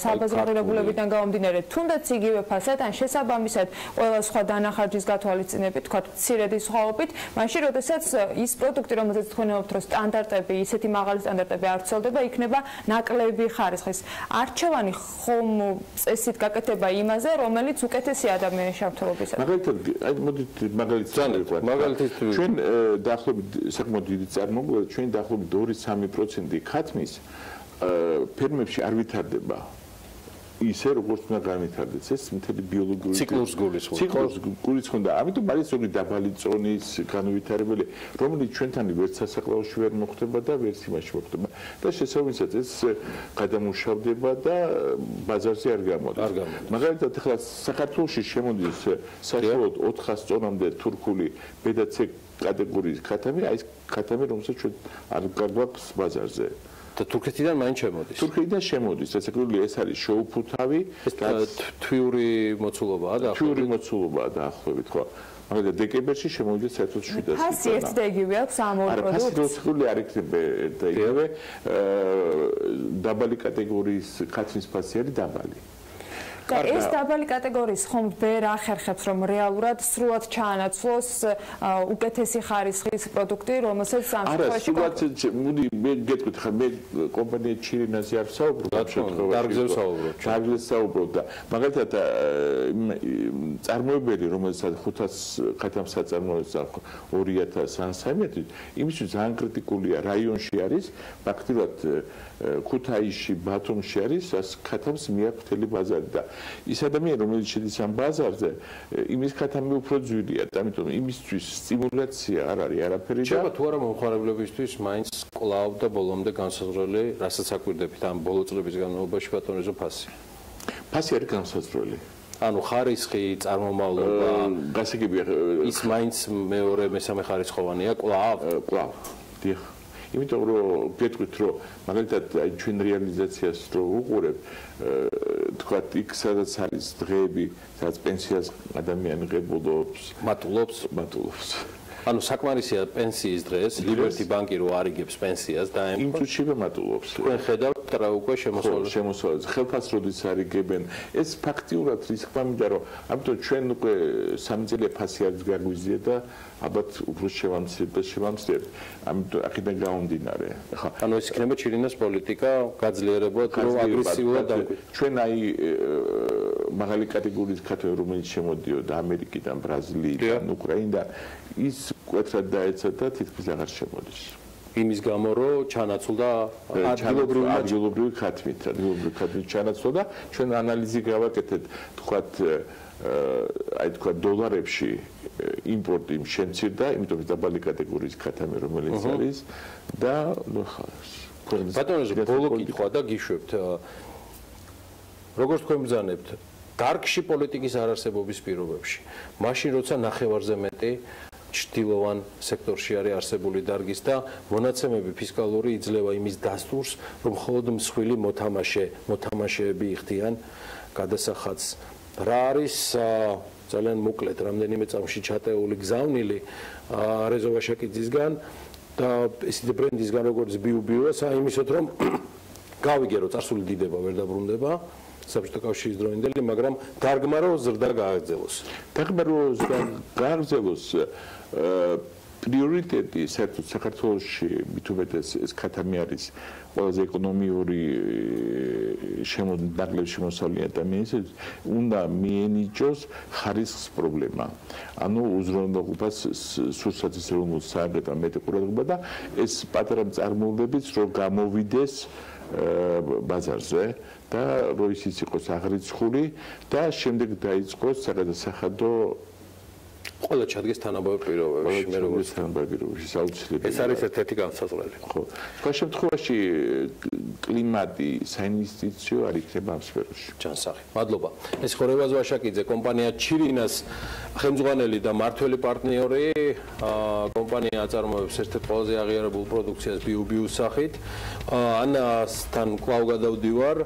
საბაზრო ღირებულებიდან გამომდინარე თუნდაც იგივე ფასად ან შესაბამისად ყველა სხვა დანახარჯის გათვალისწინებით თქვათ მცირედი სხვაობით მაშინ როდესაც ის პროდუქტი რომელზეც თქვენ ამბობთ რომ სტანდარტები ისეთი მაღალი სტანდარტები არ ვრცელდება იქნება ნაკლები ხარისხის არჩევანი ხომ წესით გაკეთება იმაზე რომელიც უკეთესი ადამიანის შემთხვევებისაა მაგალითად აი მოდით მაგალითად ჩვენ დაახლოებით საკმაოდ დიდი წარმოგვიდგება ჩვენ დაახლოებით 2-3% ქათმის ფერმებში არ ვითარდება ისე როგორც უნდა განვითარდეს ეს მთელი ბიოლოგიური ციკლურს გულისხმობდა ამიტომ არის ზოგი დაბალი წონის განვითარებელი რომელიც ჩვენთან ვერც სასაკლაოში ვერ მოხდება და ვერც იმაში მოხდება და შესაბამისად ეს გადამუშავდება და ბაზარზე არ გამოდის მაგალითად ახლა საქართველოში შემოდის საშუალოდ 400 წონამდე თურქული ბედაც კატეგორიის ქათამი აი ეს ქათამი რომელსაც ჩვენ არ გაგვაქვს ბაზარზე და თურქეთიდან მაინც შემოდის. თურქეთიდან შემოდის, რასაკვირველია ეს არის შოუფუთავი, თვიური მოცულობაა და თვიური მოცულობაა დაახლოებით, ხო. მაგრამ დეკემბერში შემოვიდა საერთოდ 700. ფასი ერთ და იგივე აქვს ამ ორ პროდუქტს. ფასი როცხული არ იქნება და იგივე დაბალი კატეგორიის ქათმის ფასი არის დაბალი. და ეს დაბალი კატეგორიის ხომ ვერ ახერხებს რომ რეალურად სრულად ჩაანაცვლოს უკეთესი ხარისხის პროდუქტი, რომელსაც ამ შემთხვევაში მოდი მე გეტყვით ხა მე კომპანია ჩირინაზე არ ვსაუბრობ ამ შემთხვევაში. დარგზე ვსაუბრობ და მაგალითად წარმოებელი რომელსაც 500 ხათამ საწარმოებს 2000-300 იმისთვის ძალიან კრიტიკულია რაიონში არის ფაქტობრივად ქუთაისში, ბათუმში არის ქათამს მიაქვთელი ბაზარი და ის ადამიანი რომელიც შედის ამ ბაზარზე იმის ქათამი უფრო ძვირია და ამიტომ იმისთვის სტიმულაცია არ არის არაფერი და შეიძლება თუ არა მომხმარებლებისთვის მაინც კლავ და ბოლომდე განსაზღვრელი რასაც აკვირდებით ამ ბოლო წლების განმავლობაში ბატონო ფასი. ფასი არის განსაზღვრელი. ანუ ხარისხი, წარმომავლობა, გასაგებია ის მაინც მეორე მესამე ხარისხოვანია კლავ. დიახ. იმიტომ რომ გეტყვით რომ მაგალითად აი ჩვენ რეალიზაციას რო უყურებ თქვა იქ სადაც არის დღეები სადაც პენსიას ადამიანი ღებულობს მატულობს ანუ საკმარისია პენსიის დღეს ლიბერტი ბანკი რო არიგებს პენსიას და იმ წუთში მატულობს თქვენ ხედავთ რა უკვე შემოსავლებს ხელფას როდის არიგებენ ეს ფაქტიურად რისკმა მინდა რომ ამიტომ ჩვენ უკვე 3 წელი ფასი არის გაგვიზია და ალბათ უფრო შევამცირებ ამიტომ აქედან გამომდინარე ხა ანუ ეს იქნება ჩირინას პოლიტიკა გაძლიერებულად რომ აგრესიულად ჩვენ აი მაღალი კატეგორიის ქართველი რომელიც შემოდიოდა ამერიკიდან ბრაზილიიდან უკრაინიდან ის კვეთრად დაეცა და თითქმის აღარ შემოდის იმის გამო რომ ჩანაცვლდა ადგილობრივი ქათმით ჩანაცვლდა და ჩვენ ანალიზი გავაკეთეთ თქვათ აი თქვა დოლარებში იმპორტი შემცირდა, იმიტომ რომ დაბალი კატეგორიის ქათამი რომელიც არის და ნუ ბატონო ბოლო კითხვა და გიშვებთ როგორც თქვენ ბრძანებთ დარგში პოლიტიკის არარსებობის პირობებში მაშინ როცა ნახევარზე მეტი ჩtildeოვან სექტორში არის არსებული დარგის და მონაცემები ფისკალური იძლევა იმის დასტურს რომ მხოლოდ მსხვილი მოთამაშეები იხდიან გადასახადს რა არის ძალიან მოკლედ რამდენიმე წამში ჩატეული გზავნილი რეზო ვაშაკიძისგან და ისეთი ბრენდისგან როგორც ბიუბიოს აიმისოთ რომ გავიგე რომ წარსული დიდება ვერ დაბრუნდება საბჭოთა კავშირის დროინდელი მაგრამ დარგმა რომ ზრდა გააგრძელოს პრიორიტეტი საერთოდ საქართველოში მithumetes ეს ქათამი არის ყველაზე ეკონომიური ნაკლებ შემოსავლიანი ადამიანის უნდა მიენიჭოს ხარისხის პრობლემა. ანუ უზრუნველყოფას სურსათის ეროვნულ სააგენტომ მეტი ყურადღება და ეს პატარა წარმოებებიც რომ გამოვიდეს ბაზარზე და რომ ისიც იყოს აღრიცხული და შემდეგ დაიწყოს საგადასახადო ყველა ჩადგეს თანაბარ პირობებში მე როგორც თანაბარ პირობებში საუცილებელი ეს არის ერთ-ერთი განსაზღვრელი ხო სხვა შემთხვევაში კლიმატი საინვესტიციო არ იქნება ამ სფეროში ჯანსაღი მადლობა ეს ხორევაზ ვაშაკიძე კომპანია ჩირინას ხელმძღვანელი და მართველი პარტნიორი კომპანია აწარმოებს ერთ-ერთ ყველაზე აღიარებულ პროდუქციას ბიუბიუს სახით ანასთან კვლავ გადავდივარ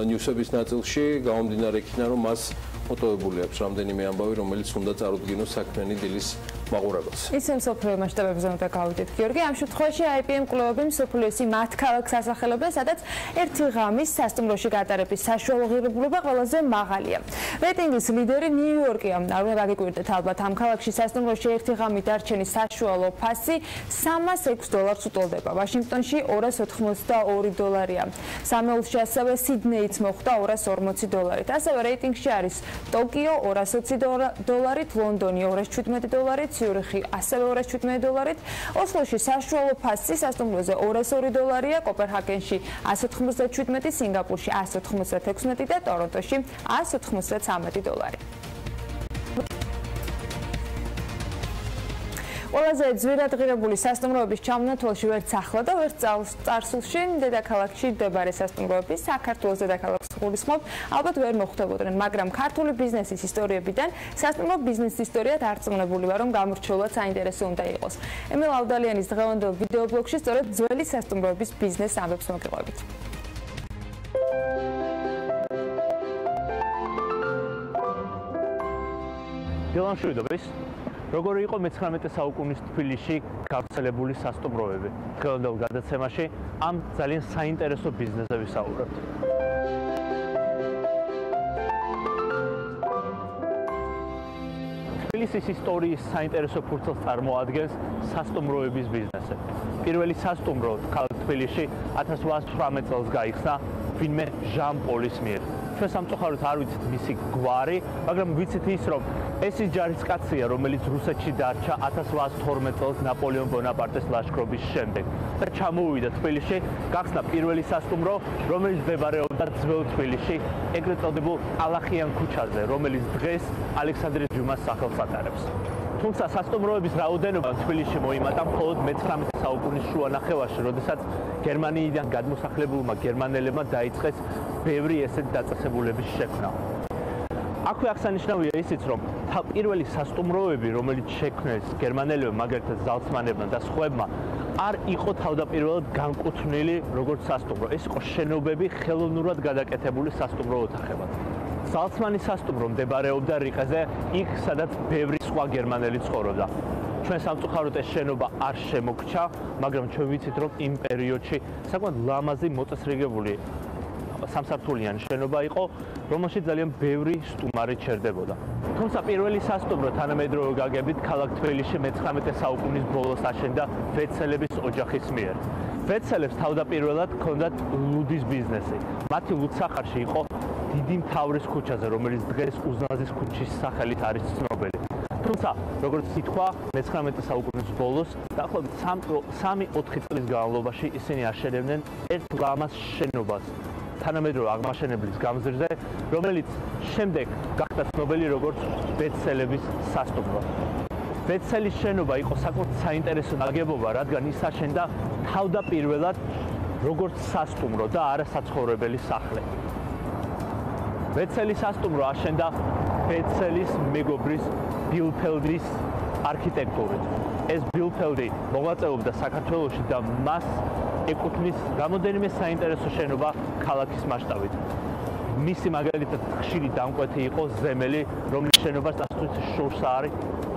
ნიუსების ნაწილში გამომდინარე იქიდან რომ მას მოტოვებული აქვს რამდენიმე ამბავი, რომელიც უნდა წარუდგინოს საქმიანი დილის მაყურებელს. ისე მსოფლიო მასშტაბებზე უნდა გავიდეთ, გიორგი. ამ შემთხვევაში IPM კვლევები მსოფლიოსი მათ ქალაქს ასახელებენ, სადაც ერთი ღამის სასტუმროში გატარების საშუალო ღირებულება ყველაზე მაღალია. რეიტინგის ლიდერი ნიუ-იორკია. არ უნდა გაგიკვირდეთ ალბათ, ამ ქალაქში სასტუმროში ერთი ღამის დარჩენის საშუალო ფასი $306 უტოლდება. ვაშინგტონში $282. სამეულში ასევე სიდნეიც მოხვდა $240. ასევე რეიტინგში არის ტოკიო $220, ლონდონი $217, ციურიხი ასევე $217, ოსლოში საშუალო ფასი სასტუმროზე $202, კოპენჰაგენში $197, სინგაპურში $196 და ტორონტოში $193. ყველაზე ძვირად ღირებული სასტუმროების ჩამონათვალში ვერც ახლა და ვერც წარსულში დედაქალაქში მდებარე სასტუმროები საქართველოს დედაქალაქს გულისხმობ ალბათ ვერ მოხვდებოდნენ, მაგრამ ქართული ბიზნესის ისტორიებიდან სასტუმრო ბიზნესის ისტორია დარწმუნებული ვარ, რომ გამორჩეულად საინტერესო უნდა იყოს. ემილ ავდალიანის დღევანდელ ვიდეობლოგში სწორედ ძველი სასტუმროების ბიზნეს ამბებს მოგიყვებით. დილამშვიდობის. როგორი იყო მე-19 საუკუნის თბილისში გავრცელებული სასტუმროები? დღევანდელ გადაცემაში ამ ძალიან საინტერესო ბიზნესზე ვისაუბრებთ. დღეს ის ისტორიის საინტერესო ფურცელს წარმოადგენს სასტუმროების ბიზნესზე. პირველი სასტუმრო ქალაქ თბილისში 1818 წელს გაიხსნა ვინმე ჟან პოლის მიერ. ჩვენ სამწუხაროდ არ ვიცით მისი გვარი, მაგრამ ვიცით ის, რომ ეს ის ჯარისკაცია, რომელიც რუსეთში დარჩა 1812 წელს ნაპოლეონ ბონაპარტეს ლაშქრობის შემდეგ და ჩამოვიდა თბილისში, გახსნა პირველი სასტუმრო, რომელიც მდებარეობდა ძველ თბილისში, ეგრეთ წოდებულ ალახიან ქუჩაზე, რომელიც დღეს ალექსანდრე ჯუმას სახელს ატარებს. თუმცა სასტუმროების რაოდენობა თბილისში მოიმატა მხოლოდ მე-19 საუკუნის შუანახევარში, როდესაც გერმანიიდან გადმოსახლებულმა გერმანელებმა დაიწყეს ბევრი ესეთ დაწესებულების შექმნა. აქვე აღსანიშნავია ისიც, რომ პირველი სასტუმროები, რომელიც შექმნეს გერმანელებმა, მაგალითად ზალცმანებმა და სხვებმა, არ იყო თავდაპირველად განკუთვნილი როგორც სასტუმრო. ეს იყო შენობები ხელოვნურად გადაკეთებული სასტუმრო ოთახებად. ზალცმანის სასტუმრო მდებარეობდა რიყეზე, იქ სადაც ბევრი სხვა გერმანელი ცხოვრობდა. ჩვენ სამწუხაროდ ეს შენობა არ შემოგჩა, მაგრამ ჩვენ ვიცით, რომ იმ პერიოდში საკმაოდ ლამაზი მოწესრიგებული სამსართულიანი შენობა იყო, რომელშიც ძალიან ბევრი სტუმარი ჩერდებოდა. თუმცა პირველი სასტუმრო თანამედროვე გაგებით ქალაქ თბილისში მე-19 საუკუნის ბოლოს აშენდა ვეცელების ოჯახის მიერ. ვეცელებს თავდაპირველად ჰქონდათ ლუდის ბიზნესი. მათი ლუდსახარში იყო დიდი მთავრის ქუჩაზე, რომელიც დღეს უზნაძის ქუჩის სახელით არის ცნობილი. თუმცა, როგორც ითქვა, მე-19 საუკუნის ბოლოს, დაახლოებით 3-4 წლის განმავლობაში ისინი აშენებდნენ ერთ ლამაზ შენობას თანამედროვე აღმაშენებლის გამზირზე, რომელიც შემდეგ გახდა ცნობილი როგორც ვეცელების სასტუმრო. ვეცელის შენობა იყო საკმაოდ საინტერესო ნაგებობა, რადგან ის აშენდა თავდაპირველად როგორც სასტუმრო და არა საცხოვრებელი სახლი. ვეცელის სასტუმრო აშენდა ვეცელის მეგობრის ბილფელდის არქიტექტურით. ეს ბილფელდი მოღვაწეობდა საქართველოში და მას ეკუთვნის რამოდენიმე საინტერესო შენობა ქალაქის მასშტაბით. მისი მაგალითად ხშირი დამკვეთი იყო ზემელი, რომლის შენობას დასწრით შორს არის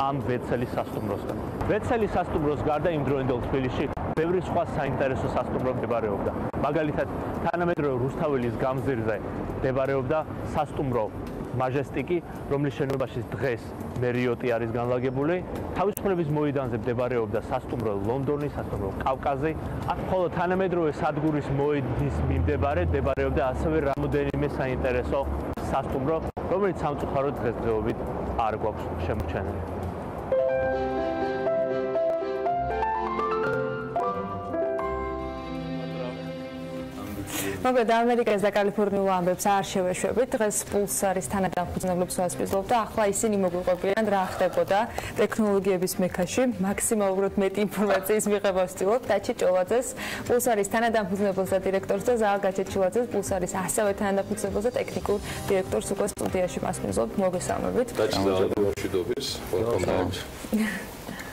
ამ ვეცელის სასტუმროსთან. ვეცელის სასტუმროს გარდა იმდროინდელ თბილისში ბევრი სხვა საინტერესო სასტუმრო მდებარეობდა. მაგალითად, თანამედროვე რუსთაველის გამზირზე მდებარეობდა სასტუმრო მაჟესტიკი, რომლის შენობაში დღეს მერიოტი არის განლაგებული. თავისუფლების მოედანზე მდებარეობდა სასტუმრო ლონდონი, სასტუმრო კავკაზი. ხოლო თანამედროვე სადგურის მოედნის მიმდებარე მდებარეობდა ასევე რამოდენიმე საინტერესო სასტუმრო, რომელიც სამწუხაროდ დღესდღეობით არ გვაქვს შემორჩენილი. მაგრამ ამერიკას და კალიფორნიულ ამბებს არ შევეშვებით. დღეს პულსარის თანადამფუძნებლებს ვასწავლობ და ახლა ისინი მოგვიყვებიან რა ხდებოდა ტექნოლოგიების მექაში. მაქსიმალურად მეტი ინფორმაციის მიღება ვცდილობ. დაჩი ჭოლაძეს, პულსარის თანადამფუძნებელს და დირექტორს და ზაალ გაჩეჩილაძეს, პულსარის ასევე თანადამფუძნებელს და ტექნიკურ დირექტორს უკვე სტუდიაში მასპინძლობ. მოგესალმებით. დაჩი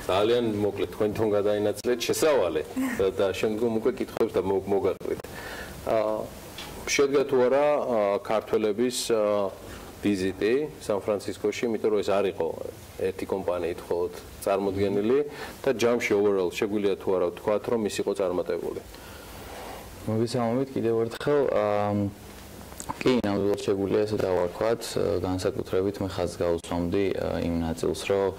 ძალიან მოკლედ თქვენთან გადაინაცვლეთ შესავალი და შემდგომ უკვე კითხვებს და მოგაყვეთ. შედგა თუ არა ქართველების ვიზიტი სან-ფრანცისკოში, იმიტომ რომ ეს არ იყო ერთი კომპანიით მხოლოდ წარმოდგენილი და ჯამში overall შეგვიძლია თუ არა ვთქვათ, რომ ის იყო წარმატებული. მოგესალმებით კიდევ ერთხელ. კი, ნამდვილად შეგვიძლია ესე დავარქვათ, განსაკუთრებით მე ხაზს გავუსვამდი იმ ნაწილს, რომ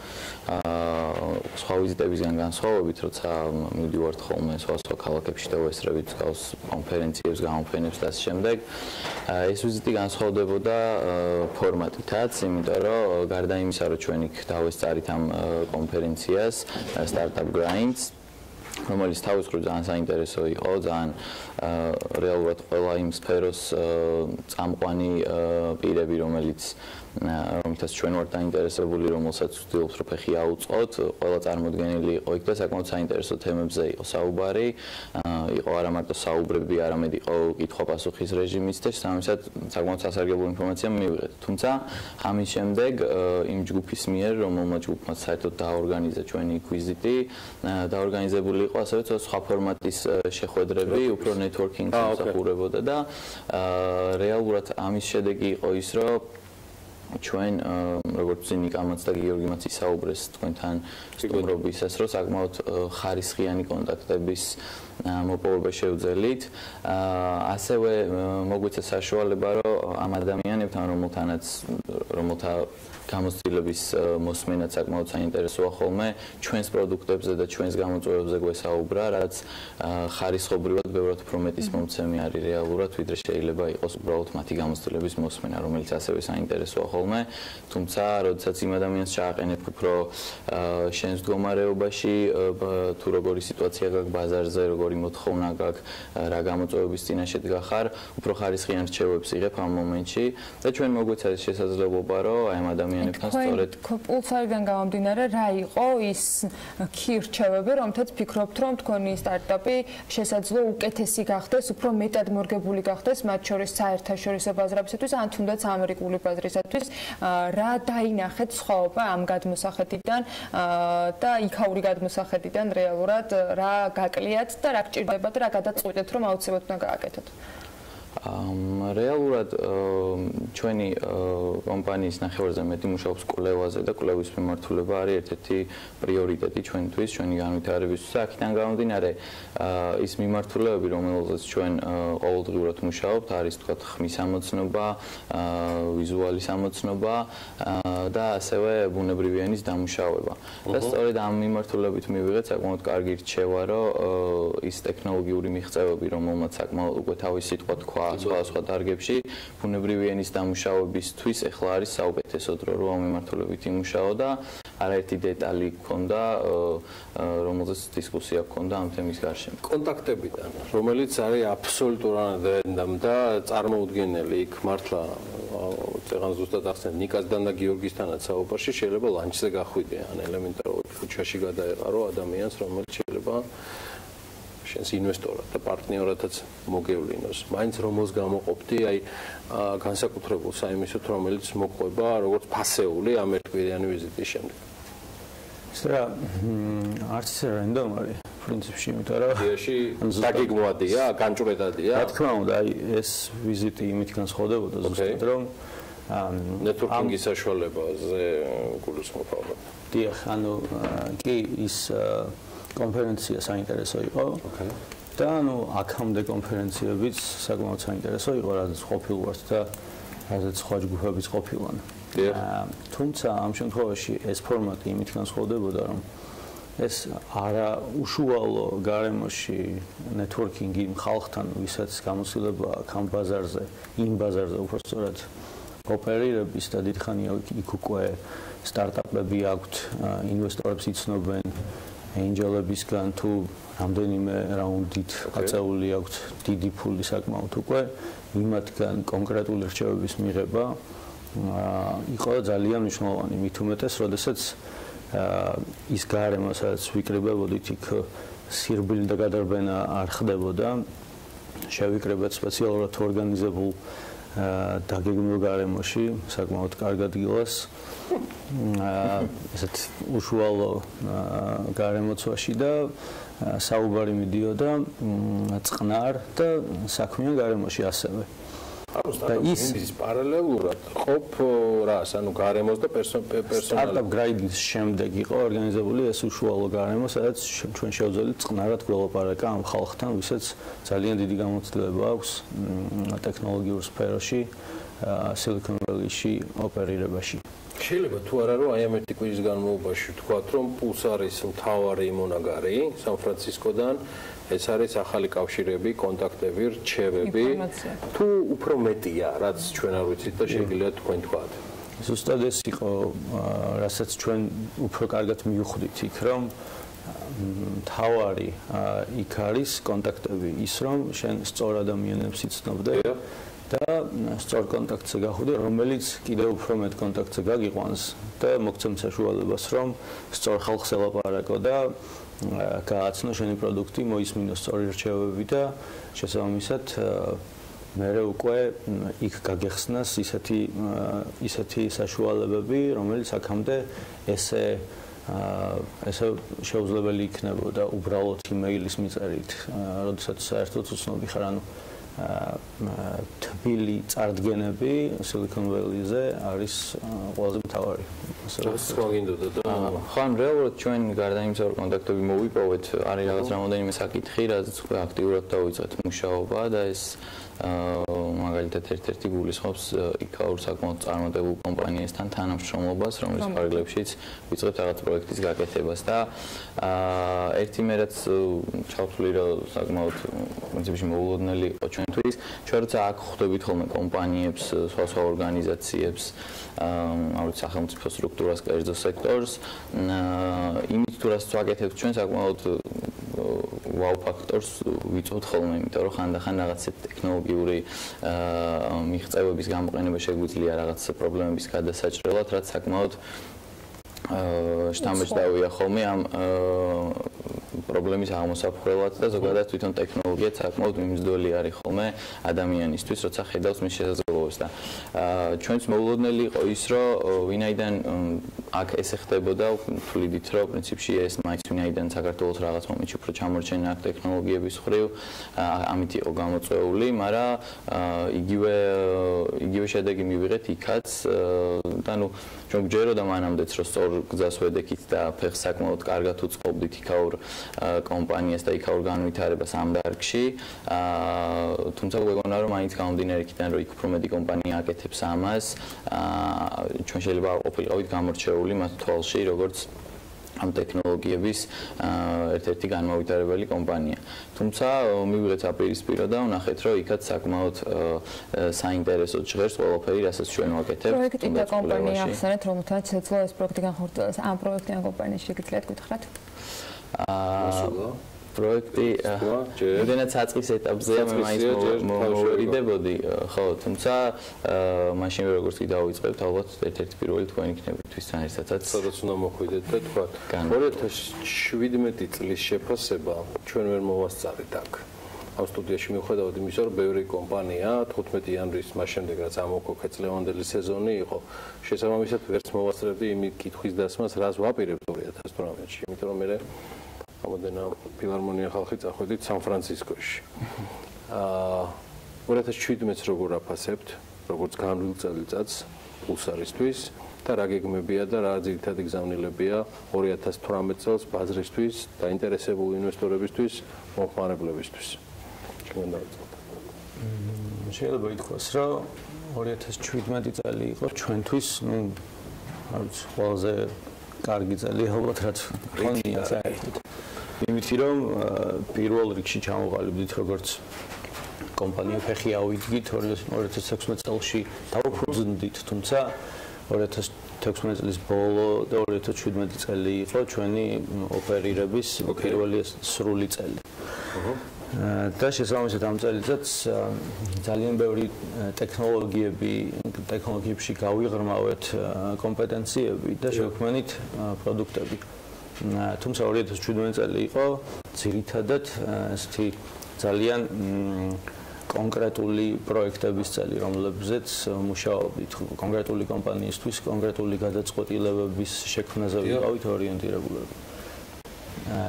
სხვა ვიზიტებისგან განსხვავებით, როცა მივდივართ ხოლმე სხვა ქალაქებში და ვესწრებით გავს კონფერენციებს, გამოფენებს და ასე შემდეგ, ეს ვიზიტი განსხვავდებოდა ფორმატითაც, იმიტომ რომ გარდა იმისა, რომ ჩვენ იქ დავესწარით ამ კონფერენციას Startup Grinds, რომელიც თავის მხრივ ძალიან საინტერესო იყო, ძალიან რეალურად ყველა იმ სფეროს წამყვანი პირები, რომელთაც ჩვენ ვართ დაინტერესებული, რომელსაც ვცდილობთ რომ ფეხი აუწყოთ, ყველა წარმოდგენილი იყო იქ და საკმაოდ საინტერესო თემებზე იყო საუბარი, იყო არა მარტო საუბრები, არამედ იყო კითხვა-პასუხის რეჟიმიც და შესაბამისად საკმაოდ სასარგებლო ინფორმაცია მივიღეთ. თუმცა ამის შემდეგ იმ ჯგუფის მიერ, რომელმა ჯგუფმა საერთოდ დაორგანიზა ჩვენი ვიზიტი, დაორგანიზებული იყო ასევე სხვა ფორმატის შეხვედრები, უფრო networking-ს ემსახურებოდა და რეალურად ამის შედეგი იყო ის, რომ ჩვენ როგორც ზინიკამაც და გიორგიმაც ისაუბრეს თქვენთან სტუმრობისას, რომ საკმაოდ ხარისხიანი კონტაქტების მოპოვება შევძელით. ასევე მოგვეცა საშუალება, რომ ამ ადამიანებთან, რომელთა გამოცდილების მოსმენაც საკმაოდ საინტერესოა ხოლმე, ჩვენს პროდუქტებზე და ჩვენს გამოწვევებზე გვესაუბრა, რაც ხარისხობრივად ბევრად უფრო მეტის მომცემი არის რეალურად, ვიდრე შეიძლება იყოს უბრალოდ მათი გამოცდილების მოსმენა, რომელიც ასევე საინტერესოა ხოლმე. თუმცა, როდესაც იმ ადამიანს ჩააყენებ უფრო შენს მდგომარეობაში, თუ როგორი სიტუაცია გაქვს ბაზარზე, როგორი მოთხოვნა გაქვს, რა გამოწვევების წინაშე დგახარ, უფრო ხარისხიან რჩევებს იღებ ამ მომენტში და ჩვენ მოგვეცა ეს შესაძლებლობა, რომ აი ამ ადამიანებთან სწორედ პულსარიდან გამომდინარე, რა იყო ის რჩევები, რომთაც ფიქრობთ, რომ თქვენი სტარტაპი შესაძლო უკეთესი გახდეს, უფრო მეტად მორგებული გახდეს, მათ შორის საერთაშორისო ბაზრებისათვის, ან თუნდაც ამერიკული ბაზრისათვის, რა დაინახეთ სხვაობა ამ გადმოსახედიდან და იქაური გადმოსახედიდან რეალურად რა გაკლიათ და რა გჭირდებათ, რა გადაწყვიტეთ, რომ აუცილებლად უნდა გააკეთოთ. რეალურად ჩვენი კომპანიის ნახევარზე მეტი მუშაობს კვლევაზე და კვლევის მიმართულება არის ერთ-ერთი პრიორიტეტი ჩვენთვის, ჩვენი განვითარებისთვის. აქედან გამომდინარე, ის მიმართულებები, რომელზეც ჩვენ ყოველდღიურად მუშაობთ, არის თქვათ ხმის ამოცნობა, ვიზუალის ამოცნობა და ასევე ბუნებრივი ენის დამუშავება. და სწორედ ამ მიმართულებით მივიღეთ საკმაოდ კარგი რჩევა, რომ ის ტექნოლოგიური მიღწევები, რომელმაც საკმაოდ უკვე თავის სიტყვა თქვა სხვადასხვა დარგებში, ბუნებრივი ენის დამუშავებისთვის ეხლა არის საუკეთესო დრო, რომ ამ მიმართულებით იმუშაო და არაერთი დეტალი გქონდა, რომელზეც დისკუსია გქონდა ამ თემის გარშემო. კონტაქტებიდან, რომელიც არის აბსოლუტურად რენდომ და წარმოუდგენელი, იქ მართლა წეგან ზუსტად ახსენე ნიკასთან და გიორგისთანაც საუბარში შეიძლება ლანჩზე გახვიდე, ან ელემენტარულად ქუჩაში გადაეყარო ადამიანს, რომელიც შეიძლება შენს ინვესტორად და პარტნიორადაც მოგევლინოს. მაინც რომელს გამოყოფდი, აი განსაკუთრებულ საიმისოთ, რომელიც მოყვება როგორც ფასეული ამ ერთკვირიანი ვიზიტის შემდეგ. რა არც ისე რენდომ არის პრინციპში, იმიტომ რომ იაში დაგეგმვადია, განჭვრეტადია. რა თქმა უნდა, აი ეს ვიზიტი იმით განსხვავდებოდა ზუსტად, რომ ნეტვორკინგის საშუალებაზე გულისხმობ. დიახ, ანუ კი ის კონფერენცია საინტერესო იყო. და ანუ აქამდე კონფერენციებიც საკმაოდ საინტერესო იყო, რადგან ყოფილვართ და რადგან სხვა ჯგუფებიც ყოფილან. თუმცა ამ შემთხვევაში ეს ფორმატი იმით განსხვავდებოდა, რომ ეს არა უშუალო გარემოში ნეტვორკინგი ხალხთან, ვისაც გამოცდილება აქვს ამ ბაზარზე, იმ ბაზარზე უბრალოდ ოპერირების და დიდხანია იქ უკვე სტარტაპები აქვთ, ინვესტორებს იცნობენ ენჯელებისგან თუ რამდენიმე რაუნდით აწეული აქვთ დიდი ფული საკმაოდ უკვე იმათგან კონკრეტული რჩევების მიღება იყო ძალიან მნიშვნელოვანი მით უმეტეს, როდესაც ის გარემო, სადაც ვიკრიბებოდით, იქ სირბილი და გადარბენა არ ხდებოდა. შევიკრიბეთ სპეციალურად ორგანიზებულ დაგეგმილ გარემოში, საკმაოდ კარგ ადგილას. ესეთ უშუალო გარემოცვაში და საუბარი მიდიოდა წყნარ და საქმიან გარემოში ასევე. და ის პარალელურად ყოფ რას, ანუ გარემოს და პერსონალის სტარტაპ გრაიდის შემდეგ იყო ორგანიზებული ეს უშუალო გარემო, სადაც ჩვენ შევძელით წყნარად გველაპარაკა ამ ხალხთან, ვისაც ძალიან დიდი გამოცდილება აქვს ტექნოლოგიურ სფეროში, Silicon Valley-ში ოპერირებაში. შეიძლება თუ არა რომ აი ამ ერთი კვირის განმავლობაში ვთქვათ, რომ პულსარის მთავარი მონაგარი სან-ფრანცისკოდან ეს არის ახალი კავშირები, კონტაქტები, რჩევები, თუ უფრო მეტია, რაც ჩვენ არ ვიცით და შეგიძლია თქვენ თქვათ. ზუსტად ეს იყო, რასაც ჩვენ უფრო კარგად მივხვდით იქ, რომ მთავარი იქ არის კონტაქტები, ის რომ შენ სწორ ადამიანებს იცნობდე და სწორ კონტაქტზე გახვიდე, რომელიც კიდევ უფრო მეტ კონტაქტზე გაგიყვანს და მოგცემ საშუალებას, რომ სწორ ხალხს ელაპარაკო და გააცნო შენი პროდუქტი, მოისმინო სწორი რჩევები და შესაბამისად მერე უკვე იქ გაგეხსნას ისეთი საშუალებები, რომელიც აქამდე ესე შეუძლებელი იქნებოდა უბრალოდ იმეილის მიწერით, როდესაც საერთოდ უცნობი ხარ, ანუ თბილი წარდგენები Silicon Valley-ზე არის ყველაზე მთავარი. ხო, რეალურად ჩვენ გარდა იმისა, რომ კონტაქტები მოვიპოვეთ, არის რაღაც რამოდენიმე საკითხი, რაც აქტიურად დავიწყეთ მუშაობა და ეს მაგალითად ერთ-ერთი გულისხმობს იქაურ საკმაოდ წარმატებულ კომპანიასთან თანამშრომლობას, რომლის ფარგლებშიც ვიწყებთ რაღაც პროექტის გაკეთებას და ერთი მე რაც ჩავთვლი რომ საკმაოდ პრინციპში მოულოდნელი იყო ჩვენთვის, ჩვენ როცა აქ ხვდებით ხოლმე კომპანიებს, სხვა ორგანიზაციებს, აუცილებლად სახელმწიფო სტრუქტურას, კერძო სექტორს, იმით თუ რაც ვაკეთებთ ჩვენ საკმაოდ ვაუ ფაქტორს ვიწევთ ხოლმე, იმიტომ რომ ხანდახან რაღაც ტექნოლოგიური მიღწევების გამოყენება შეგვიძლია რაღაც პრობლემების გადასაჭრელად, რაც საკმაოდ შთამბეჭდავია ხოლმე ამ პრობლემის აღმოსაფხვრელად და ზოგადად თვითონ ტექნოლოგია საკმაოდ მიმზიდველი არის ხოლმე ადამიანისთვის, როცა ხედავს მის შესაძლებლობებს და ჩვენც მოულოდნელი იყო ის, რომ ვინაიდან აქ ესე ხდებოდა, თვლიდით, რომ პრინციპში ეს მაინც ვინაიდან საქართველოს რაღაც მომენტში უფრო ჩამორჩენა აქ ტექნოლოგიების მხრივ, ამით იყო გამოწვეული, მაგრამ იგივე შედეგი მივიღეთ იქაც და ნუ ჩვენ გვჯეროდა მანამდეც, რომ სწორ გზას ვედექით და ფეხს საკმაოდ კარგად უწყობდით იქაურ კომპანიას და იქაურ განვითარებას ამ დარგში. თუმცა გვეგონა რომ მაინც გამომდინარე იქიდან რომ იქ უფრო მეტი კომპანია აკეთებს ამას, ჩვენ შეიძლება არ ყოფილიყავით გამორჩეული მათ თვალში, როგორც ამ ტექნოლოგიების ერთ-ერთი განმავითარებელი კომპანია. თუმცა მივიღეთ აპირისპირო და ვნახეთ, რომ იქაც საკმაოდ საინტერესო ჟღერს ყველაფერი, რასაც ჩვენ ვაკეთებთ. პროექტი და კომპანია ახსენეთ, რომელთაც შეძლო ეს პროექტი განხორციელდეს. ამ პროექტიან კომპანიაში შეგიძლიათ გითხრათ? პროექტი როდესაც საწყის ეტაპზეა მე მაინც მოვერიდებოდი, ხო, თუმცა მაშინ როგორც კი დავიწყებთ, ალბათ ერთ-ერთი პირველი თქვენ იქნებით თვისთან ერთადაც. სადაც უნდა მოხვიდეთ და თქვა 2017 წლის შეფასება ჩვენ ვერ მოვასწარით აქ. ამ სტუდიაში მიუხედავად იმისა, რომ ბევრი კომპანია 15 იანვრის მას შემდეგ რაც ამოქოქეთ წლევანდელი სეზონი იყო, შესაბამისად ვერც მოვასწრებდი იმ კითხვის დასმას, რას ვაპირებთ 2018-ში, იმიტომ რომ მე ამოდენა ფილარმონია ხალხი წახვედით სან-ფრანცისკოში. 2017-ს როგორ აფასებთ, როგორც განვლილ წელიწადს პულსარისთვის და რა გეგმებია და რა ძირითადი გზავნილებია 2018 წელს ბაზრისთვის, დაინტერესებულ ინვესტორებისთვის, მომხმარებლებისთვის. ჩვენ დავიწყოთ. შეიძლება ითქვას, რომ 2017 წელი იყო ჩვენთვის, ნუ არ ვიცი, ყველაზე კარგი წელი ალბათ რაც გქონია საერთოდ. იმითი რომ პირველ რიგში ჩამოყალიბდით როგორც კომპანია ფეხი ავიდგით 2016 წელში დავფუძნდით, თუმცა 2016 წლის ბოლო და 2017 წელი იყო ჩვენი ოპერირების პირველი სრული წელი. და შესაბამისად ამ წელიწადს ძალიან ბევრი ტექნოლოგიებში გავიღრმავეთ კომპეტენციები და შევქმნით პროდუქტები. თუმცა 2017 წელი იყო ძირითადად ესეთი ძალიან კონკრეტული პროექტების წელი, რომლებზეც მუშაობდით, კონკრეტული კომპანიისთვის, კონკრეტული გადაწყვეტილებების შექმნაზე ვიყავით ორიენტირებულები.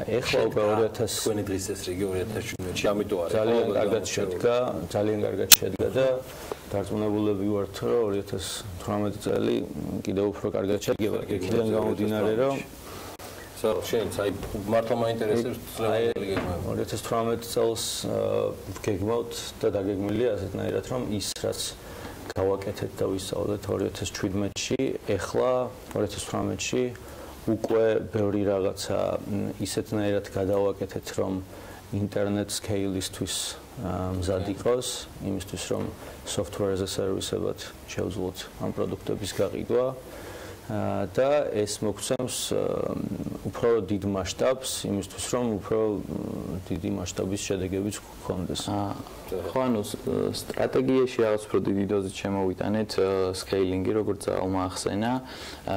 ეხლა უკვე 2000 თქვენი დღის ეს რიგი 2017-ში ამიტომ არის ძალიან კარგად შედგა და დარწმუნებულები ვართ, რომ 2018 წელი კიდევ უფრო კარგად შედგება. იქიდან გამომდინარე, რომ შენც აი მართლა მაინტერესებს 2018 წელს გეგმავთ და დაგეგმილია ასეთნაირად, რომ ის რაც გავაკეთეთ და ვისწავლეთ 2017-ში, ეხლა 2018-ში უკვე ბევრი რაღაცა ისეთნაირად გადავაკეთეთ, რომ ინტერნეტ სკეილისთვის მზად იყოს, იმისთვის რომ software as a service-ებად შევძლოთ ამ პროდუქტების გაყიდვა და ეს მოგცემს უფრო დიდ მასშტაბს, იმისთვის რომ უფრო დიდი მასშტაბის შედეგებიც გქონდეს. ხო, ანუ სტრატეგიაში რაღაც უფრო დიდი დოზით შემოვიტანეთ სკეილინგი, როგორც ძალმა ახსენა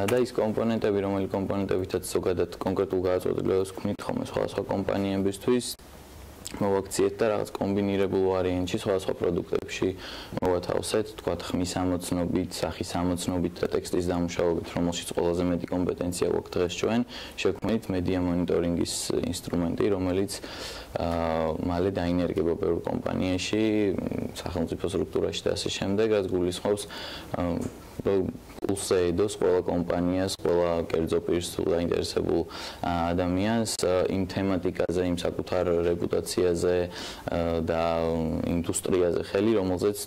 და ის კომპონენტები, რომელი კომპონენტებითაც ზოგადად კონკრეტულ გადაწყვეტილებას ვქმნით ხოლმე სხვადასხვა კომპანიებისთვის, მოვაქციეთ და რაღაც კომბინირებულ ვარიანტში სხვადასხვა პროდუქტებში მოვათავსეთ, თქვათ ხმის ამოცნობით, სახის ამოცნობით და ტექსტის დამუშავებით, რომელშიც ყველაზე მეტი კომპეტენცია გვაქვს დღეს ჩვენ, შექმნით მედია მონიტორინგის ინსტრუმენტი, რომელიც მალე დაინერგება ბევრ კომპანიაში, სახელმწიფო სტრუქტურაში და ასე შემდეგ, რაც გულისხმობს პულსზე ედოს ყველა კომპანიას, ყველა კერძო პირს თუ დაინტერესებულ ადამიანს იმ თემატიკაზე, იმ საკუთარ რეპუტაციაზე და ინდუსტრიაზე ხელი, რომელზეც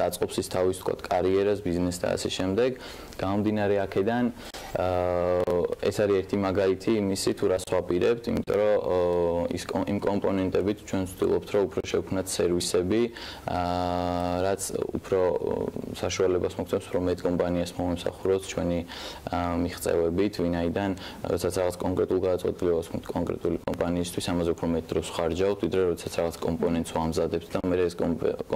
აწყობს ის თავის თქვა კარიერას, ბიზნესს და ასე შემდეგ. გამომდინარე აქედან ეს არის ერთი მაგალითი იმისი, თუ რას ვაპირებთ, იმიტომ რომ იმ კომპონენტებით ჩვენ ვცდილობთ, რომ უფრო შევქმნათ სერვისები, რაც უფრო საშუალებას მოგცემს, რომ მეტ კომპანიას მომემსახუროთ ჩვენი მიღწევებით, ვინაიდან როდესაც რაღაც კონკრეტულ გადაწყვეტილებას ვქნით კონკრეტული კომპანიისთვის, ამაზე უფრო მეტ დროს ვხარჯავთ, ვიდრე როდესაც რაღაც კომპონენტს ვამზადებთ და მე ეს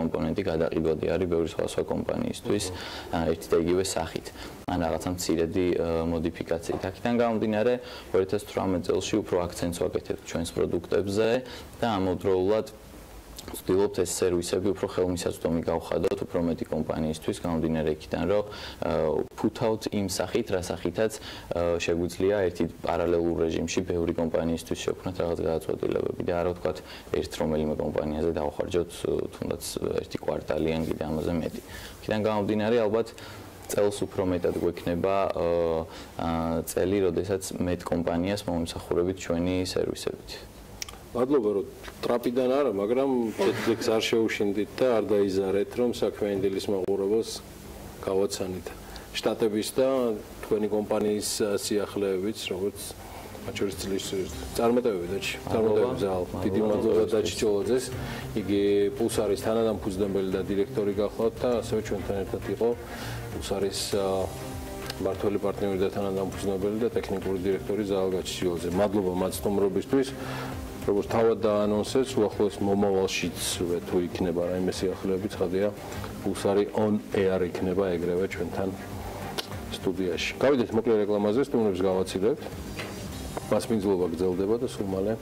კომპონენტი გადაყიდვადი არის ბევრი სხვა კომპანიისთვის ერთი და იგივე სახით. ან რაღაცა მცირედი მოდიფიკაციით. აქედან გამომდინარე 2018 წელს უფრო აქცენტს ვაკეთებთ ჩვენს პროდუქტებზე და ამავდროულად ვცდილობთ ეს სერვისები უფრო ხელმისაწვდომი გავხადოთ უფრო მეტი კომპანიისთვის, გამომდინარე იქიდან, რომ ფუთავთ იმ სახით, რა სახითაც შეგვიძლია ერთი პარალელურ რეჟიმში ბევრი კომპანიისთვის შევქმნათ რაღაც გადაწყვეტილებები და არა ვთქვათ ერთ რომელიმე კომპანიაზე დავხარჯოთ თუნდაც ერთი კვარტალი ან კიდე ამაზე მეტი. იქიდან გამომდინარე ალბათ წელს უფრო მეტად გვექნება წელი, როდესაც მეტ კომპანიას მომსახურებით ჩვენი სერვისებით. მადლობა, რომ ტრაპიდან არა, მაგრამ ჩეთლიქს არ შეუშინდით და არ დაიზარეთ, რომ საქმიანი დილის მაყურებელს გავაცანით შტატების და თქვენი კომპანიის სიახლეებიც, როგორც მათ შორის წლის წარმატებები და წარმატებები ზალ. დიდი მადლობა დაჩი ჩოლოძეს. იგი პულსარის თანადამფუძნებელი და დირექტორი გახლავთ და ასევე ჩვენთან ერთად იყო პულსარის მმართველი პარტნიორი და თანადამფუძნებელი და ტექნიკური დირექტორი ზალ გაჩიოლძე. მადლობა მათ სტუმრობისთვის. როგორც თავად დაანონსეთ, უახლოეს მომავალშიც თუ იქნება რაიმე სიახლეები, ცხადია, პულსარი on air იქნება ეგრევე ჩვენთან სტუდიაში. გავიდეთ მოკლე რეკლამაზე, სტუმრებს გავაცილებთ. მასპინძლობა გრძელდება და სულ მალე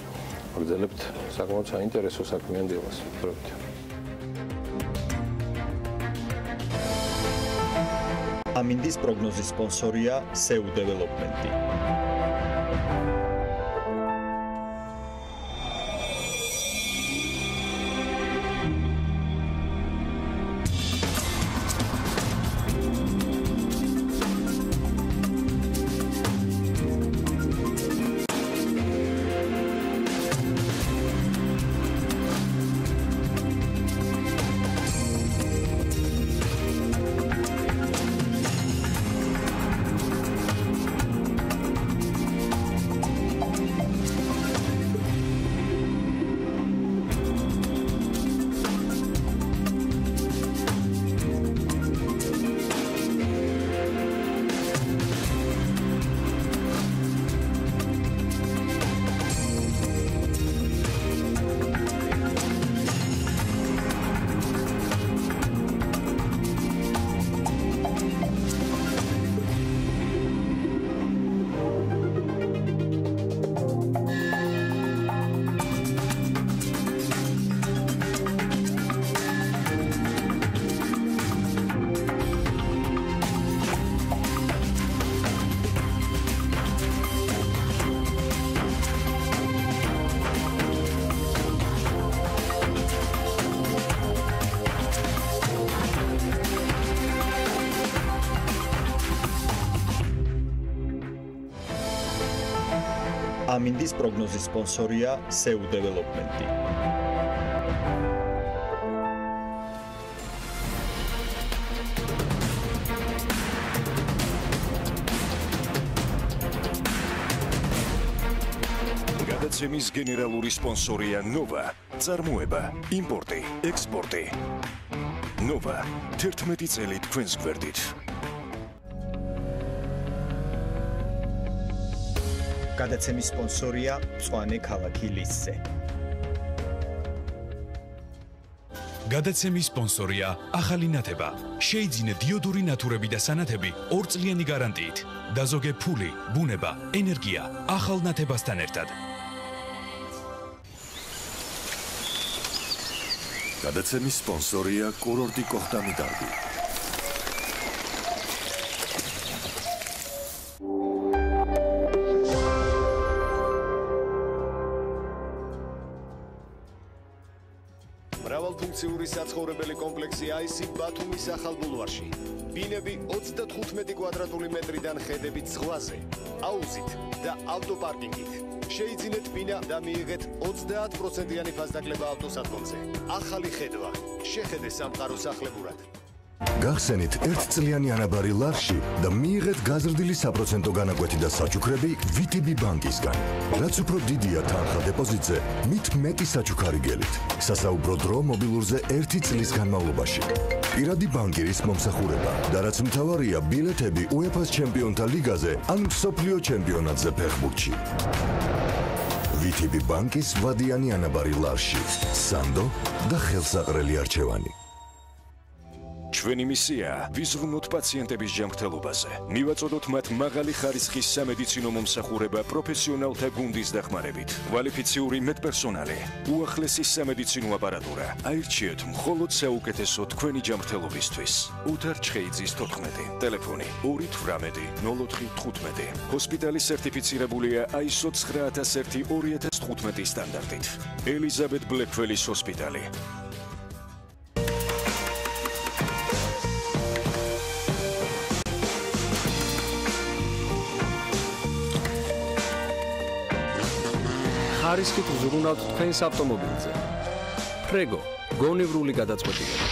ვაგრძელებთ საკმაოდ საინტერესო საქმიან დილას. ვფრთხილებით. ამინდის პროგნოზის სპონსორია SEU Development. ამინდის პროგნოზის სპონსორია SEU Development. გადაცემის გენერალური სპონსორია Nova, წარმოება, იმპორტი, ექსპორტი. Nova 11 წელი თქვენს გვერდით. გადაცემის სპონსორია მწვანე ქალაქი ლისზე. გადაცემის სპონსორია ახალი ნათება. შეიძინე დიოდური ნათურები და სანათები 2 წლიანი გარანტიით. დაზოგე ფული, ბუნება, ენერგია ახალ ნათებასთან ერთად. გადაცემის სპონსორია კურორტი კოხტამი დარბი. მრავალფუნქციური საცხოვრებელი კომპლექსი აისი ბათუმის ახალ ბულვარში. ბინები 35 კვადრატული მეტრიდან ხედებით ზღვაზე, აუზით და ავტოპარკინგით. შეიძინეთ ბინა და მიიღეთ 30%-იანი ფასდაკლება ავტოსადგომზე. ახალი ხედვა. შეხედე სამყარო სახლებურად. გახსენით 1 წლიანი ანაბარი ლარში და მიიღეთ გაზრდილი საპროცენტო განაკვეთი და საჩუქრები VTB ბანკისგან. რაც უფრო დიდია თანხა დეპოზიტზე, მით მეტი საჩუქარი გელით. სასაუბრო დრო მობილურზე 1 წლის განმავლობაში. პირადი ბანკირის მომსახურება და რაც მთავარია, ბილეთები UEFA-ს ჩემპიონთა ლიგაზე ან მსოფლიო ჩემპიონატზე ფეხბურთში. VTB ბანკის ვადიანი ანაბარი ლარში. სანდო და ხელსაყრელი არჩევანი. ჩვენი მისია ვიზრუნოთ პაციენტების ჯანმრთელობაზე. მივაწოდოთ მათ მაღალი ხარისხის სამედიცინო მომსახურება პროფესიონალთა გუნდის დახმარებით. კვალიფიციური მედპერსონალი, უახლესი სამედიცინო აპარატურა. აირჩიეთ მხოლოდ საუკეთესო თქვენი ჯანმრთელობისთვის. უთარ ჩხეიძის 14, ტელეფონი 280415. ჰოსპიტალი სერტიფიცირებულია ISO 9001-2015 სტანდარტით. ელიზაბეთ ბლეკველის ჰოსპიტალი. ხარისხით უზრუნავთ თქვენს ავტომობილზე. ფრეგო, გონივრული გადაწყვეტილება.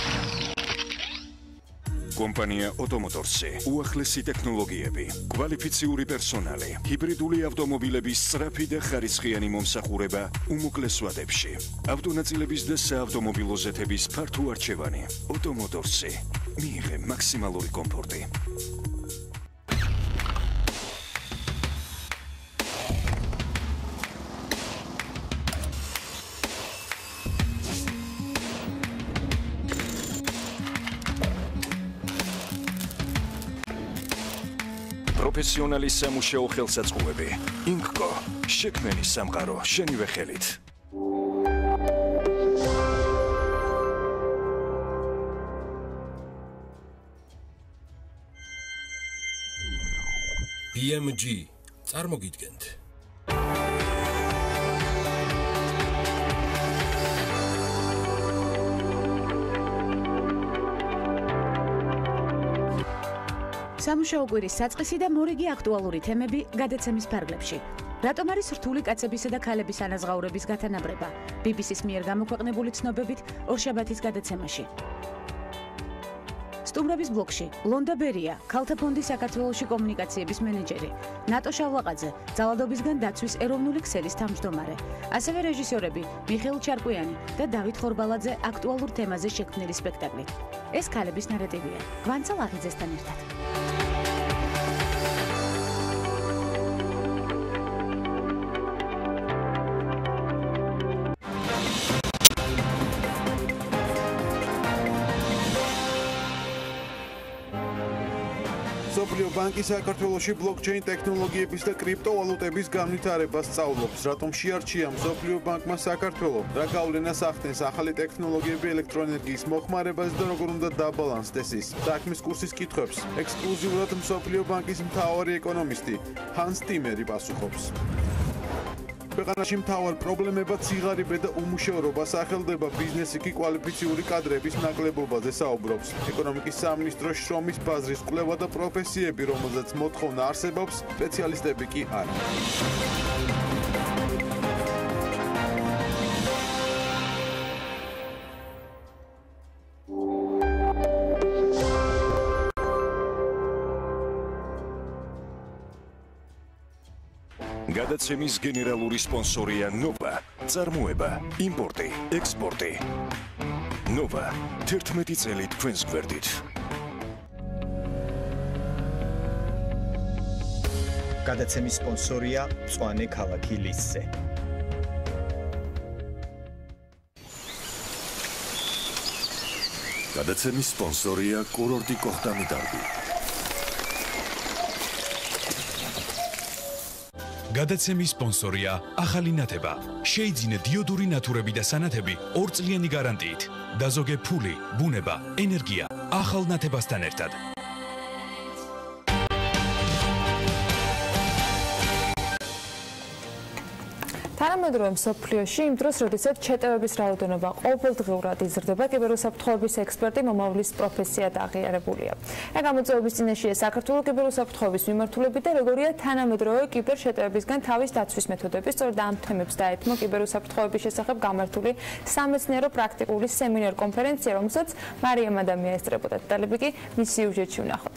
კომპანია ოტომოტორსი, უახლესი ტექნოლოგიები, კვალიფიციური პერსონალი, ჰიბრიდული ავტომობილების სწრაფი და ხარისხიანი მომსახურება უმოკლეს ვადებში. ავტონაწილების და საავტომობილო ზეთების ფართო არჩევანი. ოტომოტორსი. მიიღე მაქსიმალური კომფორტი. პროფესიონალი სამუშაო ხელსაწყოები. ინკკო, შექმენი სამყარო შენივე ხელით. BMG წარმოგიდგენთ. სამუშაო კვირის საწყისი და მორიგი აქტუალური თემები გადაცემის ფარგლებში. რატომ არის რთული კაცებისა და ქალების ანაზღაურების გათანაბრება? BBC-ს მიერ გამოქვეყნებული ცნობებით ორშაბათის გადაცემაში. სტუმრების ბლოკში ლონდა ბერია, ქალთა ფონდის საქართველოში კომუნიკაციების მენეჯერი, ნატო შავლაყაძე, ძალადობისგან დაცვის ეროვნული ქსელის თავმჯდომარე, ასევე რეჟისორები მიხეილ ჩარკვიანი და დავით ხორბალაძე აქტუალურ თემაზე შექმნილი სპექტაკლი. ეს ქალების ნარატივია. გვანცა ლაღიძესთან ერთად. სოფლიო ბანკი საქართველოში ბლოკჩეინ ტექნოლოგიების და კრიპტოვალუტების განვითარებას სწავლობს. რატომ შეარჩია სოფლიო ბანკმა საქართველოს? რა გავლენას ახდენს ახალი ტექნოლოგიები ელექტროენერგიის მოხმარებაზე და როგორ უნდა დაბალანსდეს ის? საქმის კურსის კითხვებს ექსკლუზიურად სოფლიო ბანკის მთავარი ეკონომისტი ჰანს ტიმერი პასუხობს. ქვეყანაში მთავარ პრობლემებად სიღარიბე და უმუშევრობა სახელდება, ბიზნესი კი კვალიფიციური კადრების ნაკლებობაზე საუბრობს. ეკონომიკის სამინისტროს შრომის ბაზრის კვლევა და პროფესიები, რომელზეც მოთხოვნა არსებობს, სპეციალისტები კი არა. გადაცემის გენერალური სპონსორია ნოვა, წარმოება, იმპორტი, ექსპორტი. ნოვა, 11 წელი თქვენს გვერდით. გადაცემის სპონსორია მწვანე ქალაქი ლისზე. გადაცემის სპონსორია კურორტი კოხტამი დარბი. გადაცემის სპონსორია ახალი ნათება. შეიძინე დიოდური ნათურები და სანათები 2 წლიანი გარანტიით. დაზოგე ფული, ბუნება, ენერგია ახალ ნათებასთან ერთად. თანამედროვე მსოფლიოში იმ დროს, როდესაც ჩეტევების რაოდენობა ყოველდღიურად იზრდება, კიბერუსაფრთხოების ექსპერტი მომავლის პროფესიად აღიარებულია. ეგ გამოწვევების წინაშეა საქართველოს კიბერუსაფრთხოების მიმართულებით და როგორია თანამედროვე კიბერშეტევებისგან თავის დაცვის მეთოდები. სწორედ ამ თემებს დაეთმო კიბერუსაფრთხოების შესახებ გამართული სამეცნიერო პრაქტიკული სემინარ კონფერენცია, რომელსაც მარიამ ადამია ესწრებოდა. დეტალები კი მის სიუჟეტში ვნახოთ.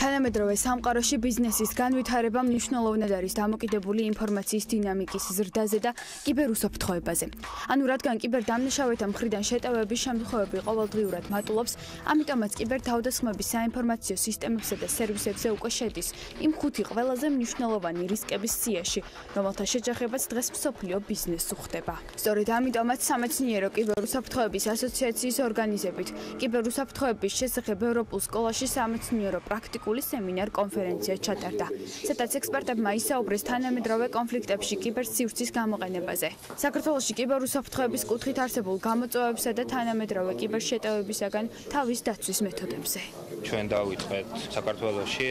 თანამედროვე სამყაროში ბიზნესის განვითარება მნიშვნელოვნად არის დამოკიდებული ინფორმაციის დინამიკის ზრდაზე და კიბერუსაფრთხოებაზე. ანუ რადგან კიბერდამნაშავეთა მხრიდან შეტევების შემთხვევები ყოველდღიურად მატულობს, ამიტომაც კიბერთავდასხმების საინფორმაციო სისტემებსა და სერვისებზე უკვე შედის იმ 5 ყველაზე მნიშვნელოვანი რისკების სიაში, რომელთა შეჯახებაც დღეს მსოფლიო ბიზნესს უხდება. სწორედ ამიტომაც სამეცნიერო კიბერუსაფრთხოების ასოციაციის ორგანიზებით კიბერუსაფრთხოების შესახებ ევროპულ სკოლაში სამეცნიერო პრაქტიკული სემინარ კონფერენცია ჩატარდა. სადაც ექსპერტებმა ისაუბრეს თანამედროვე კონფლიქტებში კიბერსივრცის გამოყენებაზე. საქართველოში კიბერუსაფრთხოების კუთხით არსებულ გამოწვევებსა და თანამედროვე კიბერშეტევებისაგან თავის დაცვის მეთოდებზე. ჩვენ დავიწყეთ საქართველოში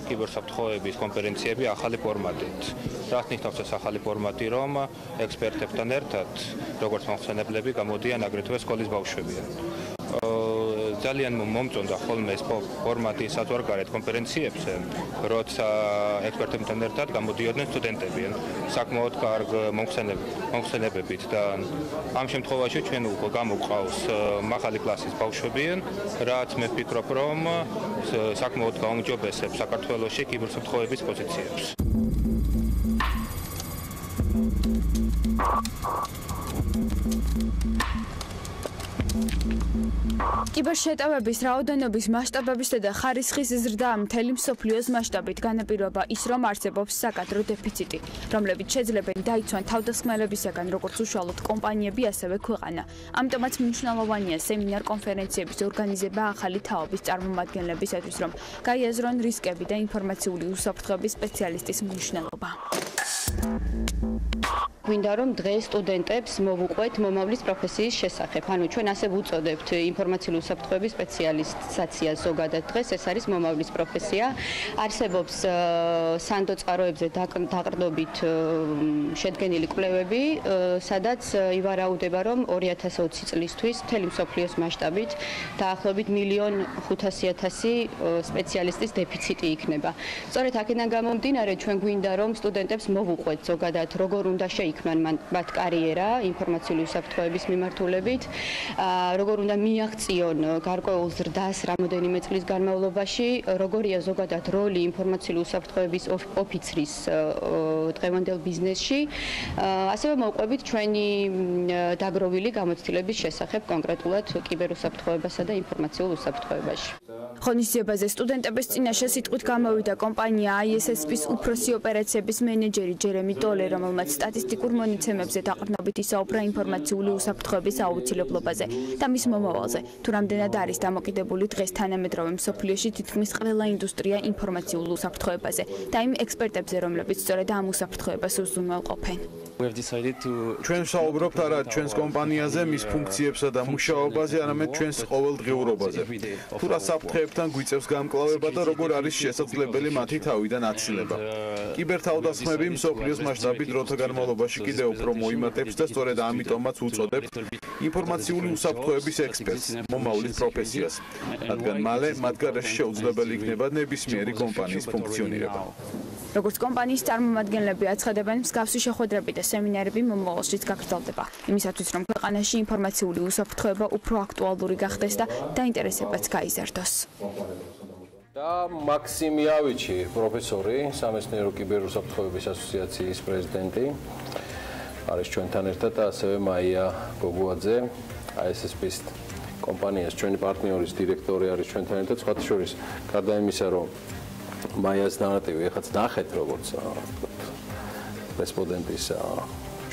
კიბერსაფრთხოების კონფერენციები ახალი ფორმატით. რაც ნიშნავს ეს ახალი ფორმატი, რომ ექსპერტებთან ერთად, როგორც მოხსენებლები, გამოდიან აგრეთვე სკოლის ბავშვები. ძალიან მომწონდა ხოლმე ეს ფორმატი საზღვარგარეთ კონფერენციებზე, როცა ექსპერტებთან ერთად გამოდიოდნენ სტუდენტები, საკმაოდ კარგ მომხსენებებით და ამ შემთხვევაში ჩვენ უკვე გამოგვყავს მაღალი კლასის ბავშვები, რაც მე ვფიქრობ, რომ საკმაოდ გაუმჯობესებს საქართველოში კიბერსაფრთხოების პოზიციებს. კიბერშეტევების რაოდენობის მასშტაბებისა და ხარისხის ზრდა მთელი მსოფლიოს მასშტაბით განაპირობა ის, რომ არსებობს საკადრო დეფიციტი, რომლებიც შეძლებენ დაიცვან თავდასხმელებისაგან როგორც უშუალოდ კომპანიები, ასევე ქვეყანა. ამიტომაც მნიშვნელოვანია სემინარ კონფერენციების ორგანიზება ახალი თაობის წარმომადგენლებისათვის, რომ გაიაზრონ რისკები და ინფორმაციული უსაფრთხოების სპეციალისტის მნიშვნელობა. გვინდა რომ დღეს სტუდენტებს მოვუყვეთ მომავლის პროფესიის შესახებ. ანუ ჩვენ ასე ვუწოდებთ ინფორმაციული უსაფრთხოების სპეციალისტსაცია ზოგადად დღეს ეს არის მომავლის პროფესია. არსებობს სანდო წყაროებზე დაყრდნობით შედგენილი კვლევები, სადაც ივარაუდება რომ 2020 წლისთვის მთელი მსოფლიოს მასშტაბით დაახლოებით 1,500,000 სპეციალისტის დეფიციტი იქნება. სწორედ აქედან გამომდინარე ჩვენ გვინდა რომ სტუდენტებს მოვუყვეთ ზოგადად როგორ უნდა შეიქმნან მათ კარიერა ინფორმაციული უსაფრთხოების მიმართულებით, როგორ უნდა მიაღწიონ გარკვეულ ზრდას რამოდენიმე წლის განმავლობაში, როგორია ზოგადად როლი ინფორმაციული უსაფრთხოების ოფიცრის დღევანდელ ბიზნესში, ასევე მოვყვებით ჩვენი დაგროვილი გამოცდილების შესახებ კონკრეტულად კიბერუსაფრთხოებასა და ინფორმაციულ უსაფრთხოებაში. ღონისძიებაზე სტუდენტების წინაშე სიტყვით გამოვიდა კომპანია ISSP-ის უფროსი ოპერაციების მენეჯერი ჯერემი ტოლე, რომელმაც სტატისტიკურ მონაცემებზე დაყრდნობით ისაუბრა ინფორმაციული უსაფრთხოების აუცილებლობაზე და მის მომავალზე. თუ რამდენად არის დამოკიდებული დღეს თანამედროვე მსოფლიოში თითქმის ყველა ინდუსტრია ინფორმაციულ უსაფრთხოებაზე და იმ ექსპერტებზე, რომლებიც სწორედ ამ უსაფრთხოებას უზრუნველყოფენ. ჩვენ ვსაუბრობთ არა ჩვენს კომპანიაზე, მის ფუნქციებსა და მუშაობაზე, არამედ ჩვენს ყოველდღიურობაზე. თუ რა საფრთხეებთან გვიწევს გამკლავება და როგორ არის შესაძლებელი მათი თავიდან აცილება. კიბერთავდასხმები მსოფლიოს მასშტაბით დროთა განმავლობაში კიდევ უფრო მოიმატებს და სწორედ ამიტომაც უწოდებთ ინფორმაციული უსაფრთხოების ექსპერტს მომავლის პროფესიას, რადგან მალე მათ გარეშე შეუძლებელი იქნება ნებისმიერი კომპანიის ფუნქციონირება. როგორც კომპანიის წარმომადგენლები აცხადებენ, მსგავსი შეხვედრები და სემინარები მომავალშიც გაგრძელდება. იმისათვის, რომ ქვეყანაში ინფორმაციული უსაფრთხოება უფრო აქტუალური გახდეს და დაინტერესებაც გაიზარდოს. და მაქსიმ იავიჩი, პროფესორი, სამეცნიერო კიბერუსაფრთხოების ასოციაციის პრეზიდენტი, არის ჩვენთან ერთად და ასევე მაია გოგუაძე, ISSP-ის კომპანიას ჩვენი პარტნიორის დირექტორი არის ჩვენთან ერთად. სხვათა შორის, გარდა იმისა, რომ მაიას ნარატივი ეხაც ნახეთ, როგორც რესპონდენტის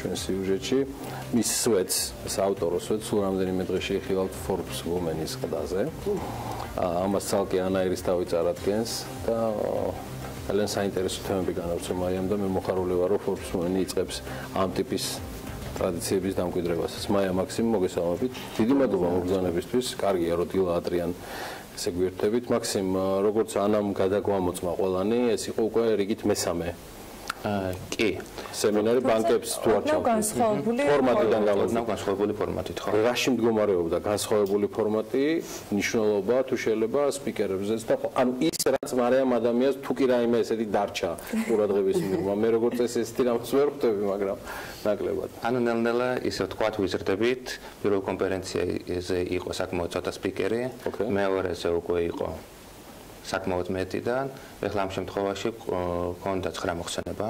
ჩვენ სიუჟეტში. მის სვეტს, ეს ავტორო სვეტს სულ რამდენიმე დღე შეიხილავთ Forbes Women-ის ყდაზე. ამას ცალკე ანაირის თავი წარადგენს და ძალიან საინტერესო თემები განავრცო მაიამ და მე მოხარული ვარ, რომ Forbes Women იწყებს ამ ტიპის ტრადიციების დამკვიდრებასაც. მაია მაქსიმ მოგესალმებით. დიდი მადლობა მოგზაურობისთვის. კარგია რომ დილა ადრიან ესე გვერდებით. მაქსიმ, როგორც ანამ გადაგვამოწმა ყველანი, ეს იყო უკვე რიგით მესამე კი, სემინარი ბანკებს თუ არ ჩავთვლით. ფორმატიდან გამოდნა განსხვავებული ფორმატით, ხო? რაში მდგომარეობდა განსხვავებული ფორმატი, მნიშვნელობა თუ შეიძლება სპიკერებზეც და ანუ ის რაც მარიამ ადამიანს თუ კი რაიმე ესეთი დარჩა ყურადღების მიღმა. მე როგორც ესეთი რამს ვერ ხვდები, მაგრამ ნაკლებად. ანუ ნელ-ნელა ისე ვთქვათ ვიზრდებით, პირველ კონფერენციაზე იყო საკმაოდ ცოტა სპიკერი, მეორეზე უკვე იყო საკმაოდ მეტიდან, ეხლა ამ შემთხვევაში გქონდა 9 მოხსენება,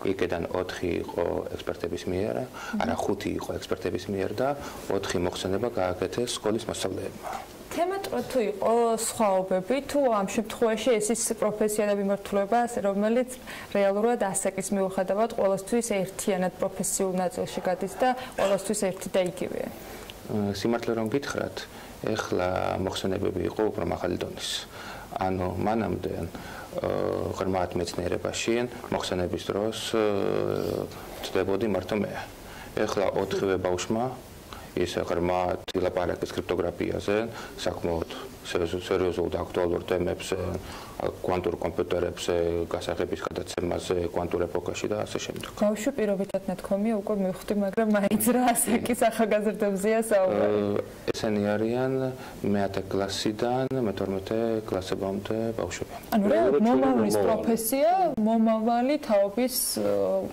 იქიდან 4 იყო ექსპერტების მიერ, არა 5 იყო ექსპერტების მიერ და 4 მოხსენება გააკეთეს სკოლის მოსწავლეებმა. თემატურად თუ იყო სხვაობები, თუ ამ შემთხვევაში ეს ის პროფესია და მიმართულება, რომელიც რეალურად ასაკის მიუხედავად ყოველთვის ერთიანად პროფესიულ ნაწილში გადის და ყოველთვის ერთი და იგივეა. სიმართლე რომ გითხრათ, ეხლა მოხსენებები იყო უფრო მაღალი დონის. ანუ მანამდე ღრმად მეცნიერებაში მოხსენების დროს ვწდებოდი მარტო მე. ეხლა 4-ვე ბავშვმა ის ღრმად ილაპარაკეს კრიპტოგრაფიაზე, საკმაოდ სერიოზულ და აქტუალურ თემებზე, კვანტურ კომპიუტერებზე, გასაღების გადაცემაზე, კვანტურ ეპოქაში და ასე შემდეგ. ბავშვი პირობითად ნათქვამია უკვე მივხვდი, მაგრამ მაინც რა ასაკის ახალგაზრდებზეა საუბარი. ესენი არიან მე-10 კლასიდან მე-12 კლასებამდე ბავშვები. ანუ რა მომავლის პროფესია, მომავალი თაობის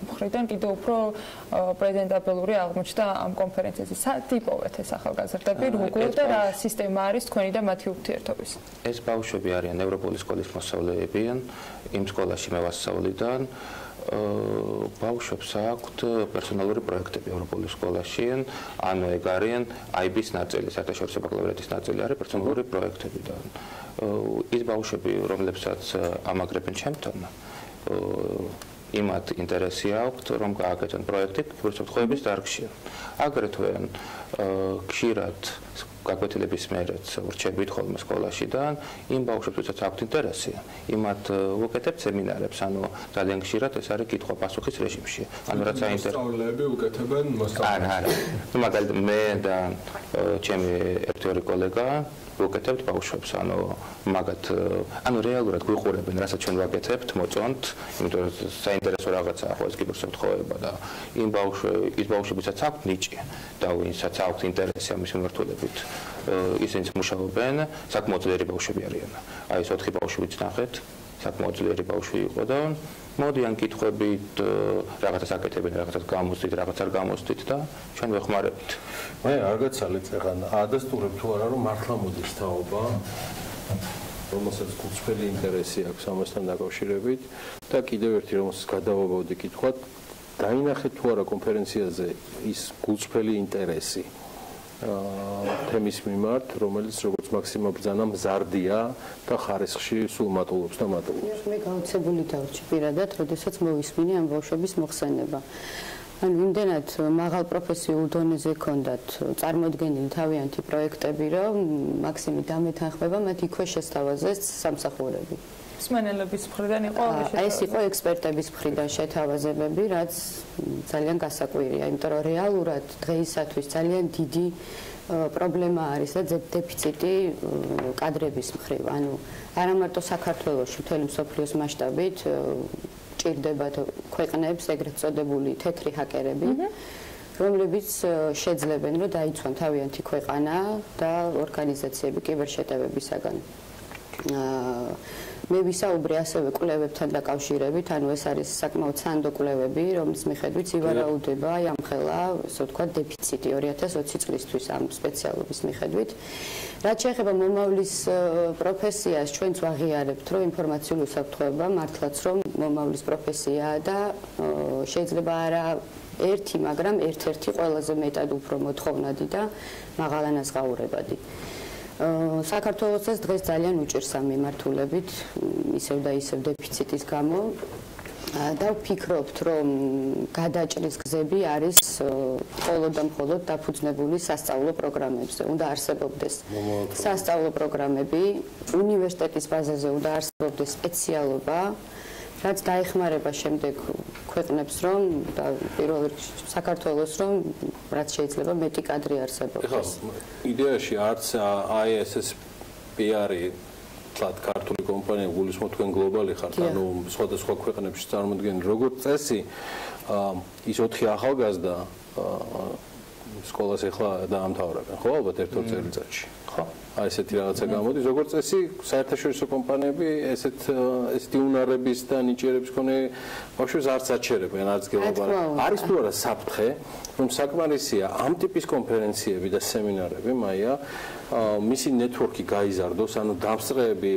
მხრიდან კიდევ უფრო პრეზენტაბელური აღმოჩნდა ამ კონფერენციაზე. სათიპოვეთ ეს ახალგაზრდები, როგორ და რა სისტემა არის თქვენი და მათი ურთიერთობის? ეს ბავშვები არიან ევროპული სკოლის მოსწავლეები, იმ სკოლაში მე ვასწავლიდან. ბავშვებს აქვთ პერსონალური პროექტები ევროპული სკოლაში, ანუ ეგ არიან IB-ის ნაწილი, საერთაშორისო ბაკალავრიატის ნაწილი არის პერსონალური პროექტებიდან. ის ბავშვები, რომლებსაც ამაგრებენ ჩემთან, იმათ ინტერესი აქვთ, რომ გააკეთონ პროექტი კიბერსოფტვერის დარგში. აგრეთვე ხშირად გაკვეთილების მერეც ვრჩებით ხოლმე სკოლაშიდან, იმ ბავშვებს, ვისაც აქვთ ინტერესი, იმათ ვუკეთებთ სემინარებს, ანუ ძალიან ხშირად ეს არის კითხვა-პასუხის რეჟიმში. ანუ რაც საინტერესო მოსწავლეები უკეთებენ არა. მაგალითად მე და ჩემი ერთ-ორი კოლეგა ვუკეთებთ ბავშვებს, ანუ რეალურად გვიყურებენ, რასაც ჩვენ ვაკეთებთ, მოწონთ, იმიტომ რომ საინტერესო რაღაცაა ხო ეს კიბერსოფტვერება და ის ბავშვებსაც აქვთ ნიჭი და ვინცაც აქვთ ინტერესი ამის მიმართულებით, ისინიც მუშაობენ, საკმაოდ ძლიერი ბავშვები არიან. აი ეს 4 ბავშვიც ნახეთ, საკმაოდ ძლიერი ბავშვი იყო და მოდიან კითხვებით, რაღაცას აკეთებენ, რაღაცას გამოსდით, რაღაც არ გამოსდით და ჩვენ ვეხმარებით. მე არ გაცალეთ ეხლა ადასტურებ თუ არა რომ მართლა მოდის თაობა, რომელსაც გულწრფელი ინტერესი აქვს ამასთან დაკავშირებით და კიდევ ერთი რომელსაც გადავაბავდი კითხვად, დაინახეთ თუ არა კონფერენციაზე ის გულწრფელი ინტერესი თემის მიმართ, რომელიც როგორც მაქსიმა ბრძანა მზარდია და ხარისხში სულ მატულობს და მატულობს. მე გაოცებული დავჭი პირადად, როდესაც მოვისმინე ამ ბავშვების მოხსენება. ანუ იმდენად მაღალ პროფესიულ დონეზე ჰქონდათ წარმოდგენილი თავიანთი პროექტები, რომ მაქსიმი დამეთანხმება მათ იქვე შესთავაზე სამსახურები. მსმენელების მხრიდან იყო ეს იყო ექსპერტების მხრიდან შეთავაზებები, რაც ძალიან გასაკვირია, იმიტომ რომ რეალურად დღეისათვის ძალიან დიდი პრობლემა არის და დეფიციტი კადრების მხრივ. ანუ არა მარტო საქართველოში, მთელი მსოფლიოს მასშტაბით ჭირდებათ ქვეყნებს ეგრეთ წოდებული თეთრი ჰაკერები, რომლებიც შეძლებენ, რომ დაიცვან თავიანთი ქვეყანა და ორგანიზაციები კიბერშეტევებისაგან. მე ვისაუბრე ასევე კვლევებთან დაკავშირებით, ანუ ეს არის საკმაოდ სანდო კვლევები, რომლის მიხედვით ივარაუდება აი ამხელა, ასე ვთქვათ, დეფიციტი 2020 წლისთვის ამ სპეციალობის მიხედვით. რაც შეეხება მომავლის პროფესიას, ჩვენც ვაღიარებთ, რომ ინფორმაციული უსაფრთხოება მართლაც რომ მომავლის პროფესიაა და შეიძლება არა ერთი, მაგრამ ერთ-ერთი ყველაზე მეტად უფრო მოთხოვნადი და მაღალანაზღაურებადი. საქართველოსაც დღეს ძალიან უჭირს ამ მიმართულებით, ისევ და ისევ დეფიციტის გამო. და ვფიქრობთ, რომ გადაჭრის გზები არის მხოლოდ და მხოლოდ დაფუძნებული სასწავლო პროგრამებზე. უნდა არსებობდეს სასწავლო პროგრამები, უნივერსიტეტის ბაზაზე უნდა არსებობდეს სპეციალობა, რაც დაეხმარება შემდეგ ქვეყნებს, რომ და პირველ რიგში საქართველოს, რომ რაც შეიძლება მეტი კადრი არსებობდეს. იდეაში არც ISSP არის თლად ქართული კომპანია გულისხმობ თქვენ გლობალი ხართ, ანუ სხვადასხვა ქვეყნებში წარმოადგენთ როგორც წესი ის 4 ახალგაზრდა სკოლას ახლა დაამთავრებენ, ხო, ალბათ ერთ-ორ წელიწადში. ხო. აი ესეთი რაღაცა გამოდის, როგორც წესი, საერთაშორისო კომპანიები ესეთი უნარების და ნიჭიერების მქონე ბავშვებს არც აჩერებენ, არც გელაპარაკენ. არის თუ არა საფრთხე, რომ საკმარისია ამ ტიპის კონფერენციები და სემინარები, მაია, მისი ნეტვორკი გაიზარდოს, ანუ დამსწრეები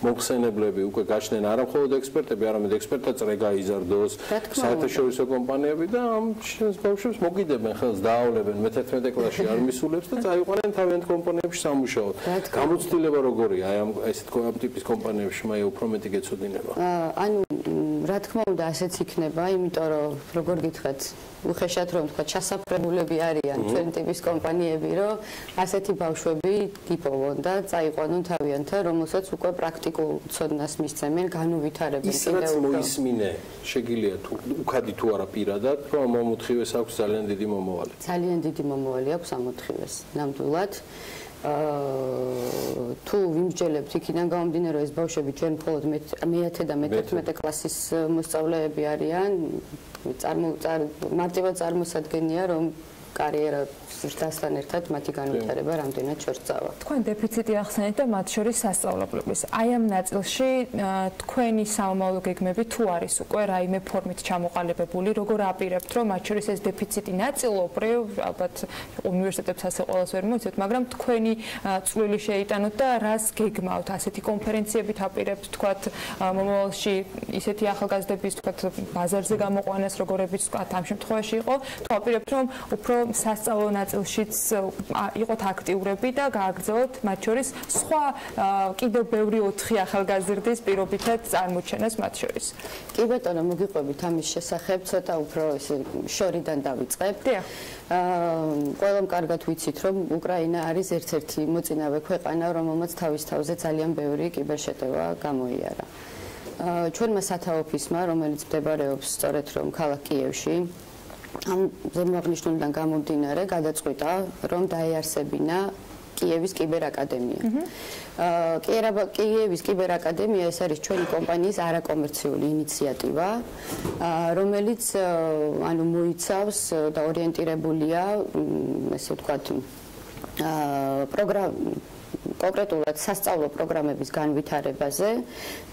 მომხსენებლები უკვე გაჩნდნენ არა მხოლოდ ექსპერტები, არამედ ექსპერტთა წრე გაიზარდოს, საერთაშორისო კომპანიები და ამ ბავშვებს მოგიდებენ ხელს, დაავლებენ მე-11 კლასში არ მისულებს და წაიყვანენ თავიანთ კომპანიებში სამუშაოდ. გამოცდილება როგორია აი ამ ესეთ ტიპის კომპანიებში, მაია უფრო მეტი გეცოდინება? ანუ რა თქმა უნდა ასეც იქნება, იმიტომ რომ როგორ გითხრათ, უხეშად რომ თქვა ჩასაფრებულები არიან ჩვენ ტიპის კომპანიები, რომ ასეთი ბავშვები იპოვონ და წაიყვანონ თავიანთთან, რომელსაც უკვე პრაქტიკულ ცოდნას მისცემენ, განუვითარებენ ის რაც მოისმინე, შეგიძლია თუ უქადი თუ არა პირადად, რომ ამ მოთხივეს აქვს ძალიან დიდი მომავალი. ძალიან დიდი მომავალი აქვს ამ მოთხივეს. ნამდვილად თუ ვიმსჯელებთ იქიდან გამომდინარე, ეს ბავშვები ჩვენ მხოლოდ მე-10 და მე-11 კლასის მოსწავლეები არიან, მარტივად წარმოსადგენია, რომ კარიერა ზრდასთან ერთად მათი განვითარება რამდენად შორწავა. თქვენ დეფიციტი ახსენეთ და მათ შორის სასწავლებლების. აი ამ ნაწილში თქვენი სამომავლო გეგმები თუ არის უკვე რაიმე ფორმით ჩამოყალიბებული, როგორ აპირებთ, რომ მათ შორის ეს დეფიციტი ნაწილობრივ, ალბათ უნივერსიტეტებს ასე ყოველს ვერ მოიცეთ, მაგრამ თქვენი წვლილი შეიტანოთ და რას გეგმავთ ასეთი კონფერენციებით აპირებთ, თქვათ მომავალში ისეთი ახალგაზრდების, თქვათ ბაზარზე გამოყვანას, როგორებიც თქვათ ამ შემთხვევაში იყო, თუ აპირებთ, რომ უფრო სასწავლო ნაწილშიც იყოთ აქტიურები და გააგრძელოთ მათ შორის სხვა კიდევ ბევრი 4 ახალგაზრდის პირობითად წარმოჩენას მათ შორის. კი ბატონო, მოგიყვებით ამის შესახებ, ცოტა უფრო ესე შორიდან დავიწყებ. ყველამ კარგად ვიცით, რომ უკრაინა არის ერთ-ერთი მოწინავე ქვეყანა, რომელმაც თავის თავზე ძალიან ბევრი კიბერშეტევა გამოიარა. ჩვენმა სათავოფისმა, რომელიც მდებარეობს სწორედ რომ ქალაქ კიევში, ამ ზემოაღნიშნულიდან გამომდინარე გადაწყვიტა, რომ დაეარსებინა კიევის კიბერაკადემია. კიევის კიბერაკადემია ეს არის ჩვენი კომპანიის არაკომერციული ინიციატივა, რომელიც ანუ მოიცავს და ორიენტირებულია, ესე ვთქვათ, კონკრეტულად სასწავლო პროგრამების განვითარებაზე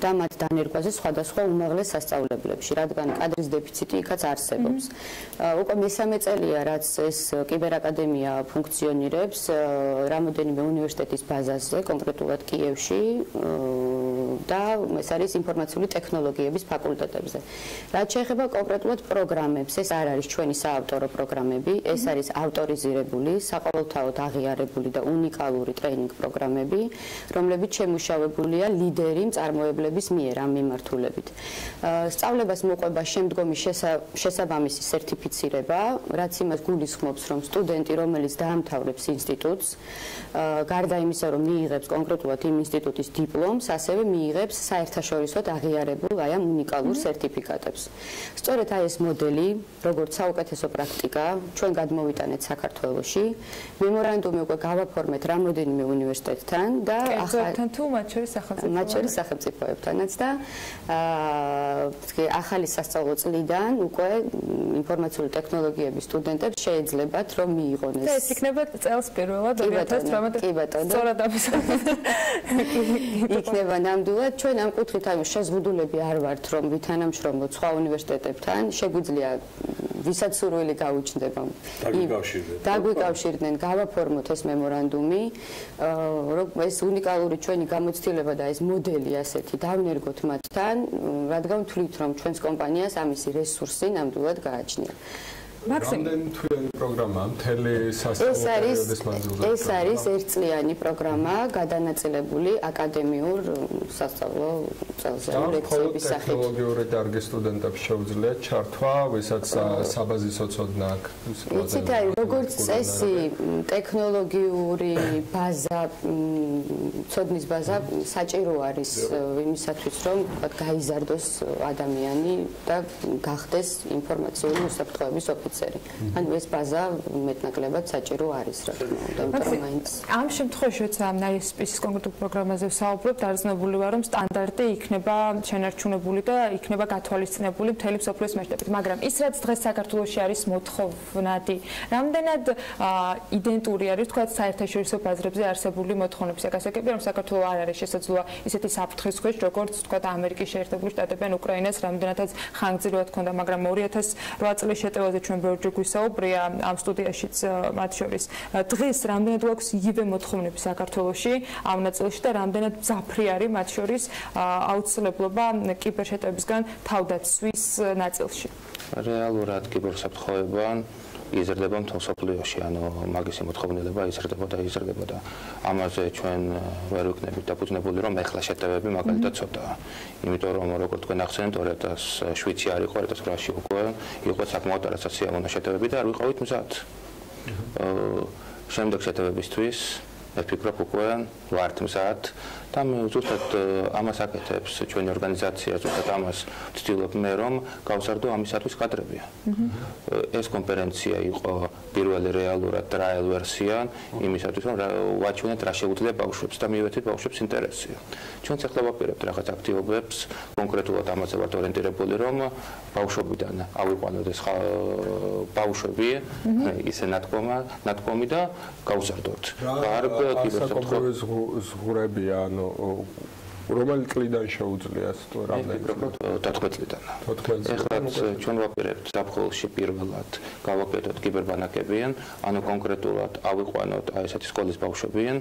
და მათ დანერგვაზე სხვადასხვა უმაღლეს სასწავლებლებში, რადგან კადრის დეფიციტი იქაც არსებობს. უკვე მესამე წელია, რაც ეს კიბერაკადემია ფუნქციონირებს რამოდენიმე უნივერსიტეტის ბაზაზე, კონკრეტულად კიევში და ეს არის ინფორმაციული ტექნოლოგიების ფაკულტეტებზე. რაც შეეხება კონკრეტულად პროგრამებს, ეს არ არის ჩვენი საავტორო პროგრამები, ეს არის ავტორიზირებული, საყოველთაოდ აღიარებული და უნიკალური ტრეინინგ პროგრამები, რომლებიც შემუშავებულია ლიდერი მწარმოებლების მიერ ამ მიმართულებით. სწავლებას მოყვება შემდგომი შესაბამისი სერტიფიცირება, რაც იმას გულისხმობს, რომ სტუდენტი, რომელიც დაამთავრებს ინსტიტუტს, გარდა იმისა, რომ მიიღებს კონკრეტულად იმ ინსტიტუტის დიპლომს, ასევე მიიღებს საერთაშორისოდ აღიარებულ აი ამ უნიკალურ სერტიფიკატებს. სწორედ აი ეს მოდელი, როგორც საუკეთესო პრაქტიკა, ჩვენ გადმოვიტანეთ საქართველოში. მემორანდუმი უკვე გავაფორმეთ რამოდენიმე უნივერსიტეტთან და მათ შორის სახელმწიფოებთანაც და ახალი სასწავლო წლიდან უკვე ინფორმაციული ტექნოლოგიების სტუდენტებს შეეძლებათ, რომ მიიღონ ეს. და ეს იქნება წელს პირველად 2018. კი ბატონო. სწორად ამის. იქნება ნამდვილად. ჩვენ ამ კუთხით აი შეზღუდულები არ ვართ, რომ ვითანამშრომლოთ სხვა უნივერსიტეტებთან. შეგვიძლია ვისაც სურვილი გაუჩნდება. დაგვიკავშირდნენ, გავაფორმოთ ეს მემორანდუმი. ეს უნიკალური ჩვენი გამოცდილება და ეს მოდელი ასეთი დავნერგოთ მათთან, რადგან ვთვლით, რომ ჩვენს კომპანიას ამისი რესურსი ნამდვილად გააჩნია. მაქსიმუმ თვიანი პროგრამაა მთელი სასწავლო პერიოდის მანძილზე. ეს არის ერთწლიანი პროგრამა, გადანაწილებული აკადემიურ სასწავლო წელზე ლექციების სახით. ტექნოლოგიური დარგის სტუდენტებს შეუძლიათ ჩართვა, ვისაც საბაზისო ცოდნა აქვს. იცით, როგორც წესი, ტექნოლოგიური ბაზა, ცოდნის ბაზა საჭირო არის იმისათვის, რომ გაიზარდოს ადამიანი და გახდეს ინფორმაციული უსაფრთხოების ოფიცერი. ანუ ეს ბაზა მეტნაკლებად საჭირო არის, რა თქმა უნდა. ამ შემთხვევაში, როცა ISP-ის კონკრეტულ პროგრამაზე ვსაუბრობთ, არზნებული ვარ, რომ სტანდარტი იქნება შენარჩუნებული და იქნება გათვალისწინებული მთელი მსოფლიოს მასშტაბით. მაგრამ ის, რაც დღეს საქართველოში არის მოთხოვნადი, რამდენად იდენტური არის, თქვა, საერთაშორისო ბაზრებზე არსებული მოთხოვნების. გასაგებია, რომ საქართველოს არ არის შესაძლოა ისეთი საფრთხის ქვეშ, როგორც თქვა, ამერიკის შეერთებული შტატები ან უკრაინას რამდენადაც ხანგრძლივად ჰქონდა, მაგრამ 2008 წლის შეტევაზე ჩვენ ბევრჯერ გვისაუბრია ამ სტუდიაშიც მათ შორის. დღეს რამდენად გვაქვს იგივე მოთხოვნები საქართველოში ამ ნაწილში და რამდენად მძაფრი არის მათ შორის აუცილებლობა კიბერშეტევებისგან თავდაცვის ნაწილში. რეალურად კიბერსაფრთხოება იზრდება მთელ მსოფლიოში, ანუ მაგისი მოთხოვნილება იზრდება და ამაზე ჩვენ ვერ ვიქნებით დაფუძნებული, რომ ეხლა შეტევები მაგალითად ცოტაა. იმიტომ რომ როგორც თქვენ ახსენეთ 2007-ში არ იყო, 2008-ში უკვე იყო საკმაოდ არასასიამოვნო შეტევები და არ ვიყავით მზად. შემდეგ შეტევებისთვის მე ვფიქრობ უკვე ვართ მზად და მე ზუსტად ამას აკეთებს ჩვენი ორგანიზაცია, ზუსტად ამას ვცდილობ მე, რომ გავზარდო ამისათვის კადრები. ეს კონფერენცია იყო პირველი რეალურად ტრაილ ვერსია იმისათვის, რომ ვაჩვენეთ რა შეუძლია ბავშვებს და მივეცეთ ბავშვებს ინტერესი. ჩვენც ახლა ვაპირებთ რაღაც აქტივობებს, კონკრეტულად ამაზე ვართ ორიენტირებული, რომ ბავშვობიდან ავიყვანოთ ეს ბავშვები, ისე ნათქვამი და გავზარდოთ. საკონტროლო ზღურებია, ანუ რომელი წლიდან შეუძლია თუ რამდენი? 14 წლიდან. ეხლა ჩვენ ვაპირებთ საფრთხეში პირველად გავაკეთოთ კიბერბანაკებიან, ანუ კონკრეტულად ავიყვანოთ აი ესეთი სკოლის ბავშვებიან,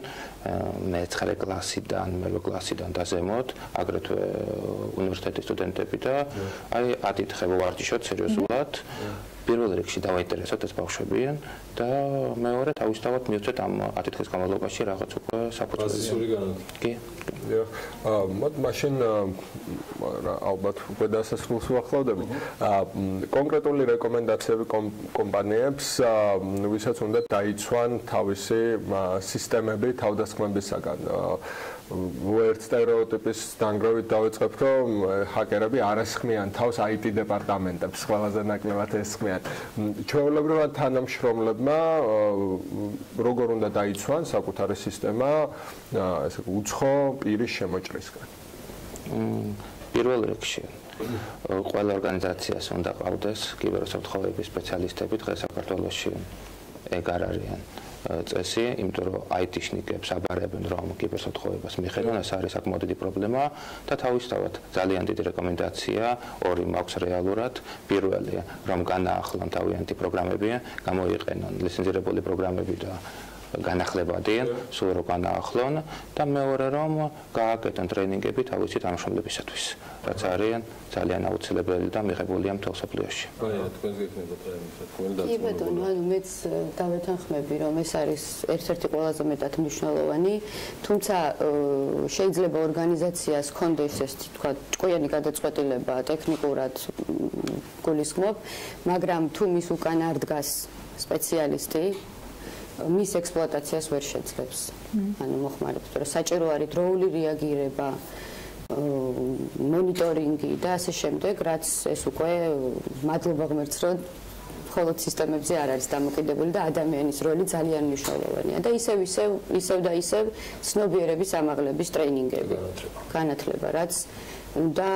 მე-9 კლასიდან, მე-8 კლასიდან და ზემოთ, აგრეთვე უნივერსიტეტის სტუდენტები და აი აკითხე ვარჯიშოთ სერიოზულად. პირველ რიგში დავაინტერესოთ ეს ბავშვებიან და მეორე თავისთავად მივცეთ ამ აკითხის განმავლობაში რაღაც უკვე საფუძველი. ბაზისური განათლება. კი. მაშინ ალბათ უკვე დასასრულს ვახლავდებით. კონკრეტული რეკომენდაციები კომპანიებს, ვისაც უნდა დაიცვან თავისი სისტემები თავდასხმებისაგან. ერთ სტერეოტიპის დანგრევით დავიწყებ, რომ ჰაკერები არ ესხმიან თავს IT დეპარტამენტებს, ყველაზე ნაკლებად ესხმიან. ჩვეულებრივად თანამშრომლებმა როგორ უნდა დაიცვან საკუთარი სისტემა, ესე უცხო პირის შემოჭრისგან? პირველ რიგში ყველა ორგანიზაციას უნდა ყავდეს კიბერუსაფრთხოების სპეციალისტები, დღეს საქართველოში ეგ არ არიან. წესი, იმიტომ რომ IT-შნიკებს აბარებენ, რომ კიბერსაფრთხოებას მიხედონ, ეს არის საკმაოდ დიდი პრობლემა და თავისთავად ძალიან დიდი რეკომენდაცია ორი მაქვს რეალურად. პირველი, რომ განაახლონ თავიანთი პროგრამები, გამოიყენონ ლიცენზირებული პროგრამები და განახლებადი, სულ რო განაახლონ და მეორე, რომ გააკეთონ ტრეინინგები თავისი თანამშრომლებისათვის, რაც არის ძალიან აუცილებელი და მიღებულია მთელ მსოფლიოში. კი ბატონო, ანუ მეც დავეთანხმები, რომ ეს არის ერთ-ერთი ყველაზე მეტად მნიშვნელოვანი, თუმცა შეიძლება ორგანიზაციას ჰქონდეს ეს თქვა ჭკვიანი გადაწყვეტილება ტექნიკურად გულისხმობ, მაგრამ თუ მის უკან არ დგას სპეციალისტი მის ექსპლუატაციას ვერ შეძლებს. ანუ მოხმარებს, რომ საჭირო არის დროული რეაგირება, მონიტორინგი და ასე შემდეგ, რაც ეს უკვე მადლობა ღმერთს, რომ მხოლოდ სისტემებზე არ არის დამოკიდებული და ადამიანის როლი ძალიან მნიშვნელოვანია და ისევ და ისევ ცნობიერების ამაღლების ტრეინინგები, განათლება, რაც უნდა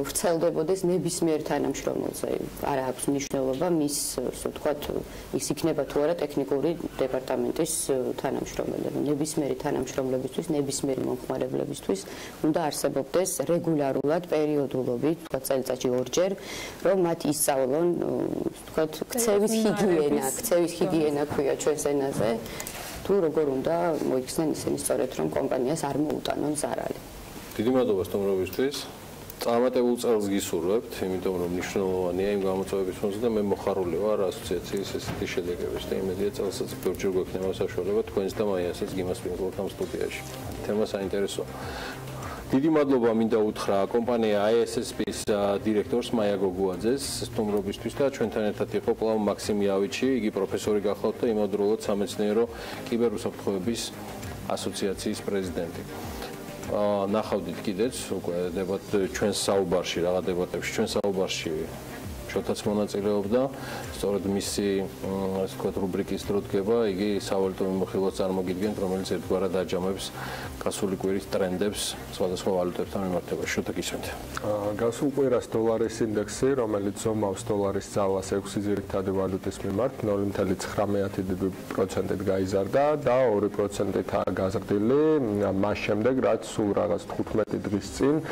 ვრცელდებოდეს ნებისმიერ თანამშრომელზე. არ აქვს მნიშვნელობა მის, ასე ვთქვათ, ის იქნება თუ არა ტექნიკური დეპარტამენტის თანამშრომელი. ნებისმიერი თანამშრომლებისთვის, ნებისმიერი მომხმარებლებისთვის უნდა არსებობდეს რეგულარულად, პერიოდულობით, ვთქვათ, წელიწადში ორჯერ, რომ მათ ისწავლონ, ვთქვათ, ქცევის ჰიგიენა ქვია ჩვენს ენაზე, თუ როგორ უნდა მოიქცნენ ისინი სწორედ, რომ კომპანიას არ მოუტანონ ზარალი. დიდი მადლობა სტუმრობისთვის. წარმატებულ წელს გისურვებთ, იმიტომ რომ მნიშვნელოვანია იმ გამოწვევების ფონზე და მე მოხარული ვარ ასოციაციის ესეთი შედეგების და იმედია წელსაც ბევრჯერ გვექნება საშუალება თქვენს და მაიასაც გიმასპინძლოთ ამ სტუდიაში. თემა საინტერესოა. დიდი მადლობა მინდა უთხრა კომპანია ISSP-ის დირექტორს მაია გოგუაძეს სტუმრობისთვის და ჩვენთან ერთად იყო კვლავ მაქსიმ იავიჩი, იგი პროფესორი გახლავთ და იმავდროულად სამეცნიერო კიბერუსაფრთხოების ასოციაციის პრეზიდენტი. ნახავდით კიდეც უკვე ჩვენს საუბარში, რაღაც დებატებში, ჩვენს საუბარში შოთაც მონაწილეობდა, სწორედ მისი ასე ვთქვათ რუბრიკის დრო დგება, იგი სავალუტო მიმოხილვას წარმოგიდგენთ, რომელიც ერთგვარად აჯამებს გასული კვირის ტრენდებს სხვადასხვა ვალუტებთან მიმართებაში. შოთა გისმენთ. გასულ კვირას დოლარის ინდექსი, რომელიც ზომავს დოლარის ძალას 6 ძირითადი ვალუტის მიმართ 0.19%-ით გაიზარდა და 2%-ით გაზრდილი, მას შემდეგ რაც სულ რაღაც 15 დღის წინ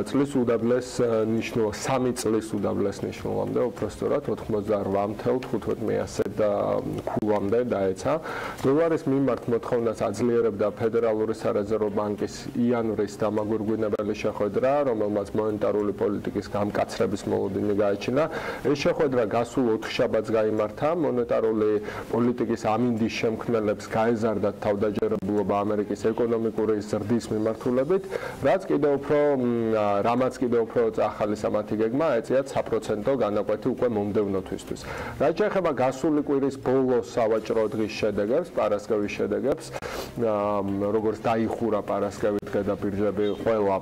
წლის უდაბლეს ნიშნულობ 3 წლის უდაბლეს ნიშნულობამდე უпростоრად 88.15 ქულამდე დაეცა. დოლარის მიმართ მოთხოვნას აძლიერებდა ფედერალური სარეზერვო ბანკის იანვრის დამაგვირგვინებელი შეხვედრა, რომელმაც მონეტარული პოლიტიკის გამკაცრების მოლოდინი გააჩინა. ეს შეხვედრა გასულ ოთხშაბათს გაიმართა. მონეტარული პოლიტიკის ამინდის შემქმნელებს გაეზარდათ თავდაჯერებულობა ამერიკის ეკონომიკური ზრდის მიმართულებით, რამაც კიდევ უფრო ახალისა მათი გეგმა ეწიათ საპროცენტო განაკვეთი უკვე მომდევნო თვისთვის. რაც შეეხება გასული კვირის ბოლოს სავაჭრო დღის შედეგებს, პარასკევის შედეგებს, როგორც დაიხურა პარასკევი დღე და ბირჟები ყველა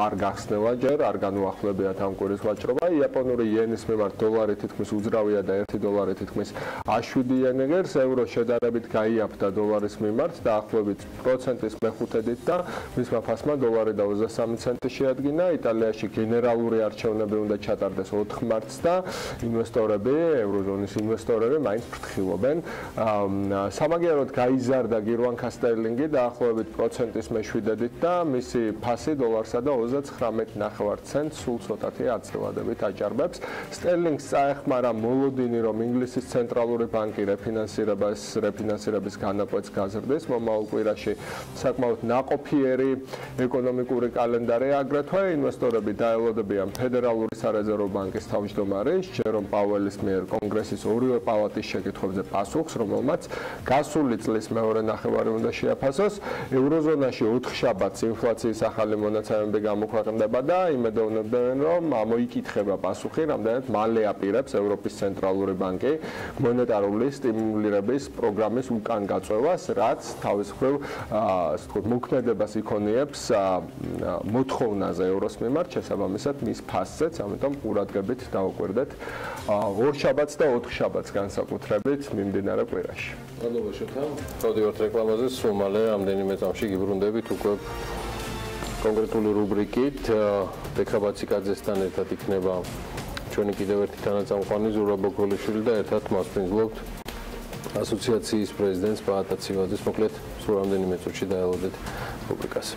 არ გახსნილა ჯერ, არ განუახლებიათ ამ კვირის ვაჭრობა. იაპონური იენის მიმართ დოლარი თითქმის უძრავია და 1 დოლარი თითქმის 7 იენერს, ევრო შედარებით გაიაფთა დოლარის მიმართ დაახლოებით პროცენტის მეხუთედით და მისმა ფასმა დოლარი და 23 ცენტი შეადგინა. იტალიაში გენერალური არჩევნები უნდა ჩატარდეს 4 მარტს და ევროზონის ინვესტორები მაინც ფრთხილობენ. სამაგიეროდ გაიზარდა გირვანქა სტერლინგი დაახლოებით პროცენტის მე7-ით და მისი ფასი დოლარსა და 39.9 ცენტს სულ ცოტათი აწილადებით აჭარბებს. სტერლინგს წაეხმარა მოლოდინი, რომ ინგლისის ცენტრალური ბანკი რეფინანსირების განაკვეთს გაზრდის მომავალ კვირაში. საკმაოდ ნაყოფიერი ეკონომიკური კალენდარი აგრეთვე ინვესტორები დაელოდებიან ფედერალური სარეზერვო ბანკის თავმჯდომარის ჯერომ პაუელის მიერ კონგრესის ორივე პალატის შეკითხვებზე პასუხს, რომელმაც გასული წლის მეორე ნახევარი უნდა შეაფასოს. ევროზონაში 4 შაბათს ინფლაციის ახალი მონაცემები გამოქვეყნდება და იმედოვნებენ, რომ მოიკითხება პასუხი, რამდენად მალე აპირებს ევროპის ცენტრალური ბანკი მონეტარული სტიმულირების პროგრამის უკან გაწევას, რაც თავის მხრივ მოქმედებას იქონიებს მოთხოვნაზე ევროს მიმართ, შესაბამისად მის ფასზეც, ამიტომ ყურადღებით დავუკვირდეთ 2 შაბათს და 4 შაბათს განსაკუთრებით მიმდინარე კვირაში. მადლობა შოთა. გავდივართ რეკლამაზე, სულ მალე რამდენიმე წამში გიბრუნდებით უკვე კონკრეტული რუბრიკით. ბექა ბაციკაძესთან ერთად იქნება ჩვენი კიდევ ერთი თანაწამყვანი ზურაბ ბოგოლიშვილი და ერთად მასპინძლობთ ასოციაციის პრეზიდენტს ბაატა ცივაძეს. მოკლედ სულ რამდენიმე წუთში დაელოდეთ რუბრიკას.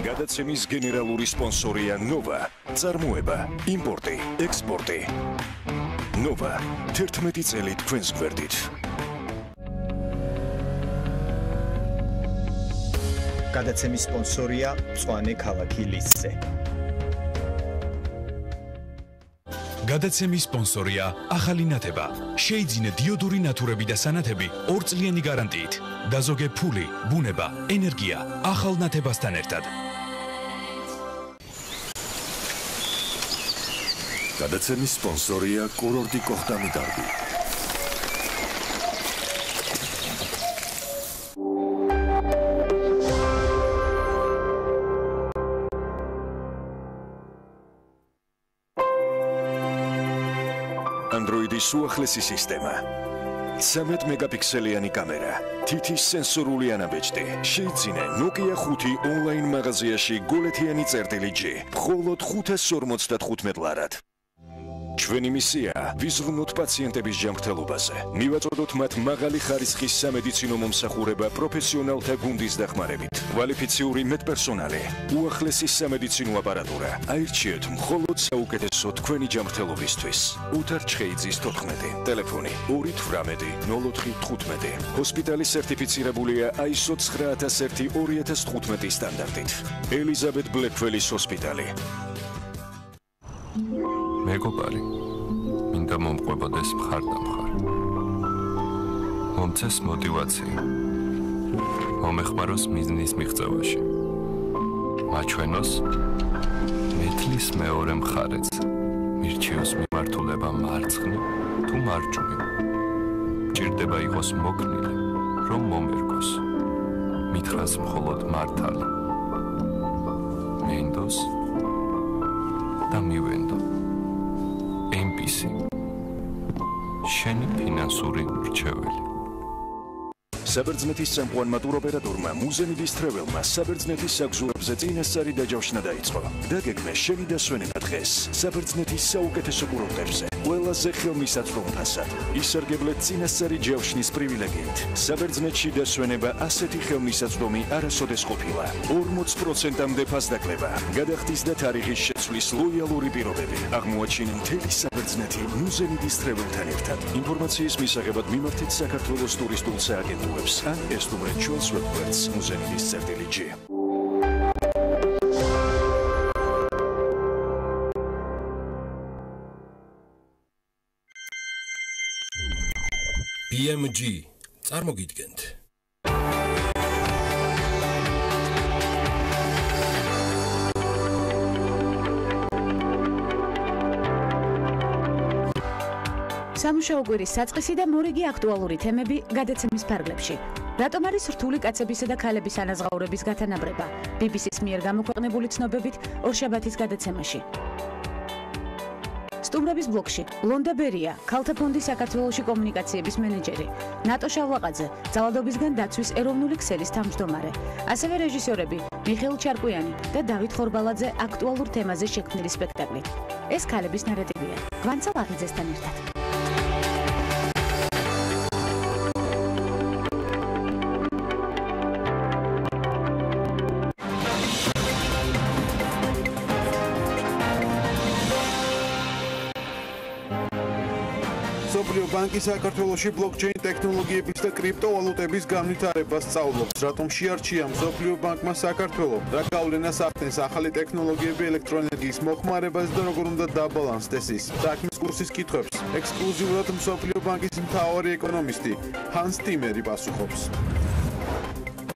გადაცემის გენერალური სპონსორია ნოვა, წარმოება, იმპორტი, ექსპორტი. ნოვა, 11 წელი თქვენს გვერდით. გადაცემის სპონსორია მწვანე ქალაქი ლისზე. გადაცემის სპონსორია ახალი ნათება. შეიძინე დიოდური ნათურები და სანათები 2 წლიანი გარანტიით. დაზოგე ფული, ბუნება, ენერგია ახალ ნათებასთან ერთად. გადაცემის სპონსორია კურორტი კოხტამი დარბი. Android-ის უახლესი სისტემა. 13 მეგაპიქსელიანი კამერა, თითის სენსორული ანაბეჭდი. შეიძინე Nokia 5 ონლაინ მაღაზიაში გოლეთიანი წერტილი G, მხოლოდ 545 ლარად. ჩვენი მისია ვიზრუნოთ პაციენტების ჯანმრთელობაზე. მივაწოდოთ მათ მაღალი ხარისხის სამედიცინო მომსახურება პროფესიონალთა გუნდის დახმარებით. კვალიფიციური მედპერსონალი, უახლესი სამედიცინო აპარატურა. აირჩიეთ მხოლოდ საუკეთესო თქვენი ჯანმრთელობისთვის. უთარ ჩხეიძის 14, ტელეფონი 218-04-15. ჰოსპიტალი სერტიფიცირებულია ISO 9001-2015 სტანდარტით. ელიზაბეთ ბლეკველის ჰოსპიტალი. მეგობარი, მინდა მომყვებოდეს მხარდამხარ. მომცეს мотиваცია. მომეხმაროს მიზნის მიღწევაში. მაჩვენოს მეთლის მეორე მხარეც. მირჩიოს მიმართულება მარცხნივ თუ მარჯვნივ. ჭირდება იყოს მოქნილი, რომ მომერგოს. მითხრას მხოლოდ მართალი. მინდოს და მივენდო. MPC შენი ფინანსური მრჩეველი. საბერძნეთის წამყვანმა ტუროპერატორმა მუზენიდის ტრეველმა საბერძნეთის საგზურებზე წინასწარი დაჯავშნა დაიწყო. დაგეგმეს შენი დასვენება დღეს საბერძნეთის საუკეთესო კურორტებზე. ყველაზე ხელმისაწვდომთასად ისარგებლეთ წინასწარი ჯავშნის პრივილეგიით. საბერძნეთში დასვენება ასეთი ხელმისაწვდომი არასოდეს ყოფილა. 40%-მდე ფასდაკლება, გადახდის და თარიღის შეცვლის ლოიალური პირობები. აღმოაჩინე მთელი საბერძნეთი მუზენიდის ტრეველთან ერთად. ინფორმაციის მისაღებად მიმართეთ საქართველოს ტურისტულ სააგენტოებს ან ესტუმრეთ ჩვენს ვებგვერდს muzenidis.g. BMG წარმოგიდგენთ. სამუშაო კვირის საწყისი და მორიგი აქტუალური თემები გადაცემის ფარგლებში. რატომ არის რთული კაცებისა და ქალების ანაზღაურების გათანაბრება? BBC-ს მიერ გამოქვეყნებული ცნობებით ორშაბათის გადაცემაში. სტუმრების ბლოკში ლონდა ბერია, ქალთა ფონდის საქართველოში კომუნიკაციების მენეჯერი, ნატო შავლაყაძე, ძალადობისგან დაცვის ეროვნული ქსელის თავმჯდომარე, ასევე რეჟისორები მიხეილ ჩარკვიანი და დავით ხორბალაძე აქტუალურ თემაზე შექმნილი სპექტაკლი. ეს ქალების ნარატივია. გვანცალ აღიძესთან ერთად. სოფლიო ბანკი საქართველოში ბლოკჩეინ ტექნოლოგიების და კრიპტოვალუტების განვითარებას სწავლობს. რატომ შეარჩია სოფლიო ბანკმა საქართველო? რა გავლენას ახდენს ახალი ტექნოლოგიები ელექტროენერგიის მოხმარებას და როგორ უნდა დაბალანსდეს ის? საქმის კურსის კითხვებს ექსკლუზიურად სოფლიო ბანკის მთავარი ეკონომისტი ჰანს ტიმერი პასუხობს.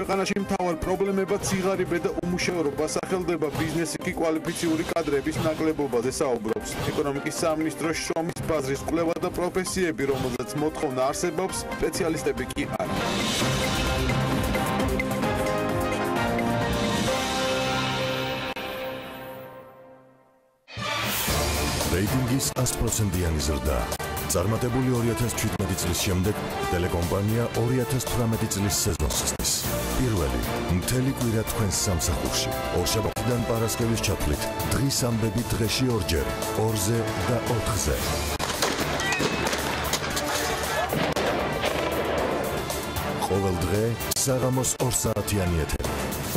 ქვეყანაში მთავარ პრობლემებად სიღარიბე და უმუშევრობა სახელდება, ბიზნესი კი კვალიფიციური კადრების ნაკლებობაზე საუბრობს. ეკონომიკის სამინისტროს შრომის ბაზრის კვლევა და პროფესიები, რომელზეც მოთხოვნა არსებობს, სპეციალისტები კი არა. რეიტინგის 100%-იანი ზრდა. წარმატებული 2017 წლის შემდეგ ტელეკომპანია 2018 წლის სეზონს ხსნის. პირველი მთელი კვირა თქვენს სამსახურში. ორშაბათიდან პარასკევის ჩათვლით დღის ამბები დღეში ორჯერ, 2-ზე და 4-ზე. ყოველ დღე საღამოს 2 საათიანი ეთერი.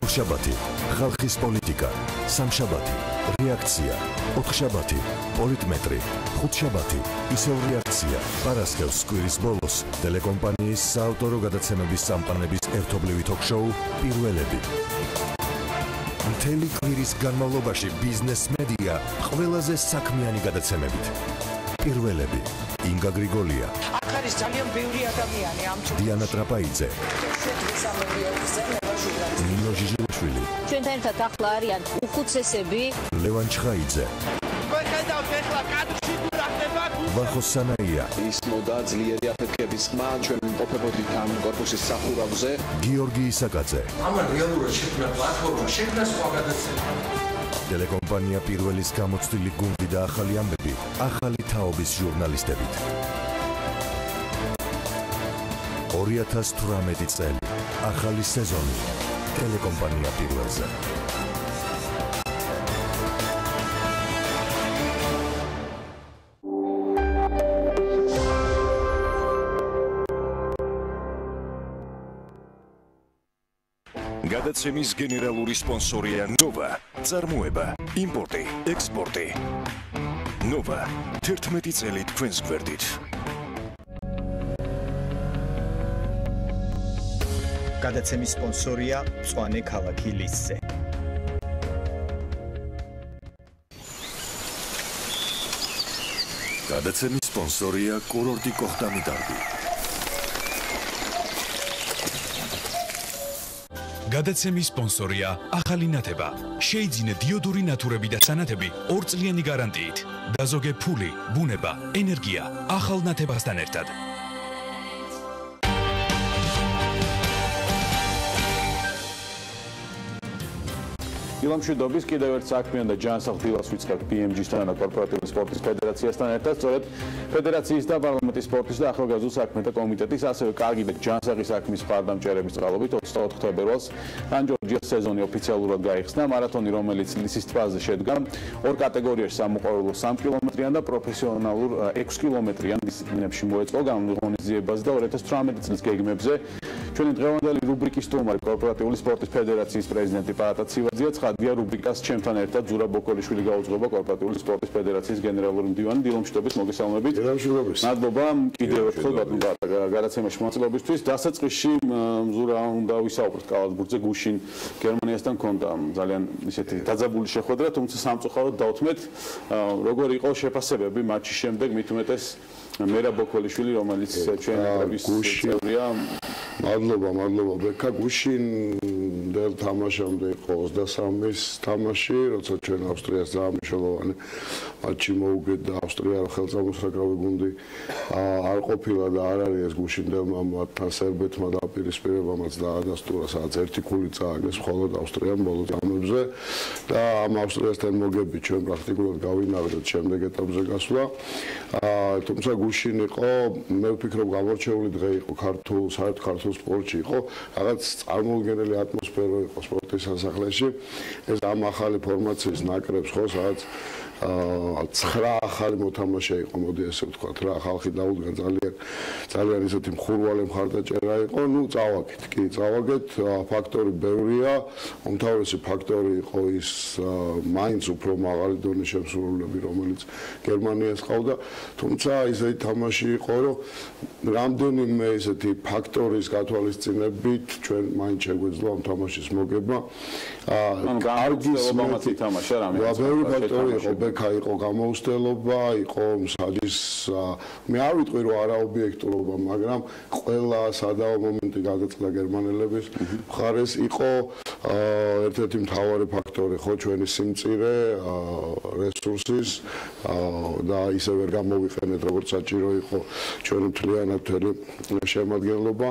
ორშაბათი ხალხის პოლიტიკა, სამშაბათი რეაქცია, 4შაბათი პოლიტმეტრი, 5შაბათი ისევ რეაქცია. პარასკევს კვირის ბოლოს ტელეკომპანიის საავტორო გადაცემების სამყაროების ერთობლივი თოქ-შოუ პირველები. მთელი კვირის განმავლობაში ბიზნეს მედია ყველაზე საქმიანი გადაცემებით. პირველები. ინგა გრიგოლია. აქ არის ძალიან ბევრი ადამიანი ამ დიანა ტრაპაიძე. ნინო ჟიჟიშვილი. ჩვენთან ერთად ახლა არიან უხუცესები. ლევან ჩხაიძე. თქვენ ხედავთ ეხლა კადრში თუ რა ხდება? ვახო სანაია. ის მოდა ძლიერი აფეთქების ხმა ჩვენ იმყოფებოდით ამ კორპუსის სახურავზე. გიორგი ისაკაძე. ამან რეალურად შექმნა პლატფორმა, შექმნა სხვა გადაცემა. ტელეკომპანია პირველის გამოცდილი გუნდი და ახალი ამბები, ახალი თაობის ჟურნალისტებით. 2018 წელი, ახალი სეზონი, ტელეკომპანია პირველზე. გადაცემის გენერალური სპონსორია ნოვა. წარმოება, იმპორტი, ექსპორტი. ნოვა 11 წელი თქვენს გვერდით. გადაცემის სპონსორია მწვანე ქალაქი ლისზე. გადაცემის სპონსორია კურორტი კოხტამი დარგი. გადაცემის სპონსორია ახალი ნათება. შეიძინე დიოდური ნათურები და სანათები 2 წლიანი გარანტიით. დაზოგე ფული, ბუნება, ენერგია ახალ ნათებასთან ერთად. დილამშვიდობის კიდევ ერთ საქმიან და ჯანსაღ დილას ვიწყებთ BMG-სთან და კორპორატიული სპორტის ფედერაციასთან ერთად. სწორედ ფედერაციის და პარლამენტის სპორტის და ახალგაზრდულ საქმეთა კომიტეტის, ასევე კარგი და ჯანსაღი საქმის მხარდამჭერების წყალობით 24 თებერვალს სან-ჯორჯიას სეზონი ოფიციალურად გაიხსნა. მარათონი, რომელიც ლისის თვალზე შედგა, ორ კატეგორიაში სამოყვარულო 3 კილომეტრიან და პროფესიონალურ 6 კილომეტრიან დისციპლინებში მოეწყო განვლილ ღონისძიებაზე და 2018 წლის გეგმებზე. ჩვენი დღევანდელი რუბრიკის სტუმარი კორპორატიული სპორტის ფედერაციის პრეზიდენტი პაატა ცივაძია ცხადია რუბრიკას ჩემთან ერთად ზურაბ ბოკოლიშვილი გაუძღობა კორპორატიული სპორტის ფედერაციის გენერალური მდივანი. დილამშვიდობის, მოგესალმებით. დილამშვიდობის. მადლობა კიდევ ერთხელ ბატონ გადაცემაში მონაწილეობისთვის. დასაწყისში ზურა უნდა ვისაუბროთ კალათბურთზე. გუშინ გერმანიასთან ჰქონდა ძალიან ისეთი დაძაბული შეხვედრა, თუმცა სამწუხაროდ დავთმეთ. როგორ იყო შეფასებები მატჩის შემდეგ, მით უმეტეს მერაბ ბოკოლიშვილი, რომელიც ჩვენი ნაკრების წევრია. მადლობა ბექა. გუშინ დელ თამაშამდე იყო 23-ის თამაში, როცა ჩვენ ავსტრიას ძალიან მნიშვნელოვანი მატჩი მოუგეთ და ავსტრია ხელწამოსაკრავი გუნდი არ ყოფილა და არ არის ეს გუშინ დელმა მათთან სერბეთმა დაპირისპირებამაც დაადასტურა, სადაც ერთი ქული წააგეს მხოლოდ ავსტრიამ ბოლო წამებზე და ამ ავსტრიასთან მოგებით ჩვენ პრაქტიკულად გავინავრეთ შემდეგ ეტაპზე გასვლა. თუმცა გუშინ იყო, მე ვფიქრობ, გამორჩეული დღე იყო საერთოდ ქართულ სპორტში იყო რაღაც წარმოუდგენელი ატმოსფერო იყო სპორტის სასახლეში. ეს ამ ახალი ფორმაციის ნაკრებს ხო, სადაც 9 ახალი მოთამაშე იყო, მოდი ესე ვთქვათ რა, ხალხი დაუდგა ძალიან ისეთი მხურვალე მხარდაჭერა იყო. ნუ წავაგეთ, ფაქტორი ბევრია. უმთავრესი ფაქტორი იყო ის მაინც უფრო მაღალი დონის შემსრულებლები, რომელიც გერმანიას ყავდა. თუმცა ისეთი თამაში იყო, რომ რამდენიმე ისეთი ფაქტორის გათვალისწინებით ჩვენ მაინც შეგვეძლო ამ თამაშის მოგება. გამოცდილობამაც ითამაშა რამე. ბევრი ფაქტორი იყო, ბექა იყო გამოუცდელობა, იყო მსაჯის მე არ ვიტყვი რომ არაობიექტურობა, მაგრამ ყველა სადაო მომენტი გადაწყდა გერმანელების მხარეს. იყო ერთ-ერთი მთავარი ფაქტორი ხო ჩვენი სიმწირე, რესურსის და ისე ვერ გამოვიყენეთ როგორც საჭირო იყო ჩვენი მთლიანად მთელი შემადგენლობა.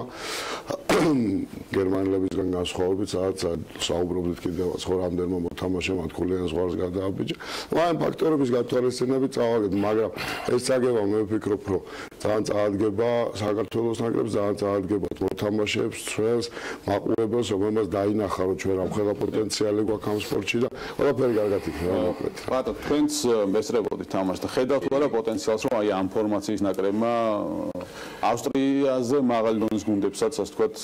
გერმანელებისგან განსხვავებით, სადაც საუბრობდით კიდევაც ხო რამდენმა მოთამაშემ ათქულიან ზღვარს გადააბიჯა. ამ ფაქტორების გათვალისწინებით წავაგეთ, მაგრამ ეს წაგება მე ვფიქრობ, რომ ძალიან წაადგება საქართველოს ნაკრებს, ძალიან წაადგება მოთამაშეებს, ჩვენს მაყურებელს, რომელმაც დაინახა, რომ ჩვენ ამხელა პოტენციალი გვაქვს ამ სპორტში და ყველაფერი კარგად იქნება. ბატონო, თქვენც მესწრებოდით თამაშს და ხედავთ რა პოტენციალს, რომ აი ამ ფორმაციის ნაკრებმა ავსტრიაზე მაღალი დონის გუნდებსაც, ასე ვთქვათ,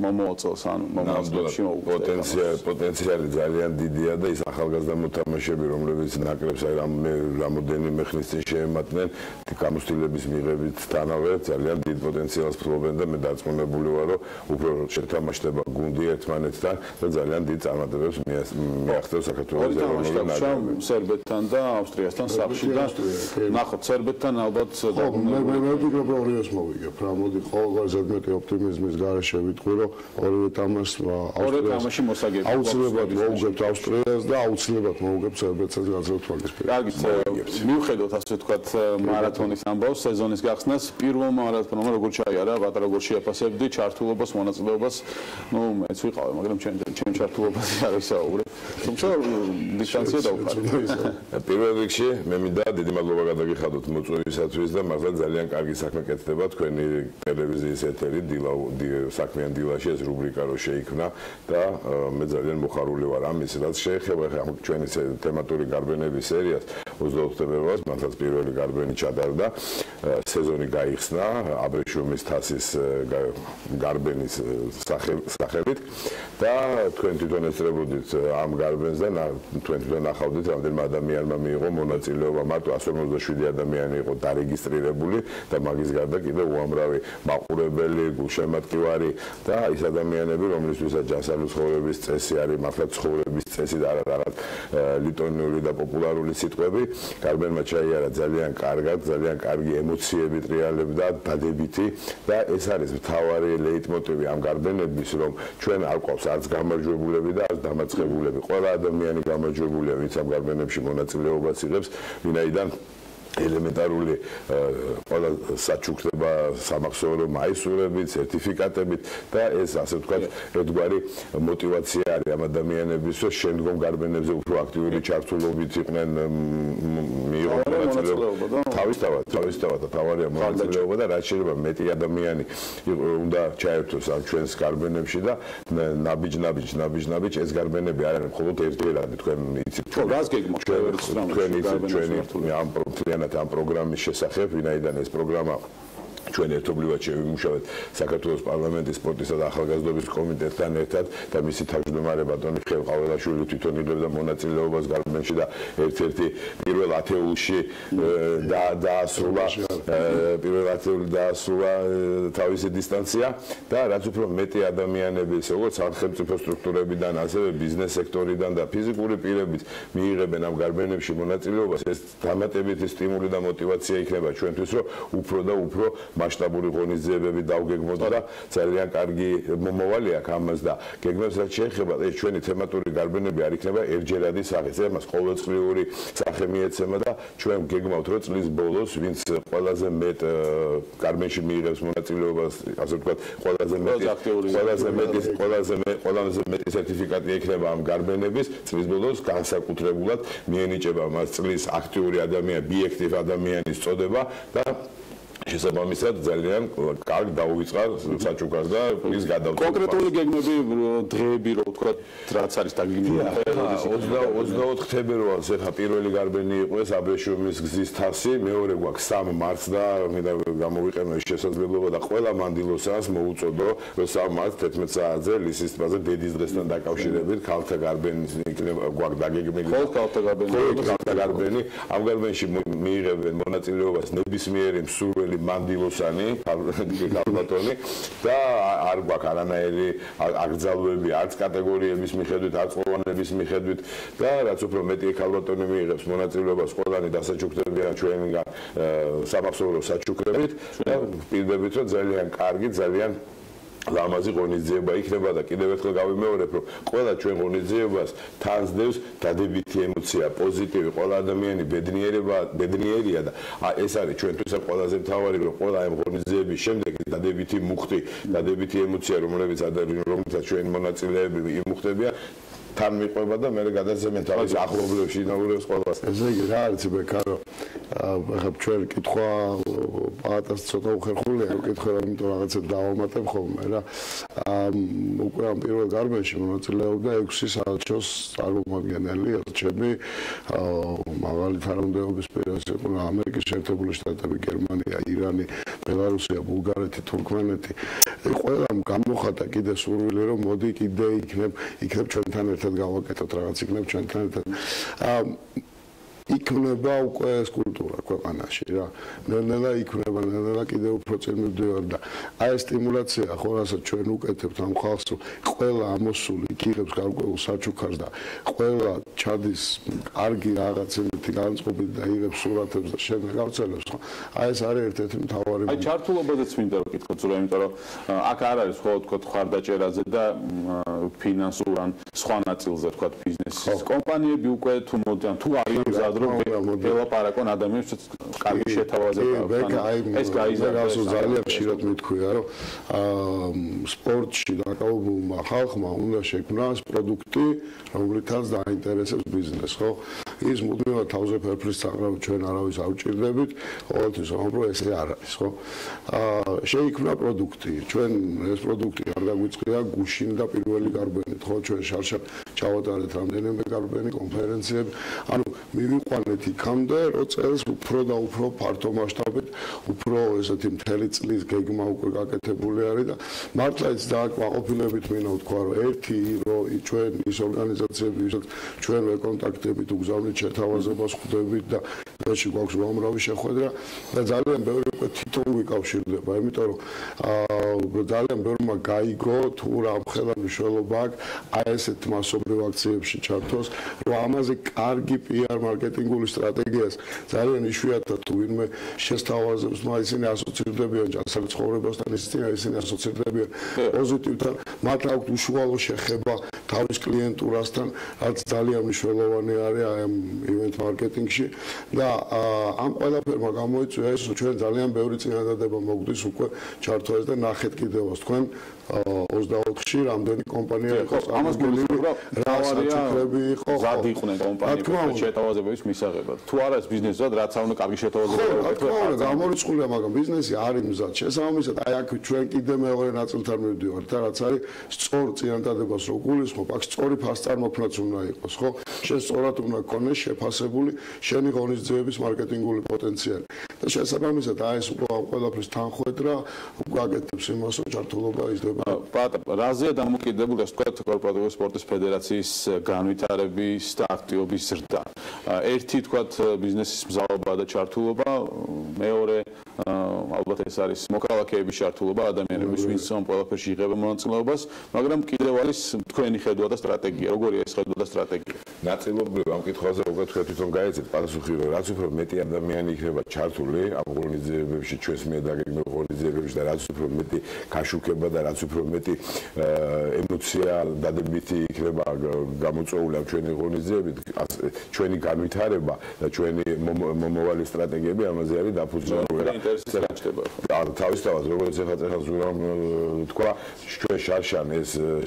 მომოაწევს ან მომავალში მოუგებს. პოტენციალი ძალიან დიდია და ის ახალგაზრდა მოთამაშეები, რომლებიც ნაკრებს აი რამოდენიმე ხნის წინ შეემატნენ, გამოცდილების მიღებით თანავე ძალიან დიდ პოტენციალს ფლობენ და მე დარწმუნებული ვარ, რომ უფრო შეთამაშდება გუნდი ერთმანეთთან და ძალიან დიდ წარმატებებს მიაღწევს საქართველოს ეროვნული ნაკრები. სერბეთთან და ავსტრიასთან სახლში და ნახოთ სერბეთთან ალბათ მე ვფიქრობ, რომ ორიოს მოვიგებ რა. მოდი ყოველგვარ ზედმეტი ოპტიმიზმის გარეშე ვიტყვი, რომ ორივე თამაში მოსაგები აუცილებლად მოვუგებთ ავსტრიას და აუცილებლად მოვუგებთ სერბეთსაც გაძლევთ მაგის კარგი, მივხედოთ ასე ვთქვათ მარათონის ამბავს, სეზონის გახსნას. პირველ მარათონმა როგორ ჩაიარა, პატარა როგორ შეაფასებდი ჩართულობას, მონაწილეობას. ნუ მეც ვიყავი, მაგრამ ჩემ ჩართულობაზე არ ვისაუბრე. თუმცა დისტანცია დავყარე. პირველ რიგში მე მინდა დიდი მადლობა გადაგიხადოთ მოწვევისათვის და მაგალითად ძალიან კარგი საქმე კეთდება თქვენი ტელევიზიის ეთერი საქმიან დილაში ეს რუბრიკა რო შეიქმნა და მე ძალიან მოხარული ვარ ამის, რაც შეეხება ჩვენი თემატური გარბენების სერიას. 24 თებერვალს მართლაც პირველი გარბენი ჩატარდა, სეზონი გაიხსნა აბრეშუმის თასის გარბენის სახელით და თქვენ თვითონ ესწრებოდით ამ გარბენს და თქვენ თვითონ ახავდით რამდენმა ადამიანმა მიიღო მონაწილეობა, მარტო 157 ადამიანი იყო დარეგისტრირებული და მაგის გარდა კიდევ უამრავი მაყურებელი, გულშემატკივარი და ის ადამიანები, რომლისთვისაც ჯანსაღი ცხოვრების წესი არის, მართლა ცხოვრების წესი და არა რაღაც ლიტონიური და პოპულარული სიტყვები, გარბენმა ჩაიარა ძალიან კარგად, ძალიან კარგი ემოციები ტრიალებდა, დადებითი და ეს არის მთავარი ლეიტმოტივი ამ გარბენების, რომ ჩვენ არ გვყავს არც გამარჯვებულები და არც დამარცხებულები. ყველა ადამიანი გამარჯვებულია, ვინც ამ გარბენებში მონაწილეობას იღებს, ვინაიდან ელემენტარული ყველა საჩუქრება სამახსოვრო მაისურებით, სერტიფიკატებით და ეს ასე ვთქვათ, ერთგვარი мотиваცია არის ამ ადამიანების, რომ შემდგომ გარბენებზე უფრო აქტიური ჩართულობით იყვნენ მიიღონ მონაწილეობა. თავისთავად თავარია მონაწილეობა და რაც შეიძლება მეტი ადამიანი უნდა ჩაერთოს ამ ჩვენს გარბენებში და ნაბიჯ ეს გარბენები არ არის მხოლოდ ერთგვარად, თქვენ იცით. რას გეგმავთ თქვენ იცით ჩვენი ამ პროგრამის შესახებ, ვინაიდან ეს პროგრამა ჩვენ ერთობლივად შევიმუშავეთ საქართველოს პარლამენტის სპორტისა და ახალგაზრდობის კომიტეტთან ერთად და მისი თავმჯდომარე ბატონი ხელყაველაშვილი თვითონ იღებდა მონაწილეობას გარბენში და ერთ-ერთი პირველ ათეულში დაასრულა თავისი დისტანცია და რაც უფრო მეტი ადამიანები, როგორც სახელმწიფო სტრუქტურებიდან, ასევე ბიზნეს სექტორიდან და ფიზიკური პირებით მიიღებენ ამ გარბენებში მონაწილეობას, ეს დამატებითი სტიმული და мотиваცია იქნება ჩვენთვის, რომ უფრო და უფრო მასშტაბური ღონისძიებები დავგეგმოთ და ძალიან კარგი მომავალი აქვს ამას და გეგმებს რაც შეეხება ეს ჩვენი თემატური გარბენები არ იქნება ერთჯერადი სახის, ამას ყოველწლიური სახე მიეცემა და ჩვენ გეგმავთ რომ წლის ბოლოს ვინც ყველაზე მეტ გარბენში მიიღებს მონაწილეობას, ასე ვთქვათ, ყველაზე მეტი სერტიფიკატი ექნება ამ გარბენების, წლის ბოლოს განსაკუთრებულად მიენიჭება მას წლის აქტიური ადამიანი, ბიექტივ ადამიანის წოდება და შესაბამისად ძალიან კარგ დაუვიწყა საჩუქრად და ის გადავწყვეტ. კონკრეტული გეგმები, დღეები, რო ვთქვა, რაც არის დაგეგმილი. 24 თებერვალს ახლა პირველი გარბენი იყო ეს აბრეშუმის გზის თასი, მეორე გვაქვს 3 მარტს და მინდა გამოვიყენო ეს შესაძლებლობა და ყველა მანდილოსანს მოუწოდო, რომ 3 მარტს 11 საათზე ლისის ტბაზე დედის დღესთან დაკავშირებით ქალთა გარბენი იქნება გვაქვს დაგეგმილი. ქალთა გარბენი. ამ გარბენში მიიღებენ მონაწილეობას ნებისმიერი მსურველი მანდილოსანი, ქალბატონი და არ გვაქვს არანაირი აკრძალვები არც კატეგორიების მიხედვით, არც ყოველების მიხედვით და რაც უფრო მეტი ქალბატონი მიიღებს მონაწილეობას, ყველანი დასაჩუქრებიან ჩვენგან სამახსოვრო საჩუქრებით და ვპირდებით, რომ ძალიან კარგი, ძალიან ლამაზი ღონისძიება იქნება და კიდევ ერთხელ გავიმეორებ, რომ ყველა ჩვენ ღონისძიებას თანსდევს დადებითი ემოცია, პოზიტივი, ყველა ადამიანი ბედნიერია და ეს არის ჩვენთვის ყველაზე მთავარი, რომ ყველა ამ ღონისძიების შემდეგ დადებითი მუხტი, დადებითი ემოცია, რომელსაც ჩვენი მონაწილეები იმუხტებიან, თან მიყვება და მე გადაცემენ თავის ახლობლებში ინაურებს ყველას. ესე იგი რა არის ბეკარო? ახლა ჩვენ კითხვა პალატას ცოტა უხერხულია, უკითხე რა, იმიტომ რაღაცა დავამატებ ხოლმე რა. უკვე ამ პირველ გარბენში მონაწილეობდა 6 საელჩოს წარმომადგენელი, ჩემი მაღალი თანამდებობის პირას იყო ამერიკის შეერთებული შტატები, გერმანია, ირანი, ბელარუსია, ბულგარეთი, თურქმენეთი. ყველამ გამოხატა კიდე სურვილი, რომ მოდი კიდე იქნებ ჩვენთან ერთად გავაკეთოთ რაღაც, იქნებ ჩვენთან ერთად. იქნება უკვე ეს კულტურა ქვეყანაში რა. ნელ-ნელა იქნება, ნელ-ნელა კიდევ უფრო წინ მივდივარ და აი ეს სტიმულაცია ხო, რასაც ჩვენ უკეთებთ ამ ხალხს, რომ ყველა ამოსული იქიღებს გარკვეულ საჩუქარს და ყველა ჩადის კარგი რაღაცები განწყობით და იღებს სურათებს და შემდეგ გავცელებს ხო. აი ეს არის ერთ-ერთი მთავარი. აი ჩართულობაზეც მინდა რომ კითხოთ, იმიტომ რომ აქ არ არის ხო თქო ხარდაჭერაზე და ფინანსურ ან სხვა ნაწილზე თქო ბიზნესის კომპანიები უკვე თუ მოდიან თუ არის მზად ელაპარაკონ ადამიანებს კარგი შეთავაზება. ეს გაიზარდა ძალიან ხშირად მithქვია, რომ სპორტში დაკავებულმა ხალხმა უნდა შექმნას პროდუქტი, რომლითაც დაინტერესებს ბიზნესს, ხო? ის მუდმივად თავზე ფერფლის საღამო ჩვენ არავის ავჭირდებით, ყოველთვის რომ ესე არ არის, ხო? შეიქმნა პროდუქტი. ჩვენ ეს პროდუქტი არ დაგვიწყია გუშინ და პირველი გარბენით, ხო? ჩვენ ჩავატარეთ რამდენიმე გარბენი კონფერენციები. ანუ მივიყვანეთ იქამდე, რომ წელს უფრო და უფრო ფართო მასშტაბით, უფრო ესეთი მთელი წლის გეგმა უკვე გაკეთებული არის და მართლაც დააკმაყოფილებით მინდა ვთქვა, რომ ერთი რომ ჩვენ ის ორგანიზაციები, ვისაც ჩვენ ვეკონტაქტებით, უგზავნით შეთავაზებას ხვდებით დააში გვაქვს უამრავი შეხვედრა და ძალიან ბევრი უკვე თვითონ ვიკავშირდება, იმიტომ რომ ძალიან ბევრმა გაიგო თუ რა მხელა მნიშვნელობა აქვს აი ესეთ მასობრივ აქციებში ჩართოს, რომ ამაზე კარგი PR მარკეტინგული სტრატეგიას ძალიან იშვიათად თუ ვინმე შესთავაზებს, მაგრამ ისინი ასოცირდებიან ჯანსაღ ცხოვრებასთან, ისინი ასოცირდებიან პოზიტივთან, მათ აქვთ უშუალო შეხება თავის კლიენტურასთან, რაც ძალიან მნიშვნელოვანი არის აი ამ ივენთ მარკეტინგში და ამ ყველაფერმა გამოიწვია ეს, რომ ჩვენ ძალიან ბევრი წინადადება მოგდის უკვე ჩართვას და ნახეთ კიდევაც თქვენ 24-ში რამდენი კომპანია იყო ამას გულისხმობ რა საჩუქრები იყო ზად იყვნენ კომპანიები შეთავაზებების მისაღებად თუ არა ეს ბიზნესად რაც აუნდა კარგი შეთავაზება რა გამორიცხულია მაგრამ ბიზნესი არის მზად შესაბამისად აი აქ ჩვენ კიდე მეორე ნაწილთან მივდივართ და რაც არის სწორ წინადადებას რო გულისხმობ აქ სწორი ფასწარმოქმნაც უნდა იყოს ხო შენ სწორად უნდა გქონდეს შეფასებული შენი ღონისძიების მარკეტინგული პოტენციალი და შესაბამისად აი ეს უკვე ყველაფრის თანხვედრა უკვე აკეთებს იმას რომ ჩართულობა იზრდება რაზეა დამოკიდებული ასე ვთქვათ კორპორატიული სპორტის ფედერაციის განვითარების და აქტივობის ზრდა. ერთი ვთქვათ ბიზნესის მზაობა და ჩართულობა, მეორე ალბათ ეს არის მოქალაქეების ჩართულობა, ადამიანების ვინც ამ ყველაფერში იღებენ მონაწილეობას, მაგრამ კიდევ არის თქვენი ხედვა და სტრატეგია, როგორია ეს ხედვა და სტრატეგია. ნაწილობრივ ამ კითხვაზე როგორ თვითონ გაეცეთ პასუხი, რომ რაც უფრო მეტი ადამიანი იქნება ჩართული ამ ღონისძიებებში, ჩვენს მიერ დაგეგმილ ღონისძიებებში და რაც უფრო მეტი გაშუქება და რაც უფრო მეტი ემოცია დადებითი იქნება გამოწვეული ამ ჩვენი ღონისძიებით, ჩვენი განვითარება და ჩვენი მომავალი სტრატეგიები ამაზე არის დაფუძნებული. თავისთავად როგორც ეხლა ზურამ თქვა ჩვენ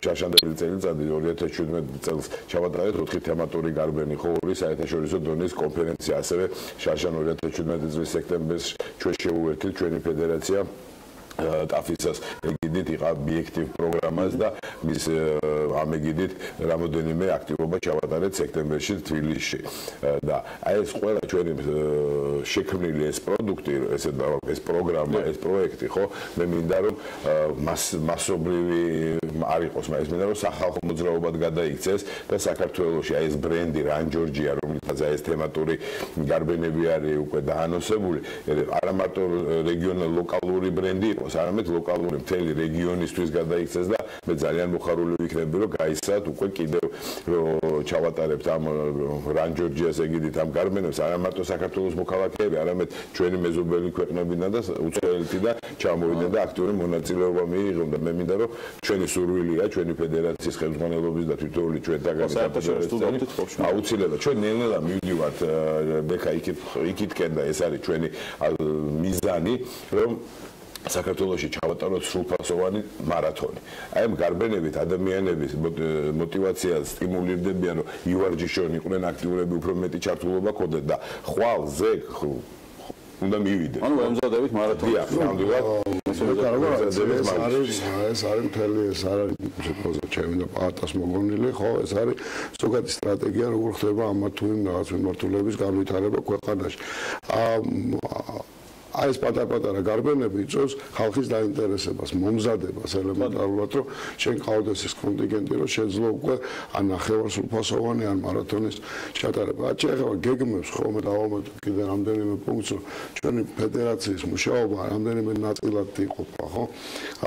შარშანდელი წელიწადი 2017 წელს ჩავატარეთ 4 თემატური გარბენი ხო ორი საერთაშორისო დონის კონფერენცია ასევე შარშან 2017 წლის სექტემბერში ჩვენ შევუერთდით ჩვენი ფედერაცია ტაფისას ეგიდით იყო ობიექტივ პროგრამას და მის ამ ეგიდით რამოდენიმე აქტივობა ჩავატარეთ სექტემბერში თბილისში და აი ეს ყველა ჩვენი შექმნილი ეს პროდუქტი ეს პროგრამა ეს პროექტი ხო მე მინდა რომ მასობრივი არ იყოს მაგრამ მინდა რომ სახალხო მოძრაობად გადაიქცეს და საქართველოში აი ეს ბრენდი რანჯორჯია რომელსაც აი ეს თემატური გარბენები არის უკვე დაანონსებული არა მარტო რეგიონალური ლოკალური ბრენდი იყოს არამედ ლოკალური მთელი რეგიონისთვის გადაიქცეს და მე ძალიან მოხარული ვიქნები რომ გაიცათ უკვე კიდევ ჩავატარებთ ამ რანჯორჯიას ეგიდით ამ გარბენებს არა მარტო საქართველოს მოქალაქეები არამედ ჩვენი მეზობელი ქვეყნებიდან და უცხოელთი და ჩამოვიდნენ და აქტიური მონაწილეობა მიიღონ და მე მინდა რომ ჩვენი სურვილია ჩვენი ფედერაციის ხელმძღვანელობის და თითოეული ჩვენთაგანი აუცილებლად ჩვენ ნელ-ნელა მივდივართ ბექა იქითკენ და ეს არის ჩვენი მიზანი რომ საქართველოში ჩავატაროთ სრულფასოვანი მარათონი. აი ამ გარბენებით ადამიანების мотивациას სტიმულირდებიან რომ ივარჯიშონ იყვნენ აქტიურები უფრო მეტი ჩართულობა ქონდეთ და ხვალ ზეგ უნდა მივიდნენ. ანუ ემზადებით მარათონი. ნამდვილად ეს არის მთელი ეს არის შეფასება ჩემი და პატას მოგონილი ხო ეს არის ზოგადი სტრატეგია როგორ ხდება ამ თუ იმ რაღაც მიმართულების განვითარება ქვეყანაში. აი ეს პატარ-პატარა გარბენები იწვევს ხალხის დაინტერესებას, მომზადებას ელემენტარულად, რომ შენ ყავდეს ის კონტინგენტი, რომ შეძლო უკვე ან ნახევარსრულფასოვანი ან მარათონის ჩატარება. რაც შეეხება გეგმებს, ხოლმე დავამატებ კიდე რამდენიმე პუნქტს, რომ ჩვენი ფედერაციის მუშაობა რამდენიმე ნაწილად იყოფა, ხო?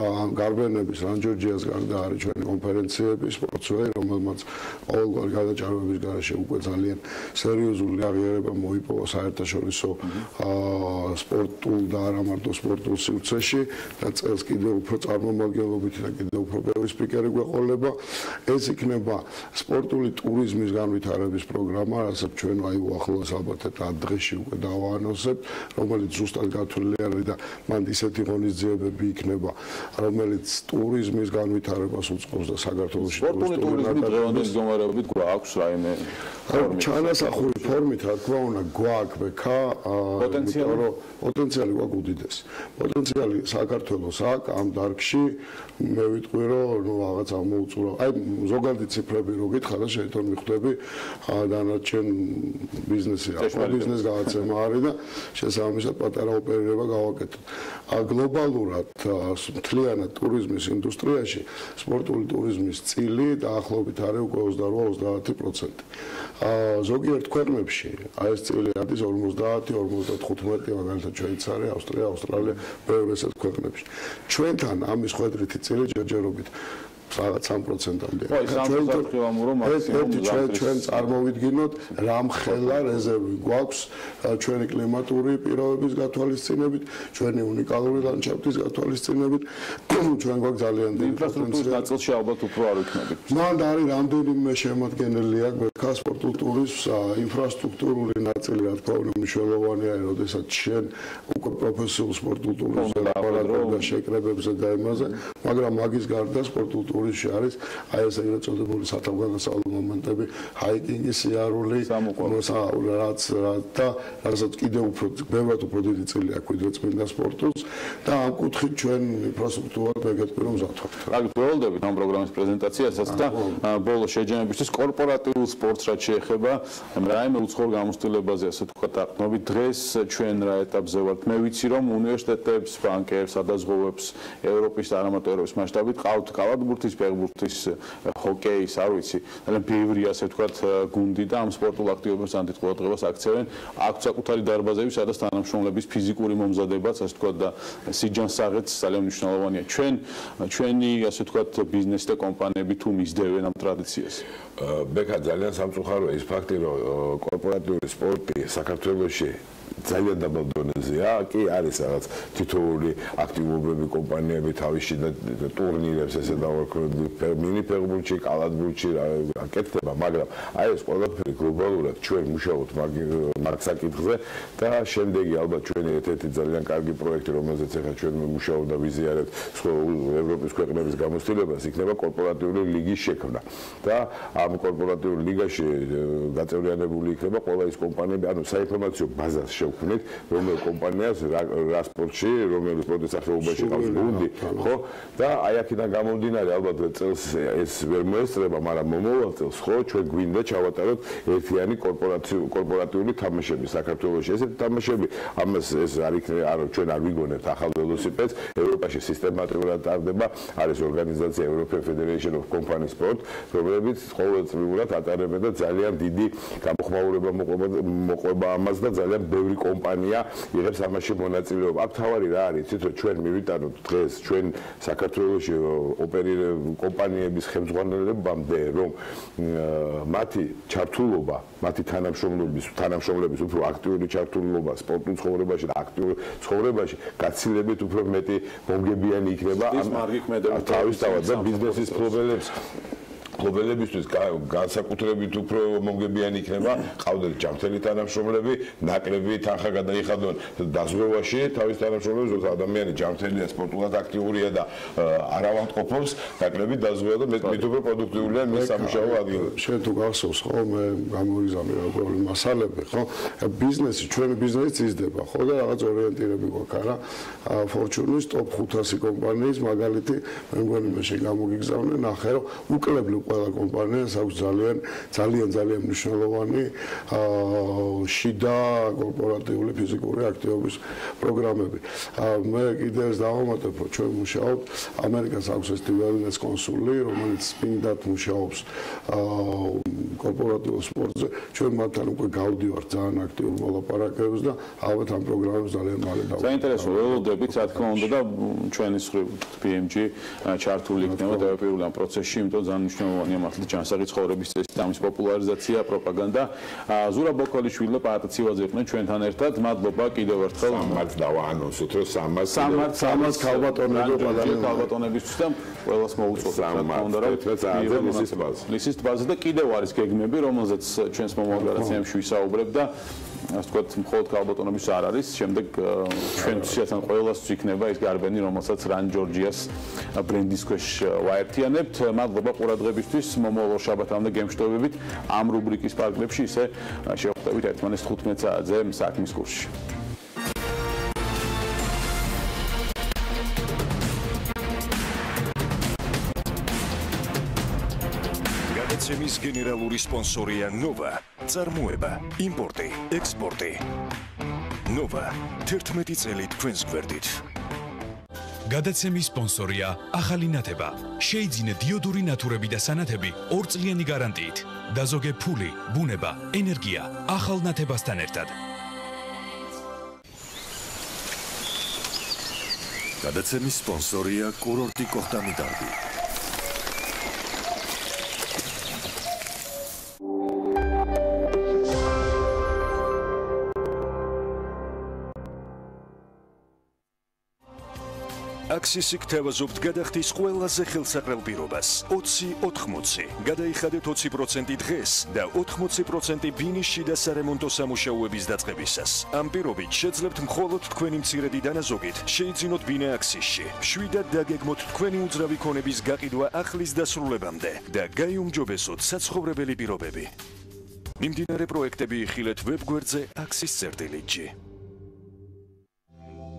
ამ გარბენების რანჯორჯიას გარდა არის ჩვენი კონფერენციები, სპორტსვერი, რომელმაც ყოველგვარი გადაჭარბების გარეშე უკვე ძალიან სერიოზული აღიარება მოიპოვა საერთაშორისო სპორტულ და არა მარტო სპორტულ სივრცეში და წელს კიდევ უფრო წარმომადგენლობით და კიდევ უფრო ბევრი სპიკერი გვეყოლება. ეს იქნება სპორტული ტურიზმის განვითარების პროგრამა, რასაც ჩვენ აი უახლოეს ალბათ ერთ დღეში უკვე დავაანონსებთ, რომელიც ზუსტად გათვლილი არის და მან ისეთი ღონისძიებები იქნება, რომელიც ტურიზმის განვითარებას უწყობს და საქართველოში ტურიზმი დღევანდელი მდგომარეობით გვაქვს რაიმე ჩანასახური ფორმით, რა თქმა უნდა, გვაქვს ბექა პოტენციალი პოტენციალი გვაქვს უდიდესი. პოტენციალი საქართველოს აქვს ამ დარგში, მე ვიტყვი რომ ნუ რაღაც ამოუწურა. აი ზოგადი ციფრები რო გითხრა და შეიძლება მიხვდები დანარჩენ ბიზნესი ბიზნეს გადაცემა არის და შესაბამისად პატარა ოპერირება გავაკეთოთ. გლობალურად მთლიანად ტურიზმის ინდუსტრიაში სპორტული ტურიზმის წილი დაახლოებით არის უკვე 28-30%. ზოგიერთ ქვეყნებში აი ეს წილი არის 50-55, მაგალითად შვეიცარია, ავსტრია, ავსტრალია, ბევრ ესეთ ქვეყნებში. ჩვენთან ამის ხვედრითი წილი ჯერჯერობით რაღაც 3%-ამდე. ჩვენ წარმოვიდგინოთ, რამხელა რეზერვი გვაქვს ჩვენი კლიმატური პირობების გათვალისწინებით, ჩვენი უნიკალური ლანდშაფტის გათვალისწინებით, ჩვენ გვაქვს ძალიან დიდი ინფრასტრუქტურის ნაწილში ალბათ უფრო არ ვიქნებით. მან არის რამდენიმე შემადგენელი აქვს მერქა სპორტულ ტურიზმს, ინფრასტრუქტურული ნაწილი რა თქმა უნდა მნიშვნელოვანია, როდესაც შენ უკვე პროფესიულ სპორტულ ტურიზმზე ლაპარაკობ და შეკრებებზე და იმაზე, მაგრამ მაგის გარდა სპორტულ ტურიზმში არის აი ეს ეგრეთ წოდებული სათავგადასავლო მომენტები, ჰაიკინგი, სიარული, რაც და რასაც კიდევ უფრო ბევრად უფრო დიდი წილი აქვს ვიდრე წმინდა სპორტულს და ამ კუთხით ჩვენ ინფრასტრუქტურულად მეგეთქვი რომ მზად ვართ. რა გველოდებით ამ პროგრამის პრეზენტაციასაც და ბოლო შეჯამებისთვის კორპორატიულ სპორტს რაც შეეხება რაიმე უცხოურ გამოცდილებაზე ასე ვთქვათ აყნობით დღეს ჩვენ რა ეტაპზე ვართ. მე ვიცი რომ უნივერსიტეტებს, ბანკებს, სადაზღვევებს ევროპის და არამატო ევროპის მასშტაბით ყავთ კალათბურთის, ფეხბურთის, ჰოკეის, არ ვიცი, ძალიან ბევრი ასე ვთქვათ გუნდი და ამ სპორტულ აქტივობებს ძალიან დიდ ყურადღებას აქცევენ. აქვთ საკუთარი დარბაზები, სადაც თანამშრომლების ფიზიკური მომზადებაც ასე ვთქვათ და სიჯანსაღეც ძალიან მნიშვნელოვანია. ჩვენი ასე ვთქვათ ბიზნესი და კომპანიები თუ მისდევენ ამ ტრადიციას. ბექა ძალიან სამწუხაროა ის ფაქტი, რომ კორპორატიული სპორტი საქართველოში ძალიან დაბალ დონეზეა, კი არის რაღაც თითოეული აქტივობები, კომპანიები თავისი და ტურნირებს ესე დავარქვით, მინი ფეხბურთში, კალათბურთში აკეთდება, მაგრამ აი ეს ყველაფერი გლობალურად ჩვენ მუშაობთ მაგ საკითხზე და შემდეგი ალბათ ჩვენი ერთ-ერთი ძალიან კარგი პროექტი, რომელზეც ახლა ჩვენ მუშაობთ და ვიზიარებთ ევროპის ქვეყნების გამოცდილებას, იქნება კორპორატიული ლიგის შექმნა. და ამ კორპორატიულ ლიგაში გაწევრიანებული იქნება ყველა ის კომპანიები, ანუ საინფორმაციო ბაზას შევქმნით, რომელ კომპანიას რა სპორტში, რომელ სპორტის სახეობაში ყავს გუნდი, ხო? და აი აქედან გამომდინარე, ალბათ წელს ეს ვერ მოესწრება, მაგრამ მომავალ წელს ხო, ჩვენ გვინდა ჩავატაროთ ერთიანი კორპორატიული თამაშები საქართველოში. ესეთი თამაშები, ამას ეს არ იქნება, ჩვენ არ ვიგონებთ ახალ ველოსიპედს, ევროპაში სისტემატურად ტარდება, არის ორგანიზაცია European Federation of Company Sport, რომლებიც ყოველწლიურად ატარებენ და ძალიან დიდი გამოხმაურება მოყვება ამას და ძალიან ბევრი კომპანია იღებს ამაში მონაწილეობა. აქ თავარი რა არის, იცით რომ ჩვენ მივიტანოთ დღეს ჩვენ საქართველოში კომპანიების ხელმძღვანელებამდე რომ მათი ჩართულობა, მათი თანამშრომლების უფრო აქტიური ჩართულობა სპორტულ ცხოვრებაში და აქტიურ ცხოვრებაში გაცილებით უფრო მეტი მომგებიანი იქნება თავისთავად და ბიზნესის მფლობელებისთვის განსაკუთრებით უფრო მომგებიანი იქნება, ყავდეთ ჯანმრთელი თანამშრომლები, ნაკლები თანხა გადაიხადონ დაზღვევაში თავის თანამშრომლებს, როგორც ადამიანი ჯანმრთელია, სპორტულად აქტიურია და არ ავადმყოფობს, ნაკლები დაზღვევა და მით უფრო პროდუქტიულია მის სამუშაო ადგილებში. შენ თუ გახსოვს ხო, მე გამოვიზამე რა პრობლემა მასალები, ხო? ბიზნესი, ჩვენი ბიზნესი იზრდება, ხო და რაღაც ორიენტირები გვაქვს, არა? Fortune-ის top 500 კომპანიის მაგალითი, მე მგონი მე შეგამოგიგზავნე, ნახე რომ უკლებლივ ყველა კომპანიას აქვს ძალიან მნიშვნელოვანი შიდა კორპორატიული ფიზიკური აქტივობის პროგრამები. მე კიდევ ეს დავამატებ, რომ ჩვენ მუშაობთ, ამერიკას აქვს ეს დივალენს კონსული, რომელიც სპინდად მუშაობს კორპორატიულ სპორტზე. ჩვენ მათთან უკვე გავდივართ ძალიან აქტიურ მოლაპარაკებებს და ალბათ ამ პროგრამებს ძალიან მალე დავუყურებთ. საინტერესო ველოდებით, რა თქმა უნდა და ჩვენი მხრივ PMG ჩართული იქნება დაეპირული ამ პროცესში, იმიტომ ძალიან მნიშვნელოვანია მართლა ჯანსაღი ცხოვრების წესით ამის პოპულარიზაცია, პროპაგანდა. ზურა ბოკოლიშვილი და პაატ ცივაძე იყვნენ ჩვენთან ერთად. მადლობა კიდევ ერთხელ. სამაც დავაანონსოთ, რომ სამაც ქალბატონებისთვის და ყველას მოუწოდოთ. რა თქმა უნდა, ლისის ტბაზე და კიდევ არის გეგმები, რომელზეც ჩვენს მომავალ-გადაცემებში ვისაუბრებ და ასე ვთქვათ, მხოლოდ ქალბატონების არ არის. შემდეგ ჩვენთვისაც ყველას იქნება ის გარბენი, რომელსაც რან ჯორჯიას ბრენდის ქვეშ ვაერთიანებთ. მადლობა ყურადღებისთვის. მომავალ შაბათამდე გემშვიდობებით ამ რუბრიკის პარკლებში ისე შევხვდებით ერთმანეთს 15 საათზე საქმის კურსში. გადაცემის გენერალური სპონსორია ნოვა. წარმოება, იმპორტი, ექსპორტი. ნოვა 11 წელი თქვენს გვერდით. გადაცემის სპონსორია ახალი ნათება. შეიძინე დიოდური ნათურები და სანათები 2 წლიანი გარანტიით. დაზოგე ფული, ბუნება, ენერგია ახალ ნათებასთან ერთად. გადაცემის სპონსორია კურორტი კოხტამი დარბი. აქსისი გთავაზობთ გადახდის ყველაზე ხელსაყრელ პირობას 20-80. გადაიხადეთ 20% დღეს და 80% ბინიში და სარემონტო სამუშაოების დაწყებისას. ამ პირობით შეძლებთ მხოლოდ თქვენი მცირედი დანაზოგით შეიძინოთ ბინა აქსისში. შვიდად დაგეგმოთ თქვენი უძრავი ქონების გაყიდვა ახლის დასრულებამდე და გაიუმჯობესოთ საცხოვრებელი პირობები. მიმდინარე პროექტები იხილეთ ვებგვერდზე axis.lg.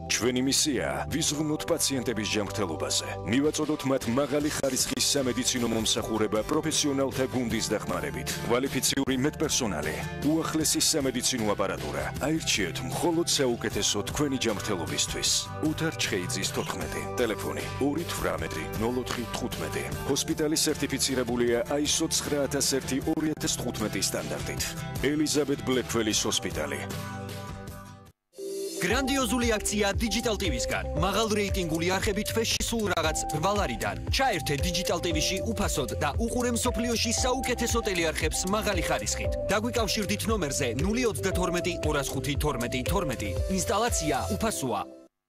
ჩვენი მისია ვიზღვნოთ პაციენტების ჯანმრთელობაზე. მივაწოდოთ მათ მაღალი ხარისხის სამედიცინო მომსახურება პროფესიონალთა გუნდის დახმარებით. კვალიფიციური მედპერსონალი, უახლესი სამედიცინო აპარატურა. აირჩიეთ მხოლოდ საუკეთესო თქვენი ჯანმრთელობისთვის. უთარ ჩხეიძის 14. ტელეფონი 280415. ჰოსპიტალი სერტიფიცირებულია ISO 9001-2015 სტანდარტით. ელიზაბეთ ბლეკველის ჰოსპიტალი. გრანდიოზული აქცია Digital TV-სგან. მაღალ რეიტინგული არხები თვეში სულ რაღაც 8 ლარიდან. ჩაერთე Digital TV-ში უფასოდ და უყურე მსოფლიოში საუკეთესო ტელეარხებს მაღალი ხარისხით. დაგვიკავშირდით ნომერზე 032 205 12 12. ინსტალაცია უფასოა.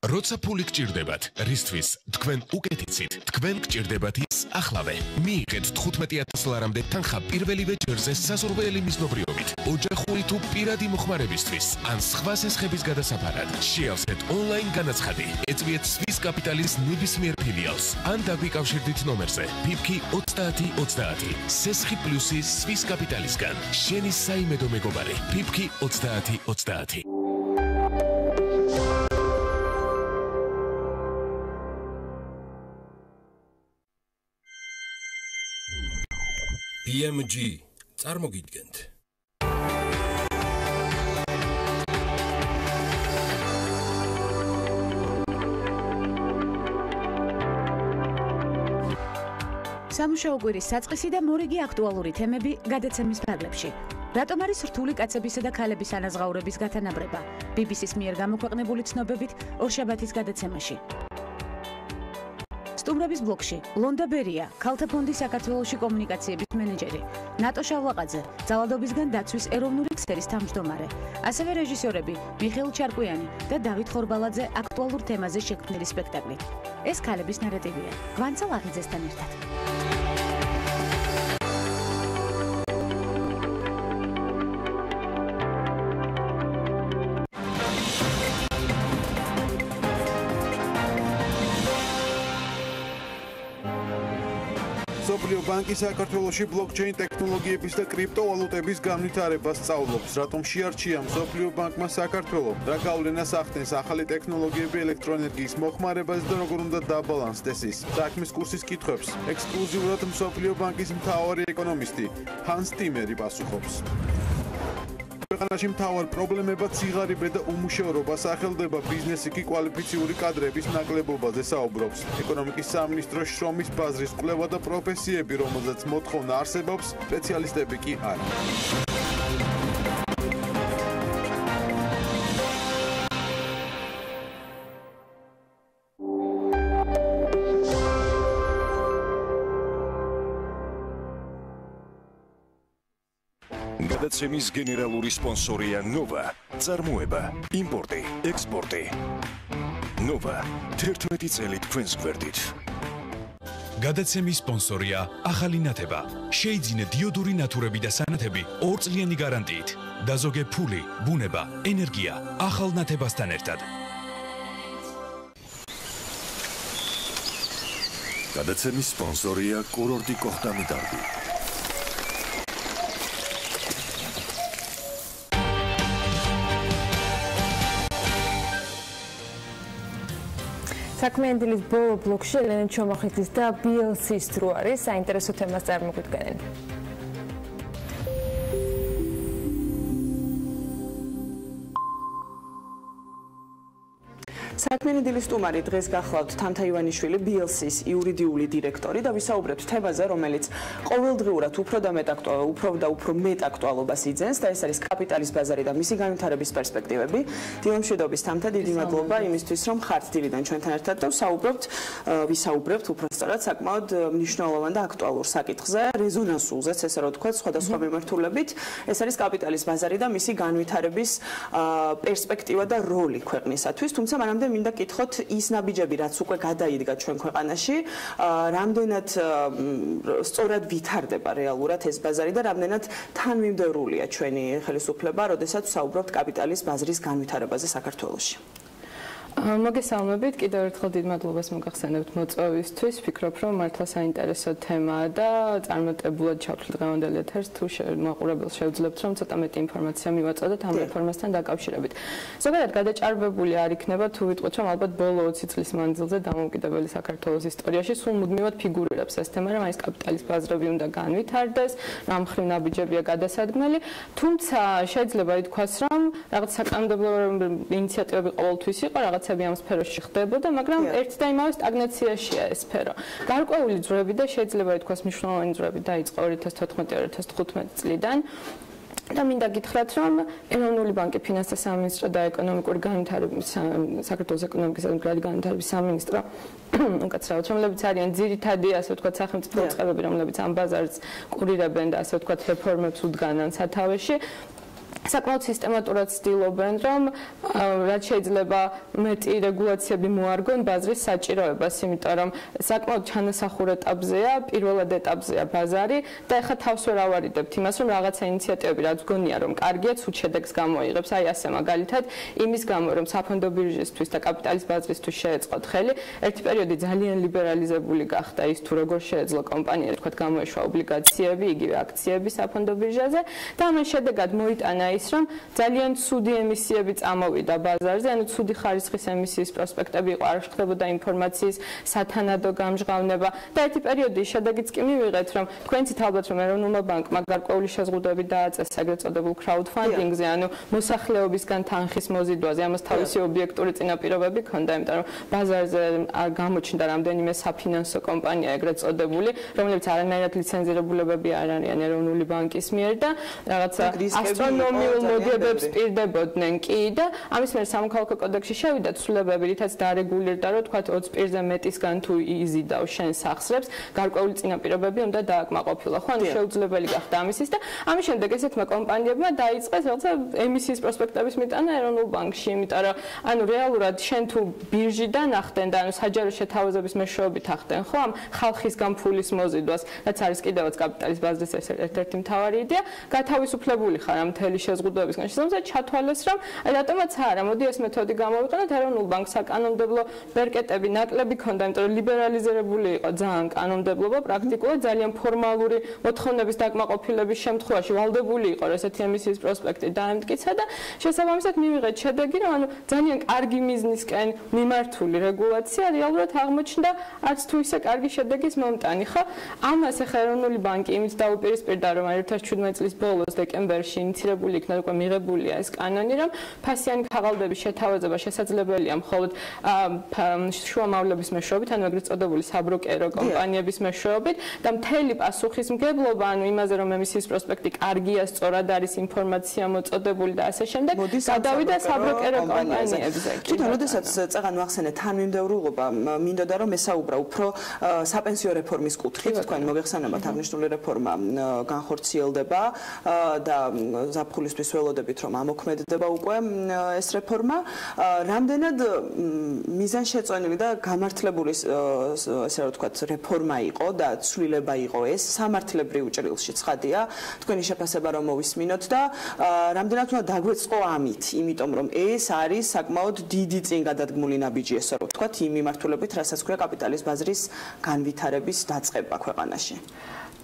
როცა ფული გჭირდებათ, რისთვის თქვენ უკეთიცით, თქვენ გჭირდებათ ის ახლავე. მიიღეთ 15000 ლარამდე თანხა პირველივე ჯერზე საზღვარგარეთ მიზნობრიობით. ოჯახური თუ პირადი მოხმარებისთვის, ან სხვა სესხების გადასაფარად. შეავსეთ ონლაინ განაცხადი. ეწვიეთ Swiss Capital-ის ნებისმიერ ფილიალს, ან დაგვიკავშირდით ნომერზე PIPKI 3030. სესხი პლუსი Swiss Capital-ისგან. შენი საიმედო მეგობარი PIPKI 3030. BMG წარმოგიდგენთ. სამუშაო კვირის საწყისი და მორიგი აქტუალური თემები გადაცემის ფარგლებში. რატომ არის რთული კაცებისა და ქალების ანაზღაურების გათანაბრება? BBC-ს მიერ გამოქვეყნებული ცნობებით ორშაბათის გადაცემაში. სტუმრების ბლოკში ლონდა ბერია, ქალთა ფონდის საქართველოში კომუნიკაციების მენეჯერი, ნატო შავლაყაძე, ძალადობისგან დაცვის ეროვნული ქსელის თავმჯდომარე, ასევე რეჟისორები მიხეილ ჩარკვიანი და დავით ხორბალაძე აქტუალურ თემაზე შექმნილი სპექტაკლი. ეს ქალების ნარატივია. გვანცალ აღიძესთან ერთად. სოფლიო ბანკი საქართველოში ბლოკჩეინ ტექნოლოგიების და კრიპტოვალუტების განვითარებას სწავლობს. რატომ შეარჩია სოფლიო ბანკმა საქართველო? რა გავლენას ახდენს ახალი ტექნოლოგიები ელექტროენერგიის მოხმარებას და როგორ უნდა დაბალანსდეს ის? საქმის კურსის კითხვებს ექსკლუზიურად სოფლიო ბანკის მთავარი ეკონომისტი ჰანს ტიმერი პასუხობს. ქვეყანაში მთავარ პრობლემებად სიღარიბე და უმუშევრობა სახელდება, ბიზნესი კი კვალიფიციური კადრების ნაკლებობაზე საუბრობს. ეკონომიკის სამინისტროს შრომის ბაზრის კვლევა და პროფესიები, რომელზეც მოთხოვნა არსებობს, სპეციალისტები კი არა. გადაცემის გენერალური სპონსორია ნოვა. წარმოება, იმპორტი, ექსპორტი. ნოვა 11 წელი თქვენს გვერდით. გადაცემის სპონსორია ახალი ნათება. შეიძინე დიოდური ნათურები და სანათები 2 წლიანი გარანტიით. დაზოგე ფული, ბუნება, ენერგია ახალ ნათებასთან ერთად. გადაცემის სპონსორია კურორტი კოხტამი დარბი. საქმიანდილის ბოლო ბლოკში ელენე ჩომახეთის და BLC-ის დრო არის საინტერესო თემას წარმოგვიდგენენ. საქმიანი დილის სტუმარი დღეს გახლავთ თამთა ივანიშვილი, BLC-ის იურიდიული დირექტორი და ვისაუბრებთ თემაზე, რომელიც ყოველდღიურად უფრო მეტ აქტუალობას იძენს და ეს არის კაპიტალის ბაზარი და მისი განვითარების პერსპექტივები. დილომშვიდობის თამთა, დიდი მადლობა იმისთვის, რომ ხართ დილიდან ჩვენთან ერთად და ვისაუბრებთ უბრალოდ საკმაოდ მნიშვნელოვან და აქტუალურ საკითხზე, რეზონანსულზეც, ესე რომ ვთქვათ, სხვადასხვა მიმართულებით. ეს არის კაპიტალის ბაზარი და მისი განვითარების პერსპექტივა და როლი ქვეყნისათვის, თუმცა მანამდე მინდა კითხოთ ის ნაბიჯები, რაც უკვე გადაიდგა ჩვენ ქვეყანაში, რამდენად სწორად ვითარდება რეალურად ეს ბაზარი და რამდენად თანმიმდევრულია ჩვენი ხელისუფლება, როდესაც ვსაუბრობთ კაპიტალის ბაზრის განვითარებაზე საქართველოში. მოგესალმებით, კიდევ ერთხელ დიდ მადლობას მოგახსენებთ მოწვევისთვის. ვფიქრობ, რომ მართლა საინტერესო თემაა და წარმატებულად ჩავთვლით დღევანდელ ეთერს. თუ მაყურებელს შევძლებთ, რომ ცოტა მეტი ინფორმაცია მივაწოდოთ ამ რეფორმასთან დაკავშირებით. ზოგადად გადაჭარბებული არ იქნება, თუ ვიტყვით, რომ ალბათ ბოლო 20 წლის მანძილზე დამოუკიდებელი საქართველოს ისტორიაში სულ მუდმივად ფიგურირებს ეს თემა, რომ ის კაპიტალის ბაზრები უნდა განვითარდეს, რა მხრივ ნაბიჯებია გადასადგმელი. თუმცა შეიძლება ითქვას, რომ რაღაც საკანონმდებლო ინიციატივები ყოველთვის იყო, რაღაც ამ სფეროში ხდებოდა, მაგრამ ერთი და იმავე სტაგნაციაშია ეს სფერო. გარკვეული ძროები და შეიძლება ითქვას მნიშვნელოვანი ძროები დაიწყო 2014-2015 წლიდან. და მინდა გითხრათ, რომ ეროვნული ბანკი, ფინანსთა სამინისტრო და ეკონომიკური განვითარების საქართველოს ეკონომიკისა და მდგრადი განვითარების სამინისტრო უკაცრავად, რომლებიც არიან ძირითადი, ასე ვთქვათ, სახელმწიფო წყებები, რომლებიც ამ ბაზარს კურირებენ და ასე ვთქვათ, რეფორმებს უდგანან სათავეში. საკმაოდ სისტემატურად ცდილობენ, რომ რაც შეიძლება მეტი რეგულაციები მოარგონ ბაზრის საჭიროებას, იმიტომ რომ საკმაოდ ჩანასახურ ეტაპზეა, პირველად ეტაპზეა ბაზარი და ეხლა თავს ვერ ავარიდებთ იმას, რომ რაღაცა ინიციატივები რაც გონია, რომ კარგია, ცუდ შედეგს გამოიღებს. აი ასე მაგალითად, იმის გამო, რომ საფონდო ბირჟისთვის და კაპიტალის ბაზრისთვის შეეწყოთ ხელი, ერთი პერიოდი ძალიან ლიბერალიზებული გახდა ის, თუ როგორ შეეძლო კომპანია, თქვათ, გამოეშვა ობლიგაციები, იგივე აქციები საფონდო ბირჟაზე და ამის შედეგად მოიტანა ის, რომ ძალიან ცუდი ემისიები წამოვიდა ბაზარზე, ანუ ცუდი ხარისხის ემისიის პროსპექტები იყო, არ ხდებოდა ინფორმაციის სათანადო გამჟღავნება და ერთი პერიოდი შედეგიც კი მივიღეთ, რომ თქვენცით ალბათ რომ ეროვნულმა ბანკმა გარკვეული შეზღუდვები დააწესა ეგრეთ წოდებულ crowdfunding-ზე, ანუ მოსახლეობისგან თანხის მოზიდვაზე, ამას თავისი ობიექტური წინაპირობები ჰქონდა, იმიტომ რომ ბაზარზე გამოჩნდა რამდენიმე საფინანსო კომპანია ეგრეთ წოდებული, რომლებიც არანაირად ლიცენზირებულებები არ არიან ეროვნული ბანკის მიერ და რაღაცა ასტრონომიულ მოდიებებს პირდებოდნენ კი და ამის მერე სამოქალაქო კოდექსში შევიდა ცვლილებები, რითაც დარეგულირდა, რომ თქვათ 20 პირზე მეტისგან თუ იზიდავ შენ სახსრებს, გარკვეული წინაპირობები უნდა დააკმაყოფილო. ხო, ანუ შეუძლებელი გახდა ამისის და ამის შემდეგ ესეთმა კომპანიებმა დაიწყეს რაღაცა ემისიის პროსპექტების მიტანა ეროვნულ ბანკში, იმიტომ რომ ანუ რეალურად შენ თუ ბირჟიდან ახდენ და ანუ საჯარო შეთავაზების მეშვეობით ახდენ, ხო, ამ ხალხისგან ფულის მოზიდვას, რაც არის კიდევაც კაპიტალის ბაზრის ერთ-ერთი მთავარი იდეა, გათავისუფლებული ხარ ამ მთელი შეზღუდვებისგან. შესაძლოა ჩათვალეს, რომ რატომაც არა, მოდი ეს მეთოდი გამოვიყენოთ, ეროვნულ ბანკს საკანონმდებლო ბერკეტები ნაკლები ქონდა, იმიტომ რომ ლიბერალიზებული იყო ძალიან კანონმდებლობა, პრაქტიკულად ძალიან ფორმალური მოთხოვნების დაკმაყოფილების შემთხვევაში ვალდებული იყო ესეთი ემისიის პროსპექტი დაემტკიცა და შესაბამისად მივიღეთ შედეგი, რომ ანუ ძალიან კარგი მიზნისკენ მიმართული რეგულაცია რეალურად აღმოჩნდა არც თუ ისე კარგი შედეგის მომტანი. ხო, ამას ახლა ეროვნული ბანკი იმით დაუპირისპირდა, რომ 2017 წლის ბოლოს დეკემბერში ინიცირებული იქნა უკვე მიღებულია ეს კანონი, რომ ფასიანი ქაღალდების შეთავაზება შესაძლებელია მხოლოდ შუამავლების მეშვეობით, ანუ ეგრეთ წოდებული საბროკერო კომპანიების მეშვეობით და მთელი პასუხისმგებლობა, ანუ იმაზე, რომ ემისიის პროსპექტი კარგია, სწორად არის ინფორმაცია მოწოდებული და ასე შემდეგ, გადავიდა საბროკერო კომპანიებზე. თვითონ როდესაც წაღან ვახსენე თანმიმდევრულობა, მინდოდა რომ ესაუბრა უფრო საპენსიო რეფორმის კუთხით, თქვენ მოგეხსენებათ აღნიშნული რეფორმა განხორციელდება და ზაფხულისთვის ველოდებით რომ ამოქმედდება უკვე ეს რეფორმა, რამდენად მიზანშეწონილი და გამართლებული ესე რომ ვთქვათ რეფორმა იყო და ცვლილება იყო ეს სამართლებრივ ჭრილში ცხადია, თქვენი შეფასება რომ მოვისმინოთ და რამდენად უნდა დაგვეწყო ამით, იმიტომ რომ ეს არის საკმაოდ დიდი წინ გადადგმული ნაბიჯი, ესე რომ ვთქვათ, იმ მიმართულებით, რასაც ქვია კაპიტალის ბაზრის განვითარების დაწყება ქვეყანაში.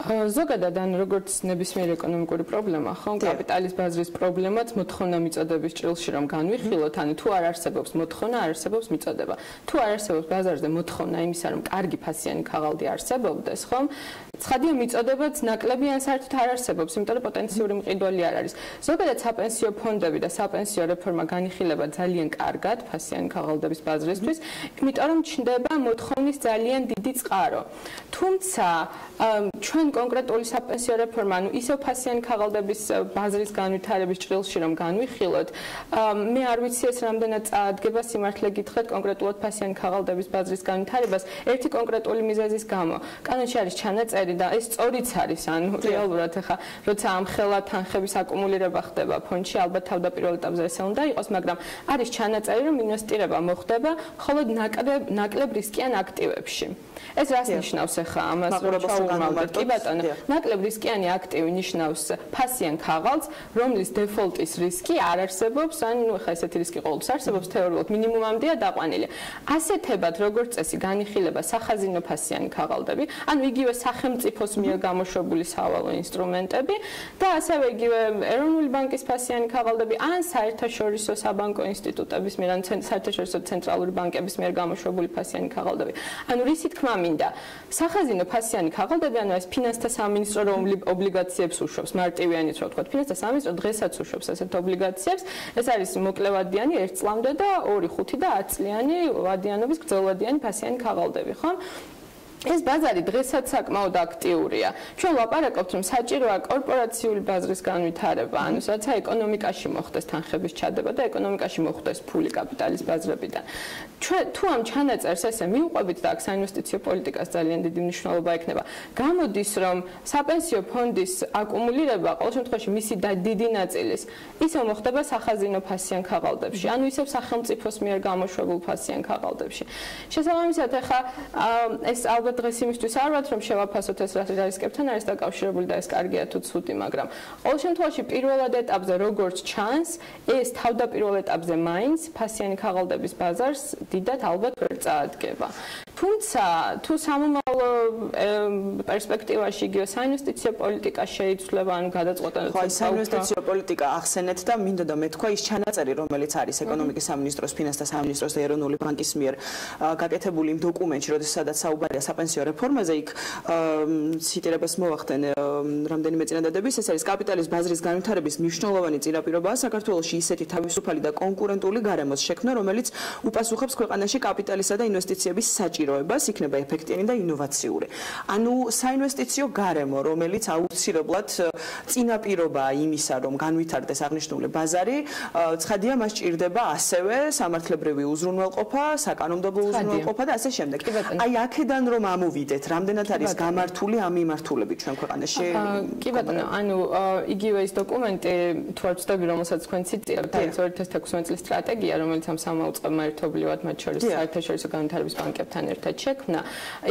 ზოგადად ან როგორც ნებისმიერი ეკონომიკური პრობლემა, ხო, კაპიტალის ბაზრის პრობლემაც მოთხოვნა მიწოდების ჭრილში რომ განვიხილოთ, ანუ თუ არ არსებობს მოთხოვნა, არ არსებობს მიწოდება. თუ არ არსებობს ბაზარზე მოთხოვნა იმისა, რომ კარგი ფასიანი ქაღალდი არსებობდეს, ხო? ცხადია მიწოდებაც ნაკლები ან საერთოდ არ არსებობს, იმიტომ რომ პოტენციური მყიდველი არ არის. ზოგადად საპენსიო ფონდები და საპენსიო რეფორმა განიხილება ძალიან კარგად ფასიანი ქაღალდების ბაზრისთვის, იმიტომ რომ ჩნდება მოთხოვნის ძალიან დიდი წყარო. თუმცა ჩვენ კონკრეტული საპენსიო რეფორმა, ანუ ისევ ფასიანი ქაღალდების ბაზრის განვითარების ჭრილში რომ განვიხილოთ, მე არ ვიცი ეს რამდენად წაადგება სიმართლე გითხრათ კონკრეტულად ფასიანი ქაღალდების ბაზრის განვითარებას ერთი კონკრეტული მიზეზის გამო. კანონში არის ჩანაწერი და ეს სწორიც არის, ანუ რეალურად ახლა როცა ამხელა თანხების აკუმულირება ხდება ფონდში, ალბათ თავდაპირველ ეტაპზე ესე უნდა იყოს, მაგრამ არის ჩანაწერი, რომ ინვესტირება მოხდება მხოლოდ ნაკლებ რისკიან აქტივებში. ეს რას ნიშნავს ახლა ამას რომ ჩაუღმავდეთ? კი ბატონო, ნაკლებ რისკიანი აქტივი ნიშნავს ფასიან ქაღალდს, რომლის დეფოლტის რისკი არ არსებობს, ანუ ახლა ესეთი რისკი ყოველთვის არსებობს, თეორიულად მინიმუმამდეა დაყვანილი. ასეთებად როგორც წესი განიხილება სახაზინო ფასიანი ქაღალდები, ანუ იგივე სახელმწიფოს მიერ გამოშვებული სავალო ინსტრუმენტები და ასევე იგივე ეროვნული ბანკის ფასიანი ქაღალდები ან საერთაშორისო საბანკო ინსტიტუტების მიერ, ან საერთაშორისო ცენტრალური ბანკების მიერ გამოშვებული ფასიანი ქაღალდები. ანუ რისი თქმა მინდა, სახაზინო ფასიანი ქაღალდები, ანუ ეს ფინანსთა სამინისტრო რომ ობლიგაციებს უშვებს, მარტივიანიც რა ვთქვათ, ფინანსთა სამინისტრო დღესაც უშვებს ასეთ ობლიგაციებს, ეს არის მოკლევადიანი 1 წლამდე და 2, 5 და 10 წლიანი ვადიანობის გრძელვადიანი ფასიანი ქაღალდები, ხო? ეს ბაზარი დღესაც საკმაოდ აქტიურია. ჩვენ ვაპარაკობთ, რომ საჭიროა კორპორაციული ბაზრის განვითარება, ანუ სადაც ეკონომიკაში მოხდეს თანხების ჩადება და ეკონომიკაში მოხდეს ფული კაპიტალის ბაზრებიდან. ჩვენ თუ ამ ჩანაწერს ესე მივყვებით და აქ საინვესტიციო პოლიტიკას ძალიან დიდი მნიშვნელობა ექნება, გამოდის, რომ საპენსიო ფონდის აკუმულირება ყოველ შემთხვევაში მისი დიდი ნაწილის ისევ მოხდება სახაზინო ფასიან ქაღალდებში, ანუ ისევ სახელმწიფოს მიერ გამოშვებულ ფასიან ქაღალდებში. შესაბამისად, ახლა ეს ალბათ დღეს იმისთვის არ ვართ, რომ შევაფასოთ ეს რა რისკებთან არის დაკავშირებული და ეს კარგია თუ ცუდი, მაგრამ ყოველ შემთხვევაში პირველად ეტაპზე როგორც ჩანს, ეს თავდაპირველ ეტაპზე მაინც ფასიანი ქაღალდების ბაზარს დიდად ალბათ ვერ წაადგება. თუმცა თუ სამომავლო პერსპექტივაში იგივე საინვესტიციო პოლიტიკა შეიცვლება, ანუ გადაწყვეტილება ხო, საინვესტიციო პოლიტიკა ახსენეთ და მინდოდა მეთქვა ის ჩანაწერი, რომელიც არის ეკონომიკის სამინისტროს, ფინანსთა სამინისტროს და ეროვნული ბანკის მიერ გაკეთებული იმ დოკუმენტში, როდესაც საუბარია საპენსიო რეფორმაზე, იქ ციტირებას მოახდენ რამდენიმე წინადადების, ეს არის კაპიტალის ბაზრის განვითარების მნიშვნელოვანი წინაპირობაა საქართველოში ისეთი თავისუფალი და კონკურენტული გარემოს შექმნა, რომელიც უპასუხებს ქვეყანაში კაპიტალისა და ინვესტიციების საჭიროებას, იქნება ეფექტიანი და ინოვაციური. ანუ საინვესტიციო გარემო, რომელიც აუცილებლად წინაპირობაა იმისა, რომ განვითარდეს აღნიშნული ბაზარი, ცხადია მას ჭირდება ასევე სამართლებრივი უზრუნველყოფა, საკანონმდებლო უზრუნველყოფა და ასე შემდეგ. აი აქედან რომ ამოვიდეთ, რამდენად არის გამართული ამ მიმართულებით ჩვენ ქვეყანაში? კი ბატონო, ანუ იგივე ის დოკუმენტი, თუ არ ვცდები, რომელსაც თქვენ ციტირებთ, არის 2016 წლის სტრატეგია, რომელიც ამ სამაუწყებმა ერთობლივად მათ შორის საერთაშორისო განვითარების ბანკებთან ერთად შექმნა.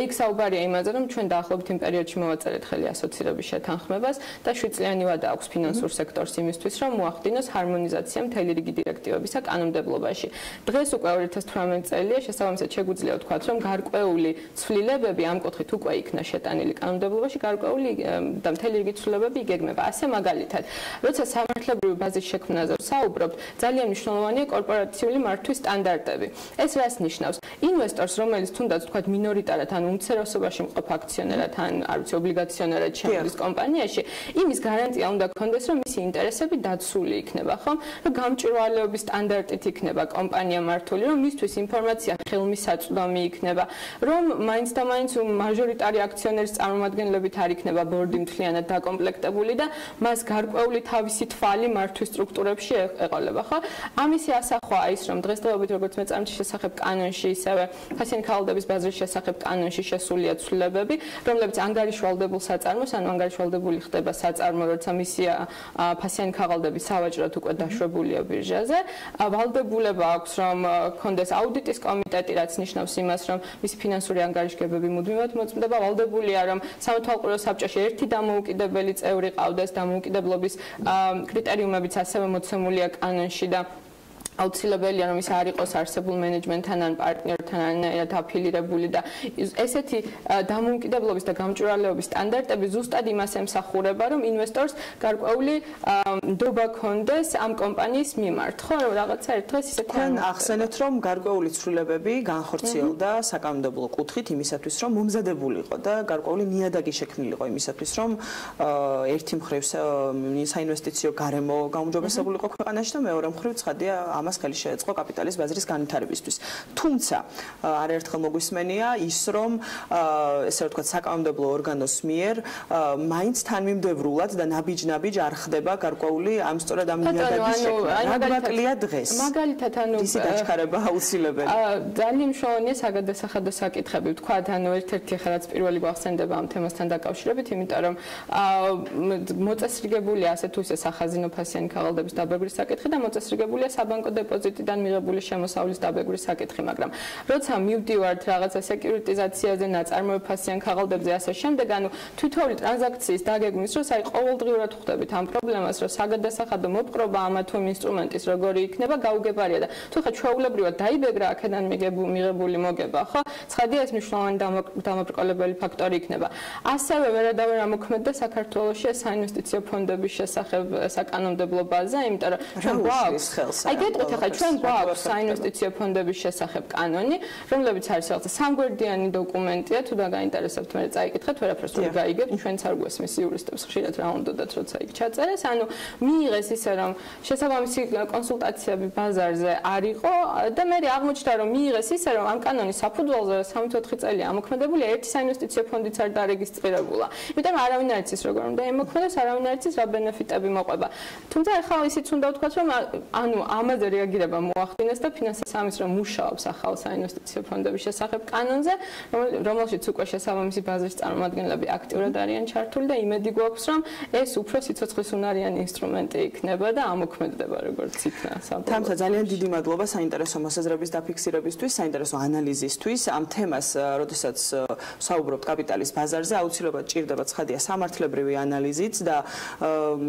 იქ საუბარია იმაზე, რომ ჩვენ დაახლოებით იმ პერიოდში მოვაწერეთ ხელი ასოცირების შეთანხმებას და 7 წლიანი ვადა აქვს ფინანსურ სექტორს იმისთვის, რომ მოახდინოს ჰარმონიზაცია მთელი რიგი დირექტივებისა კანონმდებლობაში. დღეს უკვე 2018 წელია, შესაბამისად შეგვიძლია ვთქვათ, რომ გარკვეული ცვლილებები ამ კუთხით უკვე იქნა შეტანილი კანონმდებლობაში, გარკვეული და მთელი რიგი ცვლილებები იგეგმება. ასე მაგალითად, როცა სამართლებრივი ბაზის შექმნაზე ვსაუბრობთ, ძალიან მნიშვნელოვანია კორპორაციული მართვის სტანდარტები. ეს რას ნიშნავს? ინვესტორს, რომელიც თუნდაც თქვათ მინორიტარად ან უმცირესობაში მყოფ აქციონერად ან არ ვიცი ობლიგაციონერად შემოდის კომპანიაში, იმის გარანტია უნდა გქონდეს, რომ მისი ინტერესები დაცული იქნება, ხო? რომ გამჭვირვალეობის სტანდარტით იქნება კომპანია მართული, რომ მისთვის ინფორმაცია ხელმისაწვდომი იქნება, რომ მაინც და მაინც მაჟორიტარი აქციონერის წარმომადგენლებით არ იქნება ბორდი მთლიანად დაკომპლექტებული და მას გარკვეული თავისი თვალი მართვის სტრუქტურებში ეყოლება, ხო? ამისი ასახვაა ის, რომ დღესდღეობით როგორც მეწარმის შესახებ კანონში, ისევე ფასიანი ქაღალდების ბაზრის შესახებ კანონში შესულია ცვლილებები, რომლებიც ანგარიშვალდებულ საწარმოს, ანუ ანგარიშვალდებული ხდება საწარმო, როცა მისია ფასიანი ქაღალდები სავაჭროდ უკვე დაშვებულია ბირჟაზე. ვალდებულება აქვს, რომ ქონდეს აუდიტის კომიტეტი, რაც ნიშნავს იმას, რომ მისი ფინანსური ანგარიშგებები მუდმივად მოწმდება. ვალდებულია, რომ სამოთვალყურო საბჭოში ერთი დამოუკიდებელი წევრი ყავდეს, დამოუკიდებლობის კრიტერიუმებიც ასევე მოცემულია კანონში და აუცილებელია რომ ის არ იყოს არსებულ მენეჯმენტთან ან პარტნიორთან დაფილირებული და ესეთი დამოუკიდებლობის და გამჭვირვალეობის სტანდარტები ზუსტად იმას ემსახურება რომ ინვესტორს გარკვეული ნდობა ქონდეს ამ კომპანიის მიმართ ხო რომ რაღაცა ერთ დღეს ისეთი თქვენ ახსენეთ რომ გარკვეული ცვლილებები განხორციელდა საკანონმდებლო კუთხით იმისათვის რომ მომზადებულიყო და გარკვეული ნიადაგი შექმნილიყო იმისათვის რომ ერთი მხრივ საინვესტიციო გარემო გაუმჯობესებულიყო ქვეყანაში და მეორე მხრივ ცხადია ამას ხელი შეეწყო კაპიტალის ბაზრის განვითარებისთვის. თუმცა არაერთხელ მოგვისმენია ის რომ ესე ვთქვათ საკანონმდებლო ორგანოს მიერ მაინც თანმიმდევრულად და ნაბიჯ-ნაბიჯ არ ხდება გარკვეული ამ სწორად ამ ნიადაგის შექმნა. რა გვაკლია დღეს? მაგალითად ანუ ისი დაჩქარება აუცილებელი. ძალიან მნიშვნელოვანია საგადასახადო საკითხები. ვთქვათ ანუ ერთ-ერთი ხალხს პირველი გვახსენდება ამ თემასთან დაკავშირებით, იმიტომ რომ მოწესრიგებულია ასე თუ ისე სახაზინო ფასიანი ქაღალდების დაბეგვრის საკითხი და მოწესრიგებულია საბანკო დეპოზიტიდან მიღებული შემოსავლის დაბეგვრის საკითხი, მაგრამ როცა მივდივართ რაღაცა სეკიურიტიზაციაზე, ნაწარმოებ ფასიან ქაღალდებზე ასე შემდეგ, ანუ თითოეული ტრანზაქციის დაგეგმვის დროს აი ყოველდღიურად ხვდებით ამ პრობლემას, რომ საგადასახადო მოპყრობა ამა თუ იმ ინსტრუმენტის როგორი იქნება გაუგებარია და თუ ხა ჩვეულებრივად დაიბეგრა აქედან მიღებული მოგება, ხო? ცხადია ეს მნიშვნელოვანი დამაბრკოლებელი ფაქტორი იქნება. ასევე ვერადავერ ამოქმედდა საქართველოში საინვესტიციო ფონდების შესახებ საკანონმდებლო ბაზა, იმიტომ რომ ჩვენ გვაქვს აი გეტყვით ახლა ჩვენ გვაქვს საინვესტიციო ფონდების შესახებ კანონი, რომლებიც არის რაღაცა სამგვერდიანი დოკუმენტია, თუ და გაინტერესებთ მე წაიკითხეთ, ვერაფერს ვერ გაიგებთ, ჩვენც არ გვესმის იურისტებს ხშირად რა უნდათ როცა იქ ჩაწერეს, ანუ მიიღეს ისე რომ შესაბამისი კონსულტაციები ბაზარზე არ იყო და მე აღმოჩნდა რომ მიიღეს ისე რომ ამ კანონის საფუძველზე 3-4 წელია ამოქმედებული ერთი საინვესტიციო ფონდიც არ დარეგისტრირებულა. იმიტომ რომ არავინ არ იცის როგორ უნდა იმოქმედოს, არავინ არ იცის რა ბენეფიტები მოყვება. თუმცა ახლა ისიც უნდა ვთქვათ რომ ანუ ამაზე რეაგირება მოახდინეს და ფინანსთა სამინისტრო მუშაობს ახალ საინვესტიციო ფონდების შესახებ კანონზე, რომელშიც უკვე შესაბამისი ბაზრის წარმომადგენლები აქტიურად არიან ჩართული და იმედი გვაქვს რომ ეს უფრო სიცოცხლისუნარიანი ინსტრუმენტი იქნება და ამოქმედდება როგორც იქნა საბოლოოდ. თუმცა ძალიან დიდი მადლობა საინტერესო მოსაზრების დაფიქსირებისთვის, საინტერესო ანალიზისთვის. ამ თემას, როდესაც საუბრობთ კაპიტალის ბაზარზე, აუცილებლად ჭირდება ცხადია სამართლებრივი ანალიზიც და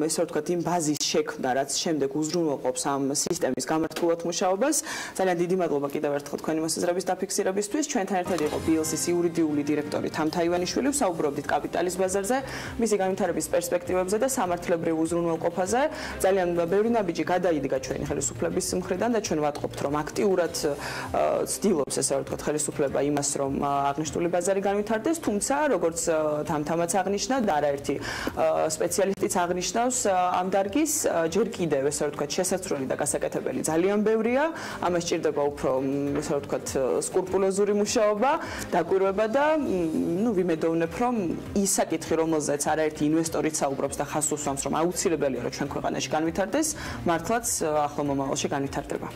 ესე ვთქვათ იმ ბაზის შექმნა, რაც შემდეგ უზრუნველყოფს ამ სისტემის გამართულად მუშაობას. ძალიან დიდი მადლობა კიდევ ერთხელ თქვენი მოსაზრების დაფიქსირებისთვის. ჩვენთან ერთად იყო BLC-ის იურიდიული დირექტორი თამთა ივანიშვილი. ვსაუბრობდით კაპიტალის ბაზარზე, მისი განვითარების პერსპექტივებზე და სამართლებრივ უზრუნველყოფაზე. ძალიან ბევრი ნაბიჯი გადაიდგა ჩვენი ხელისუფლების მხრიდან და ჩვენ ვატყობთ, რომ აქტიურად ცდილობს ესე ვთქვათ ხელისუფლება იმას, რომ აღნიშნული ბაზარი განვითარდეს, თუმცა როგორც თამთამაც აღნიშნა და არაერთი სპეციალისტიც აღნიშნავს ამ დარგის ჯერ კიდევ ესე ვთქვათ შესაძლებელი და გასაკეთებელი ძალიან ბევრია. ამას ჭირდება უფრო ესე ვთქვათ სკრუპულოზური მუშაობა, დაკვირვება და ვიმედოვნებ, რომ ის საკითხი, რომელზეც არაერთი ინვესტორიც საუბრობს და ხაზს უსვამს, რომ აუცილებელია, რომ ჩვენ ქვეყანაში განვითარდეს, მართლაც ახლო მომავალში განვითარდება.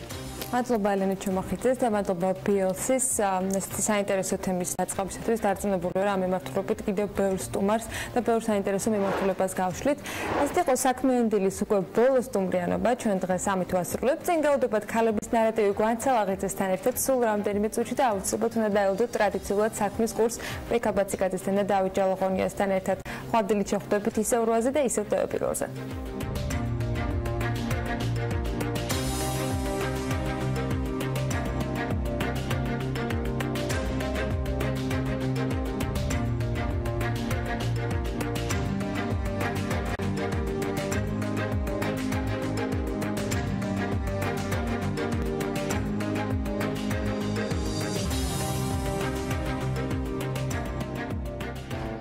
მადლობა ელენე ჩომახიძეს და მადლობა BLC-ის ესეთი საინტერესო თემის დაწყებისათვის დარწმუნებული ვარ ამ მიმართულებით კიდევ ბევრ სტუმარს და ბევრ საინტერესო მიმართულებას გავშლით. ესეთი იყო საქმიანი დილის უკვე ბოლო სტუმრიანობა, ჩვენ დღეს ამით ვასრულებთ. წინ გავუდებათ ქალების ნარატივი გვანცალაღიძესთან ერთად სულ რამდენიმე წუთში და აუცილებლად უნდა დაელოდოთ ტრადიციულად საქმის კურსს ბეკაბაციკაძესთან და დავით ჯალაღონიასთან ერთად. ხვადილით შეხვდებით ისევ 8-ზე და ისევ ტელეპიროზე.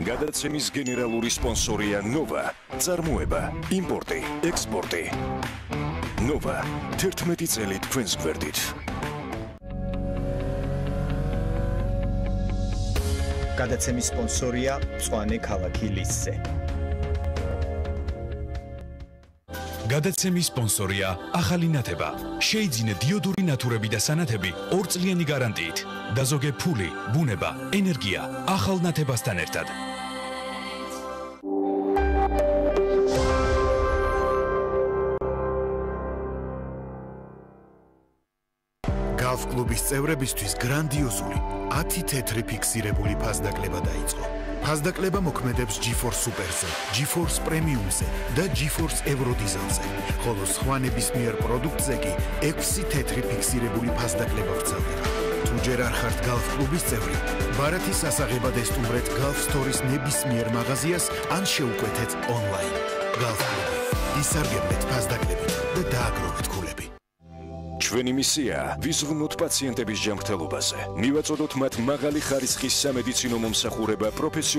გადაცემის გენერალური სპონსორია ნოვა, წარმოება, იმპორტი, ექსპორტი. ნოვა, 11 წელი თქვენს გვერდით. გადაცემის სპონსორია მწვანე ქალაქი ლისზე. გადაცემის სპონსორია ახალი ნათება. შეიძინე დიოდური ნათურები და სანათები 2 წლიანი გარანტიით. დაზოგე ფული, ბუნება, ენერგია ახალ ნათებასთან ერთად. გალფ კლუბის წევრებისთვის გრანდიოზული 10 თეთრი ფიქსირებული ფასდაკლება დაიწყო. ფასდაკლება მოქმედებს GeForce Super-ზე, GeForce Premium-ზე და GeForce Euro-Diesel-ზე, ხოლო სხვა ნებისმიერ პროდუქტზე კი 6 თეთრი ფიქსირებული ფასდაკლება ვრცელდება. თუ ჯერ არ ხართ Golf კლუბის წევრი, ბარათის ასაღებად ესტუმრეთ Golf Store-ის ნებისმიერ მაღაზიას ან შეუკვეთეთ ონლაინ. Golf კლუბი. ისარგებლეთ ფასდაკლებით და დააგროვეთ ქულები. ჩვენი მისია ვიზრუნოთ პაციენტების ჯანმრთელობაზე. მივაწოდოთ მათ მაღალი ხარისხის სამედიცინო მომსახურება პროფესიონალ